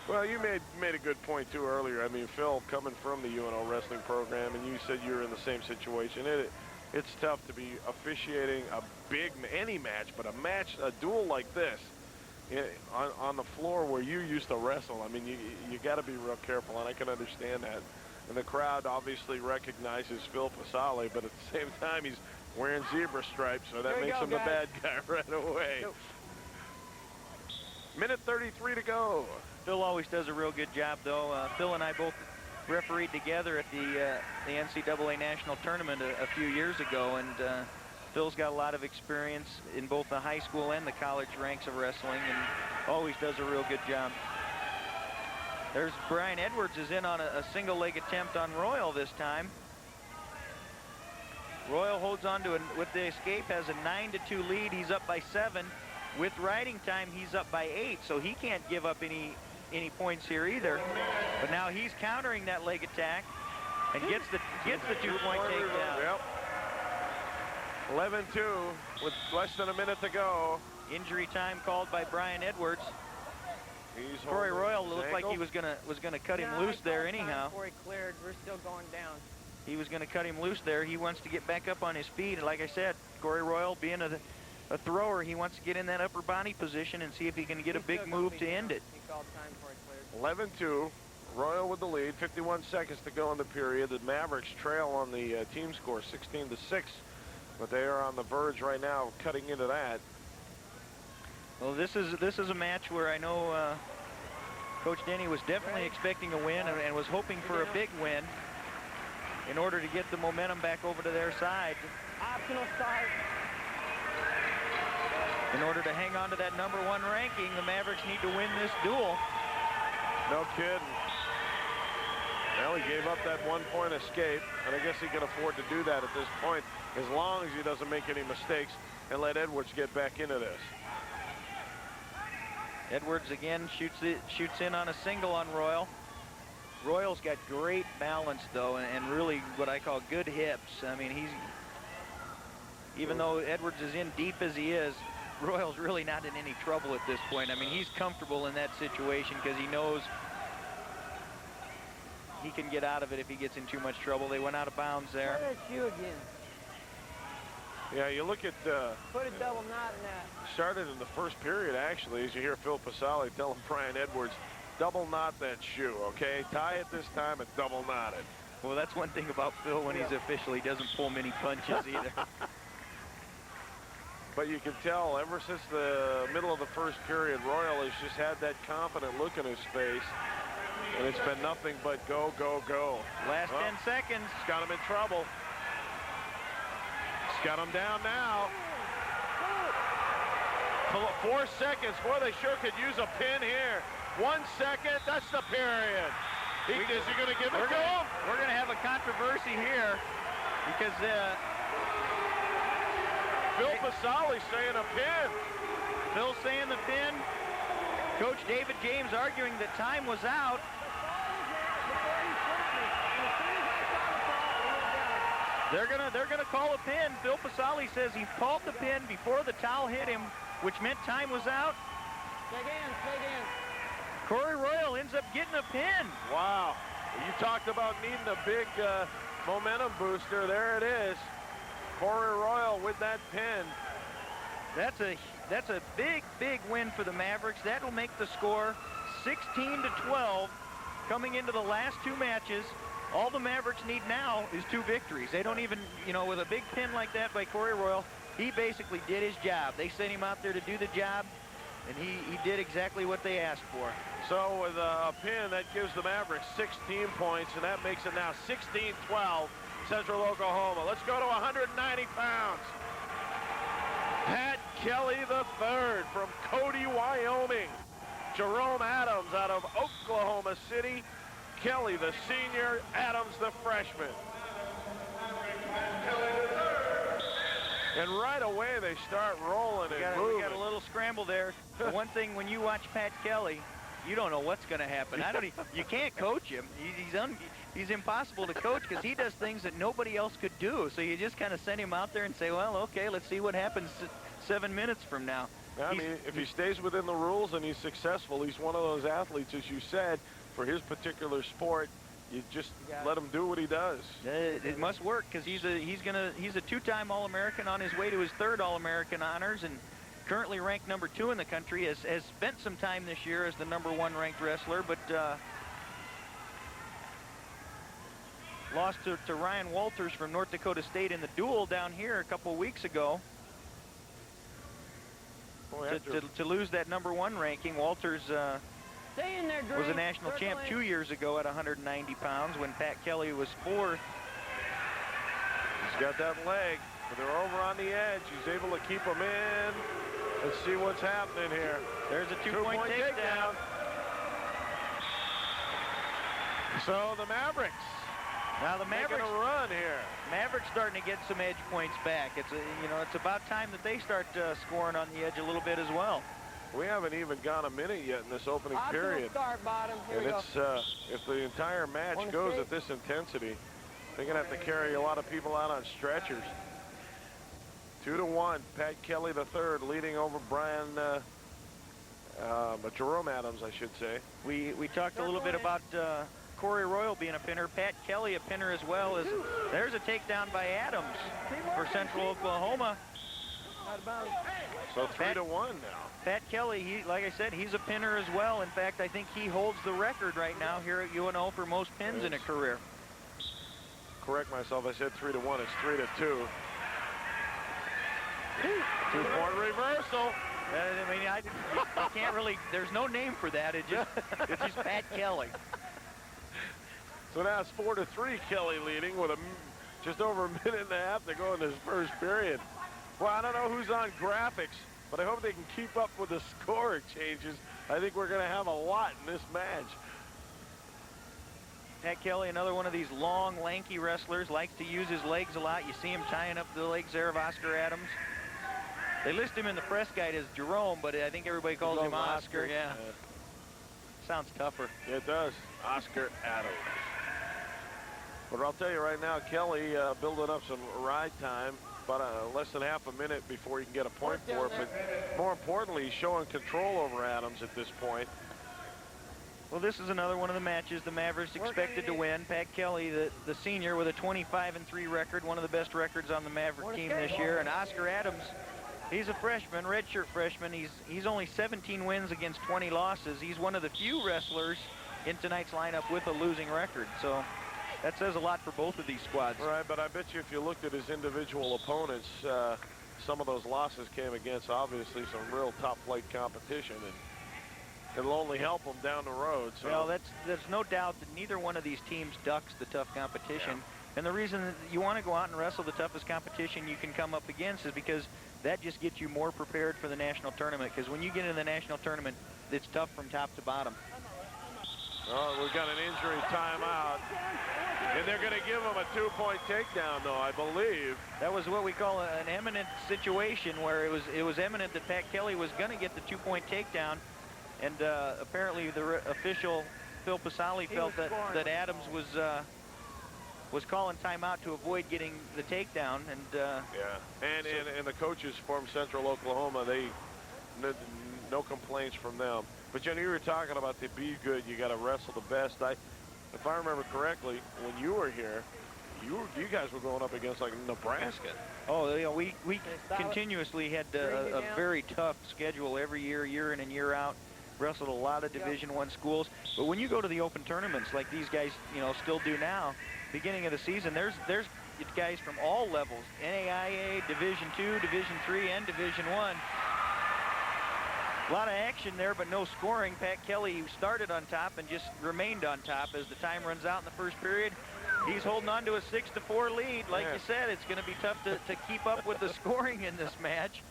Well, you made a good point too earlier. I mean, Phil, coming from the UNO wrestling program, and you said you were in the same situation. It's tough to be officiating any match, but a duel like this on the floor where you used to wrestle. I mean, you got to be real careful, and I can understand that. And the crowd obviously recognizes Phil Pasali, but at the same time, he's wearing zebra stripes, so that makes him the bad guy right away. Minute 33 to go. Phil always does a real good job, though. Phil and I both refereed together at the NCAA National Tournament a few years ago, and Phil's got a lot of experience in both the high school and the college ranks of wrestling, and always does a real good job. There's Brian Edwards is in on a single leg attempt on Royal this time. Royal holds on to it with the escape, has a 9-2 lead. He's up by 7. With riding time, he's up by 8, so he can't give up any points here either. But now he's countering that leg attack and gets the 2-point takedown. Yep. 11-2 with less than a minute to go. Injury time called by Brian Edwards. Corey Royal looked like he was gonna cut him loose there anyhow. Corey cleared. We're still going down. He was going to cut him loose there. He wants to get back up on his feet. And like I said, Corey Royal being a thrower, he wants to get in that upper body position and see if he can get a big move to end it. He called time for it cleared. 11-2. Royal with the lead. 51 seconds to go in the period. The Mavericks trail on the team score 16-6. But they are on the verge right now of cutting into that. Well, this is a match where I know Coach Denny was definitely expecting a win and was hoping for a big win in order to get the momentum back over to their side. Optional start. In order to hang on to that #1 ranking, the Mavericks need to win this duel. No kidding. Well, he gave up that 1-point escape, and I guess he can afford to do that at this point as long as he doesn't make any mistakes and let Edwards get back into this. Edwards again shoots in on a single on Royal. Royal's got great balance though, and really what I call good hips. I mean, even though Edwards is in deep as he is, Royal's really not in any trouble at this point. I mean, he's comfortable in that situation because he knows he can get out of it if he gets in too much trouble. They went out of bounds there. Put a shoe again. Yeah, you look at put a double knot in that. started in the first period actually, as you hear Phil Pasali telling Brian Edwards, double knot that shoe, okay? Tie it this time and double knot it. Well, that's one thing about Phil when he's official. He doesn't pull many punches either. But you can tell ever since the middle of the first period, Royal has just had that confident look in his face. And it's been nothing but go, go, go. Last 10 seconds. It's got him in trouble. It's got him down now. 4 seconds. Boy, they sure could use a pin here. 1 second. That's the period. Is he going to give it to him? We're going to have a controversy here because Phil Pasali saying a pin. Phil saying the pin. Coach David James arguing that time was out. They're gonna call a pin. Phil Pasali says he called the pin before the towel hit him, which meant time was out. Take in. Corey Royal ends up getting a pin. Wow. You talked about needing a big momentum booster. There it is. Corey Royal with that pin. That's a big win for the Mavericks. That will make the score 16-12 coming into the last 2 matches. All the Mavericks need now is 2 victories. They don't even, with a big pin like that by Corey Royal, he basically did his job. They sent him out there to do the job, and he did exactly what they asked for. So with a pin, that gives the Mavericks 16 points, and that makes it now 16-12 Central Oklahoma. Let's go to 190 pounds. Pat Kelly III from Cody, Wyoming. Jerome Adams out of Oklahoma City. Kelly, the senior, Adams, the freshman. And right away, they start rolling and moving. We got a little scramble there. The one thing, when you watch Pat Kelly, you don't know what's going to happen. You can't coach him. He's impossible to coach because he does things that nobody else could do. So you just kind of send him out there and say, well, okay, let's see what happens 7 minutes from now. I mean, if he stays within the rules and he's successful, he's one of those athletes, as you said, for his particular sport, you just let him do what he does. It must work because he's a 2-time All-American on his way to his 3rd All-American honors, and currently ranked #2 in the country. Has spent some time this year as the #1 ranked wrestler, but lost to Ryan Walters from North Dakota State in the duel down here a couple weeks ago. Boy, to lose that #1 ranking. Walters Stay in there, was a national champ 2 years ago at 190 pounds when Pat Kelly was 4th. He's got that leg, but they're over on the edge. He's able to keep them in. Let's see what's happening here. There's a 2-point takedown. So the Mavericks. Now the Mavericks making a run here. Mavericks starting to get some edge points back. It's about time that they start scoring on the edge a little bit as well. We haven't even gone a minute yet in this opening Optional period. start, bottom. Here And we go. it's if the entire match goes at this intensity, they're gonna have to carry a lot of people out on stretchers. 2-1. Pat Kelly III leading over Jerome Adams, I should say. We talked a little bit about Corey Royal being a pinner. Pat Kelly a pinner as well. There's a takedown by Adams for Central Oklahoma. So 3-1 now. Pat Kelly, like I said, he's a pinner as well. In fact, I think he holds the record right now here at UNO for most pins in a career. Correct myself, I said 3-1, it's 3-2. 2-point reversal. I mean, I can't really, there's no name for that. It's just Pat Kelly. So now it's 4-3, Kelly leading with just over a minute and a half to go in this first period. Well, I don't know who's on graphics, but I hope they can keep up with the score changes. I think we're going to have a lot in this match. Pat Kelly, another one of these long, lanky wrestlers, likes to use his legs a lot. You see him tying up the legs there of Oscar Adams. They list him in the press guide as Jerome, but I think everybody calls him Oscar. Yeah. Sounds tougher. It does. Oscar Adams. But I'll tell you right now, Kelly building up some ride time. About less than half a minute before you can get a point for it. But more importantly, he's showing control over Adams at this point. Well, this is another one of the matches the Mavericks expected to win. Pat Kelly, the senior, with a 25-3 record, one of the best records on the Maverick team this year. And Oscar Adams, he's a freshman, redshirt freshman. He's only 17 wins against 20 losses. He's one of the few wrestlers in tonight's lineup with a losing record. So that says a lot for both of these squads. Right, but I bet you if you looked at his individual opponents, some of those losses came against obviously some real top-flight competition, and it'll only help them down the road. So. Well, there's no doubt that neither one of these teams ducks the tough competition. Yeah. And the reason that you want to go out and wrestle the toughest competition you can come up against is because that just gets you more prepared for the national tournament. Because when you get in the national tournament, it's tough from top to bottom. Oh, we've got an injury timeout. And they're going to give him a 2-point takedown, though, I believe. That was what we call an eminent situation, where it was eminent that Pat Kelly was going to get the 2-point takedown. And apparently the official, Phil Pasali, felt that Adams was calling timeout to avoid getting the takedown. And and the coaches from Central Oklahoma, no complaints from them. But Jenny, you were talking about to be good, you got to wrestle the best. If I remember correctly, when you were here, you guys were going up against like Nebraska. Oh, you know, we continuously had a very tough schedule every year in and year out. Wrestled a lot of Division I schools. But when you go to the open tournaments like these guys, still do now, beginning of the season, there's guys from all levels: NAIA, Division II, Division III, and Division I. A lot of action there, but no scoring. Pat Kelly started on top and just remained on top as the time runs out in the first period. He's holding on to a 6-4 lead. Like you said, it's going to be tough to keep up with the scoring in this match.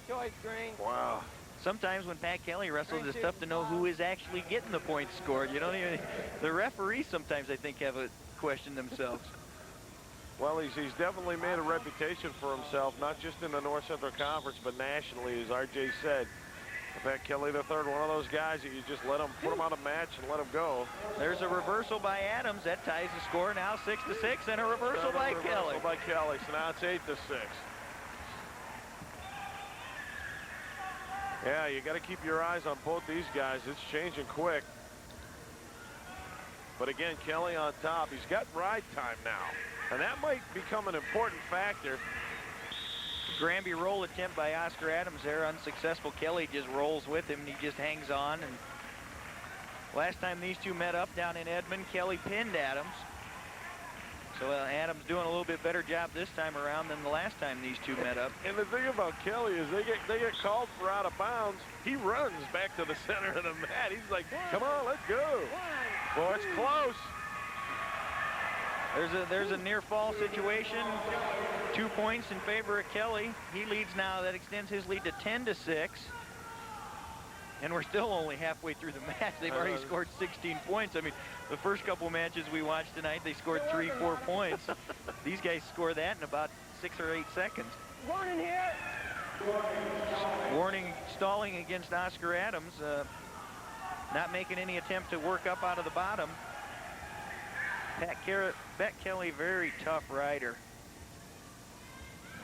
Choice green. Wow. Sometimes when Pat Kelly wrestles, it's tough to know who is actually getting the points scored. The referees sometimes, I think, have a question themselves. Well, he's definitely made a reputation for himself, not just in the North Central Conference, but nationally, as RJ said. Pat Kelly III, one of those guys that you just put him on a match and let him go. There's a reversal by Adams. That ties the score now 6-6, and a reversal by Kelly. So now it's 8-6. Yeah, you got to keep your eyes on both these guys. It's changing quick. But again, Kelly on top. He's got ride time now, and that might become an important factor. Granby roll attempt by Oscar Adams there, unsuccessful. Kelly just rolls with him, and he just hangs on. And last time these two met up down in Edmond, Kelly pinned Adams. So Adams doing a little bit better job this time around than the last time these two met up. And the thing about Kelly is they get called for out of bounds. He runs back to the center of the mat. He's like, come on, let's go. Well, it's close. There's a near fall situation. 2 points in favor of Kelly. He leads now. That extends his lead to 10-6. And we're still only halfway through the match. They've already scored 16 points. I mean, the first couple matches we watched tonight, they scored 3-4 points. These guys score that in about 6 or 8 seconds. Warning here. Warning, stalling against Oscar Adams. Not making any attempt to work up out of the bottom. Pat Kelly, very tough rider.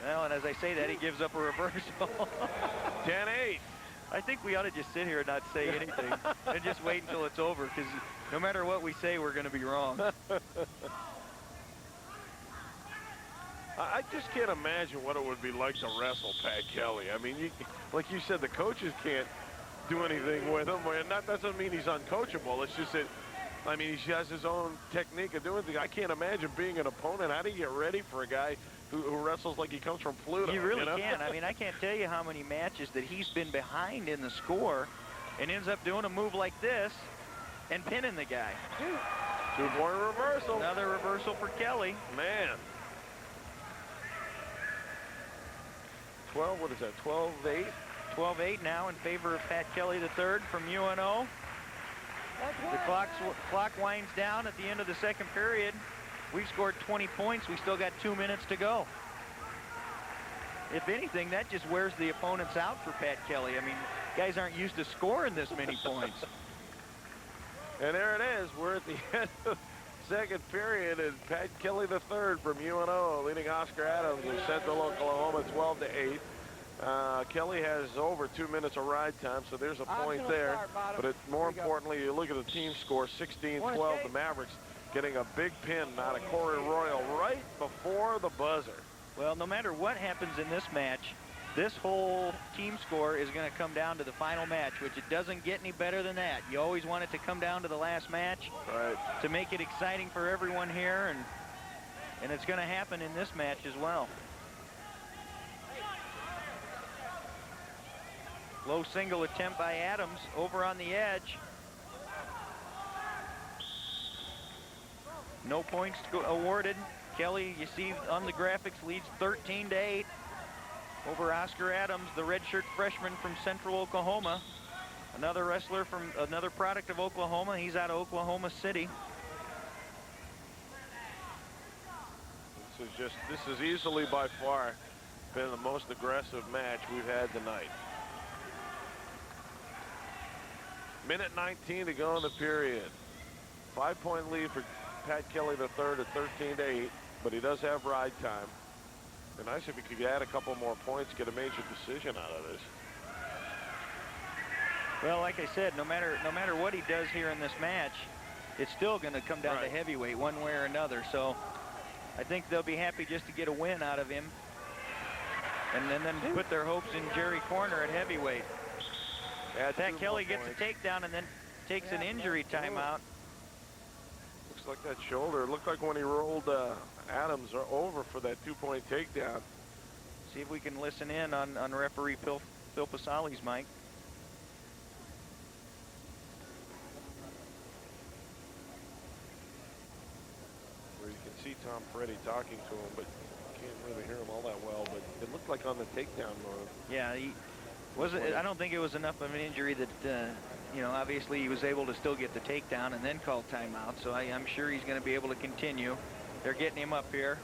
Well, and as I say that, he gives up a reversal. 10-8. I think we ought to just sit here and not say anything and just wait until it's over, because no matter what we say, we're going to be wrong. I just can't imagine what it would be like to wrestle Pat Kelly. I mean, like you said, the coaches can't do anything with him. And that doesn't mean he's uncoachable. It's just that, I mean, he has his own technique of doing things. I can't imagine being an opponent. How do you get ready for a guy who wrestles like he comes from Pluto? You really can. I mean, I can't tell you how many matches that he's been behind in the score and ends up doing a move like this and pinning the guy. Two-point reversal. Another reversal for Kelly. Man. 12, what is that, 12-8? 12-8 now in favor of Pat Kelly III from UNO. The clock winds down at the end of the second period. We've scored 20 points. We still got 2 minutes to go. If anything, that just wears the opponents out for Pat Kelly. I mean, guys aren't used to scoring this many points. And there it is. We're at the end of the second period, and Pat Kelly III from UNO leading Oscar Adams in Central Oklahoma 12-8. Kelly has over 2 minutes of ride time, so there's a point there. But more importantly, you look at the team score, 16-12. The Mavericks getting a big pin out of Corey Royal right before the buzzer. Well, no matter what happens in this match, this whole team score is going to come down to the final match, which it doesn't get any better than that. You always want it to come down to the last match to make it exciting for everyone here, and it's going to happen in this match as well. Low single attempt by Adams over on the edge. No points awarded. Kelly, you see on the graphics, leads 13-8 over Oscar Adams, the redshirt freshman from Central Oklahoma. Another wrestler from another product of Oklahoma. He's out of Oklahoma City. This is easily by far been the most aggressive match we've had tonight. Minute 19 to go in the period. 5-point lead for Pat Kelly III at 13-8, but he does have ride time. It'd be nice if he could add a couple more points, get a major decision out of this. Well, like I said, no matter what he does here in this match, it's still going to come down to heavyweight one way or another. So I think they'll be happy just to get a win out of him, and then put their hopes in Jerry Corner at heavyweight. Pat Kelly gets a takedown and then takes an injury timeout. Looks like that shoulder. It looked like when he rolled Adams over for that 2-point takedown. See if we can listen in on referee Phil Pasali's mic. Where you can see Tom Freddie talking to him, but you can't really hear him all that well. But it looked like on the takedown move. Yeah, I don't think it was enough of an injury that, you know, obviously he was able to still get the takedown and then call timeout. So I'm sure he's going to be able to continue. They're getting him up here.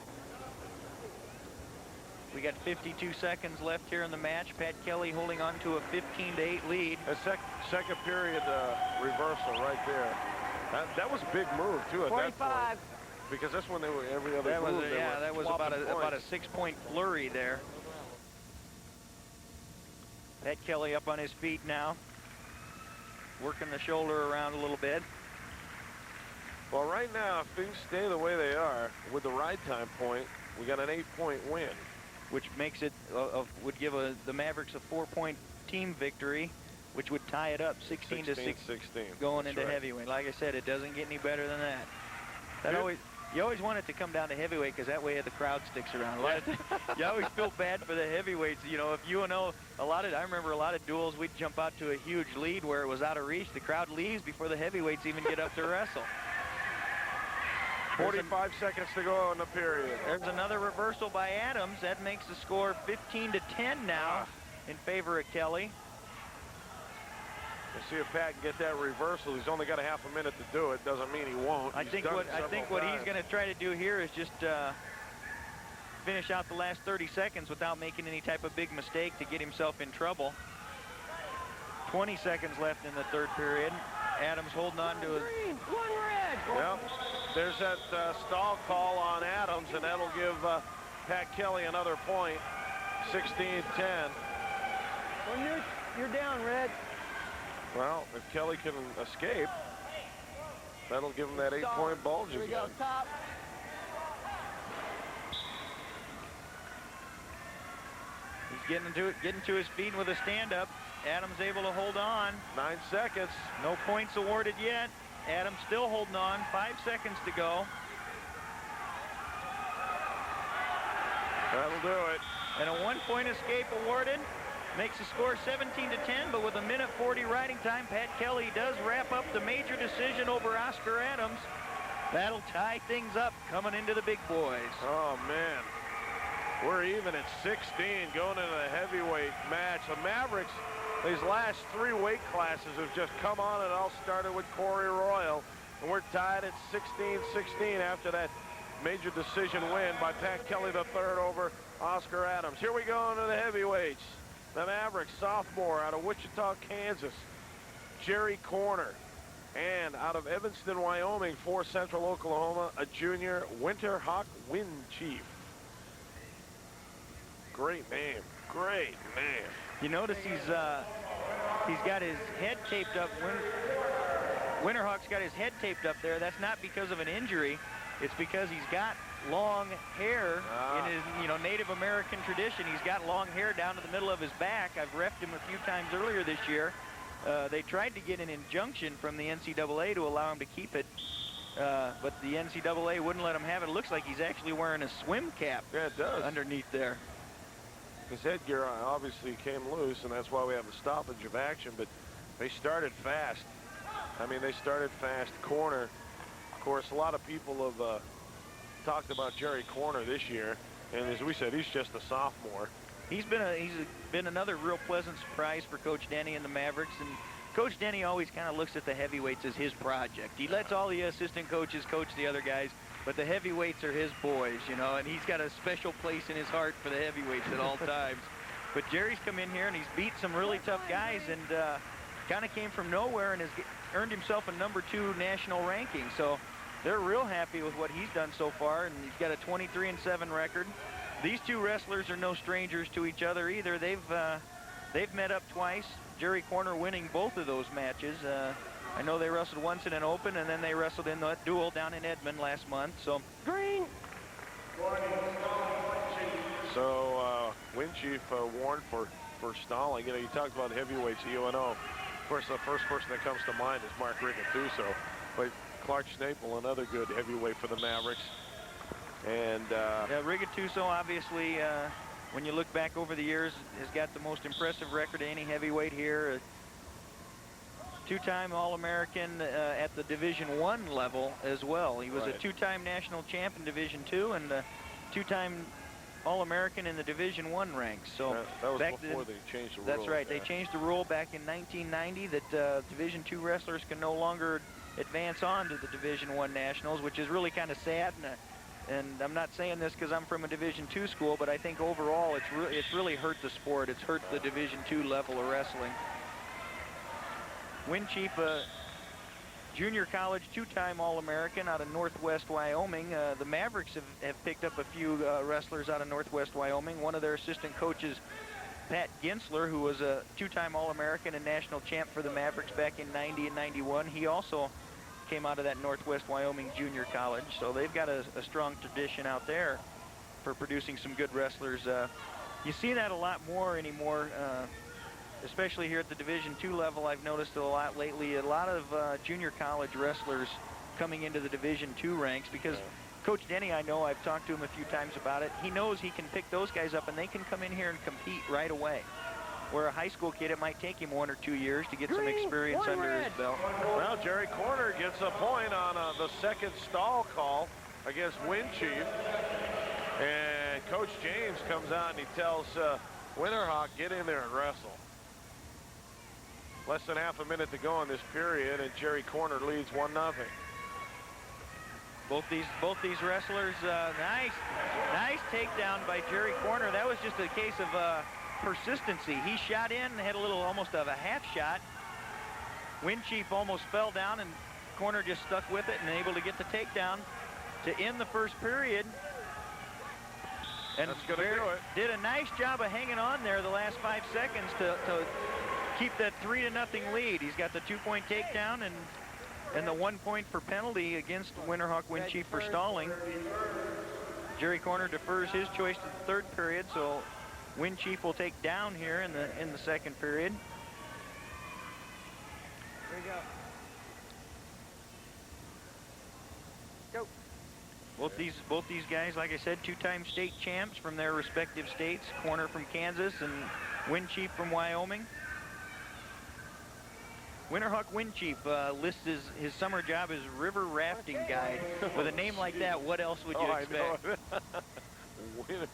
We got 52 seconds left here in the match. Pat Kelly holding on to a 15-8 lead. A second period reversal right there. That was a big move too at 45. that point. Because that's when they were every other that move. That was about a 6-point flurry there. Pat Kelly up on his feet now, working the shoulder around a little bit. Well, right now, if things stay the way they are, with the ride time point, we got an 8-point win. Which makes it, would give the Mavericks a 4-point team victory, which would tie it up 16-16 going into heavyweight. Like I said, it doesn't get any better than that. You always want it to come down to heavyweight, because that way the crowd sticks around. You always feel bad for the heavyweights. You know, if UNO, I remember a lot of duels, we'd jump out to a huge lead where it was out of reach. The crowd leaves before the heavyweights even get up to wrestle. 45 seconds to go in the period. There's another reversal by Adams. That makes the score 15-10 now in favor of Kelly. We'll see if Pat can get that reversal. He's only got a half a minute to do it. Doesn't mean he won't. I think what he's going to try to do here is just finish out the last 30 seconds without making any type of big mistake to get himself in trouble. 20 seconds left in the third period. Adams holding on to it. One red. Yep. There's that stall call on Adams, and that'll give Pat Kelly another point, 16-10. When you're down, Red. Well, if Kelly can escape, that'll give him that 8-point bulge Here we again. go, top. He's getting to his feet with a stand-up. Adams able to hold on. 9 seconds. No points awarded yet. Adams still holding on. 5 seconds to go. That'll do it. And a 1-point escape awarded. Makes the score 17-10, but with a minute 40 riding time, Pat Kelly does wrap up the major decision over Oscar Adams. That'll tie things up coming into the big boys. Oh, man. We're even at 16 going into the heavyweight match. The Mavericks, these last 3 weight classes have just come on. It all started with Corey Royal, and we're tied at 16-16 after that major decision win by Pat Kelly III over Oscar Adams. Here we go into the heavyweights. The Mavericks sophomore out of Wichita, Kansas, Jerry Corner. And out of Evanston, Wyoming, for Central Oklahoma, a junior, Winterhawk Wind Chief. Great name. Great name. You notice he's got his head taped up. Winterhawk's got his head taped up there. That's not because of an injury. It's because he's got long hair in his, Native American tradition. He's got long hair down to the middle of his back. I've reffed him a few times earlier this year. They tried to get an injunction from the NCAA to allow him to keep it, but the NCAA wouldn't let him have it. It looks like he's actually wearing a swim cap. Yeah, it does. Underneath there. His headgear obviously came loose, and that's why we have a stoppage of action, but they started fast. I mean, they started fast. Corner, of course, a lot of people have talked about Jerry Corner this year, and as we said, he's just a sophomore. He's been another real pleasant surprise for Coach Denny and the Mavericks, and Coach Denny always kind of looks at the heavyweights as his project. He lets all the assistant coaches coach the other guys, but the heavyweights are his boys, and he's got a special place in his heart for the heavyweights at all times. But Jerry's come in here and he's beat some really tough guys, and kind of came from nowhere and has earned himself a #2 national ranking. So they're real happy with what he's done so far, and he's got a 23-7 record. These two wrestlers are no strangers to each other either. They've met up twice. Jerry Corner winning both of those matches. I know they wrestled once in an open, and then they wrestled in the duel down in Edmond last month. So Green. So Wind Chief warned for stalling. You talked about heavyweights at UNO. Of course, the first person that comes to mind is Mark Riccatuso, but Clark Snaple, another good heavyweight for the Mavericks. And yeah, Riccatuso, obviously, when you look back over the years, has got the most impressive record of any heavyweight here. Two-time All-American at the Division I level as well. He was a two-time national champ in Division II and a two-time All-American in the Division I ranks. So that was before they changed the rule. That's right. They changed the rule back in 1990 that Division II wrestlers can no longer advance on to the Division I nationals, which is really kind of sad. And I'm not saying this because I'm from a Division II school, but I think overall it's really hurt the sport. It's hurt the Division II level of wrestling. Wind Chief, junior college two-time All-American out of Northwest Wyoming. The Mavericks have picked up a few wrestlers out of Northwest Wyoming. One of their assistant coaches, Pat Ginsler, who was a two-time All-American and national champ for the Mavericks back in 90 and 91. He also came out of that Northwest Wyoming junior college. So they've got a strong tradition out there for producing some good wrestlers. You see that a lot more anymore, especially here at the Division II level. I've noticed it a lot lately. A lot of junior college wrestlers coming into the Division II ranks because Coach Denny, I know, I've talked to him a few times about it. He knows he can pick those guys up and they can come in here and compete right away. Where a high school kid, it might take him 1 or 2 years to get some experience under his belt. Well, Jerry Corner gets a point on the second stall call against Wind Chief. And Coach James comes out and he tells Winterhawk, get in there and wrestle. Less than half a minute to go in this period, and Jerry Corner leads 1-0. Both these wrestlers, nice takedown by Jerry Corner. That was just a case of persistency. He shot in, had a little, almost of a half shot. Wind Chief almost fell down, and Corner just stuck with it and able to get the takedown to end the first period. And That's going to do it. did a nice job of hanging on there the last 5 seconds to keep that 3-0 lead. He's got the 2-point takedown and the 1 point for penalty against Winterhawk Winchief for stalling. Jerry Corner defers his choice to the third period, so Winchief will take down here in the second period. Here we go. Go. Both these guys, like I said, 2-time state champs from their respective states. Corner from Kansas and Winchief from Wyoming. Winterhawk Winchief lists his summer job as river rafting guide. With a name like that, what else would you expect? I know.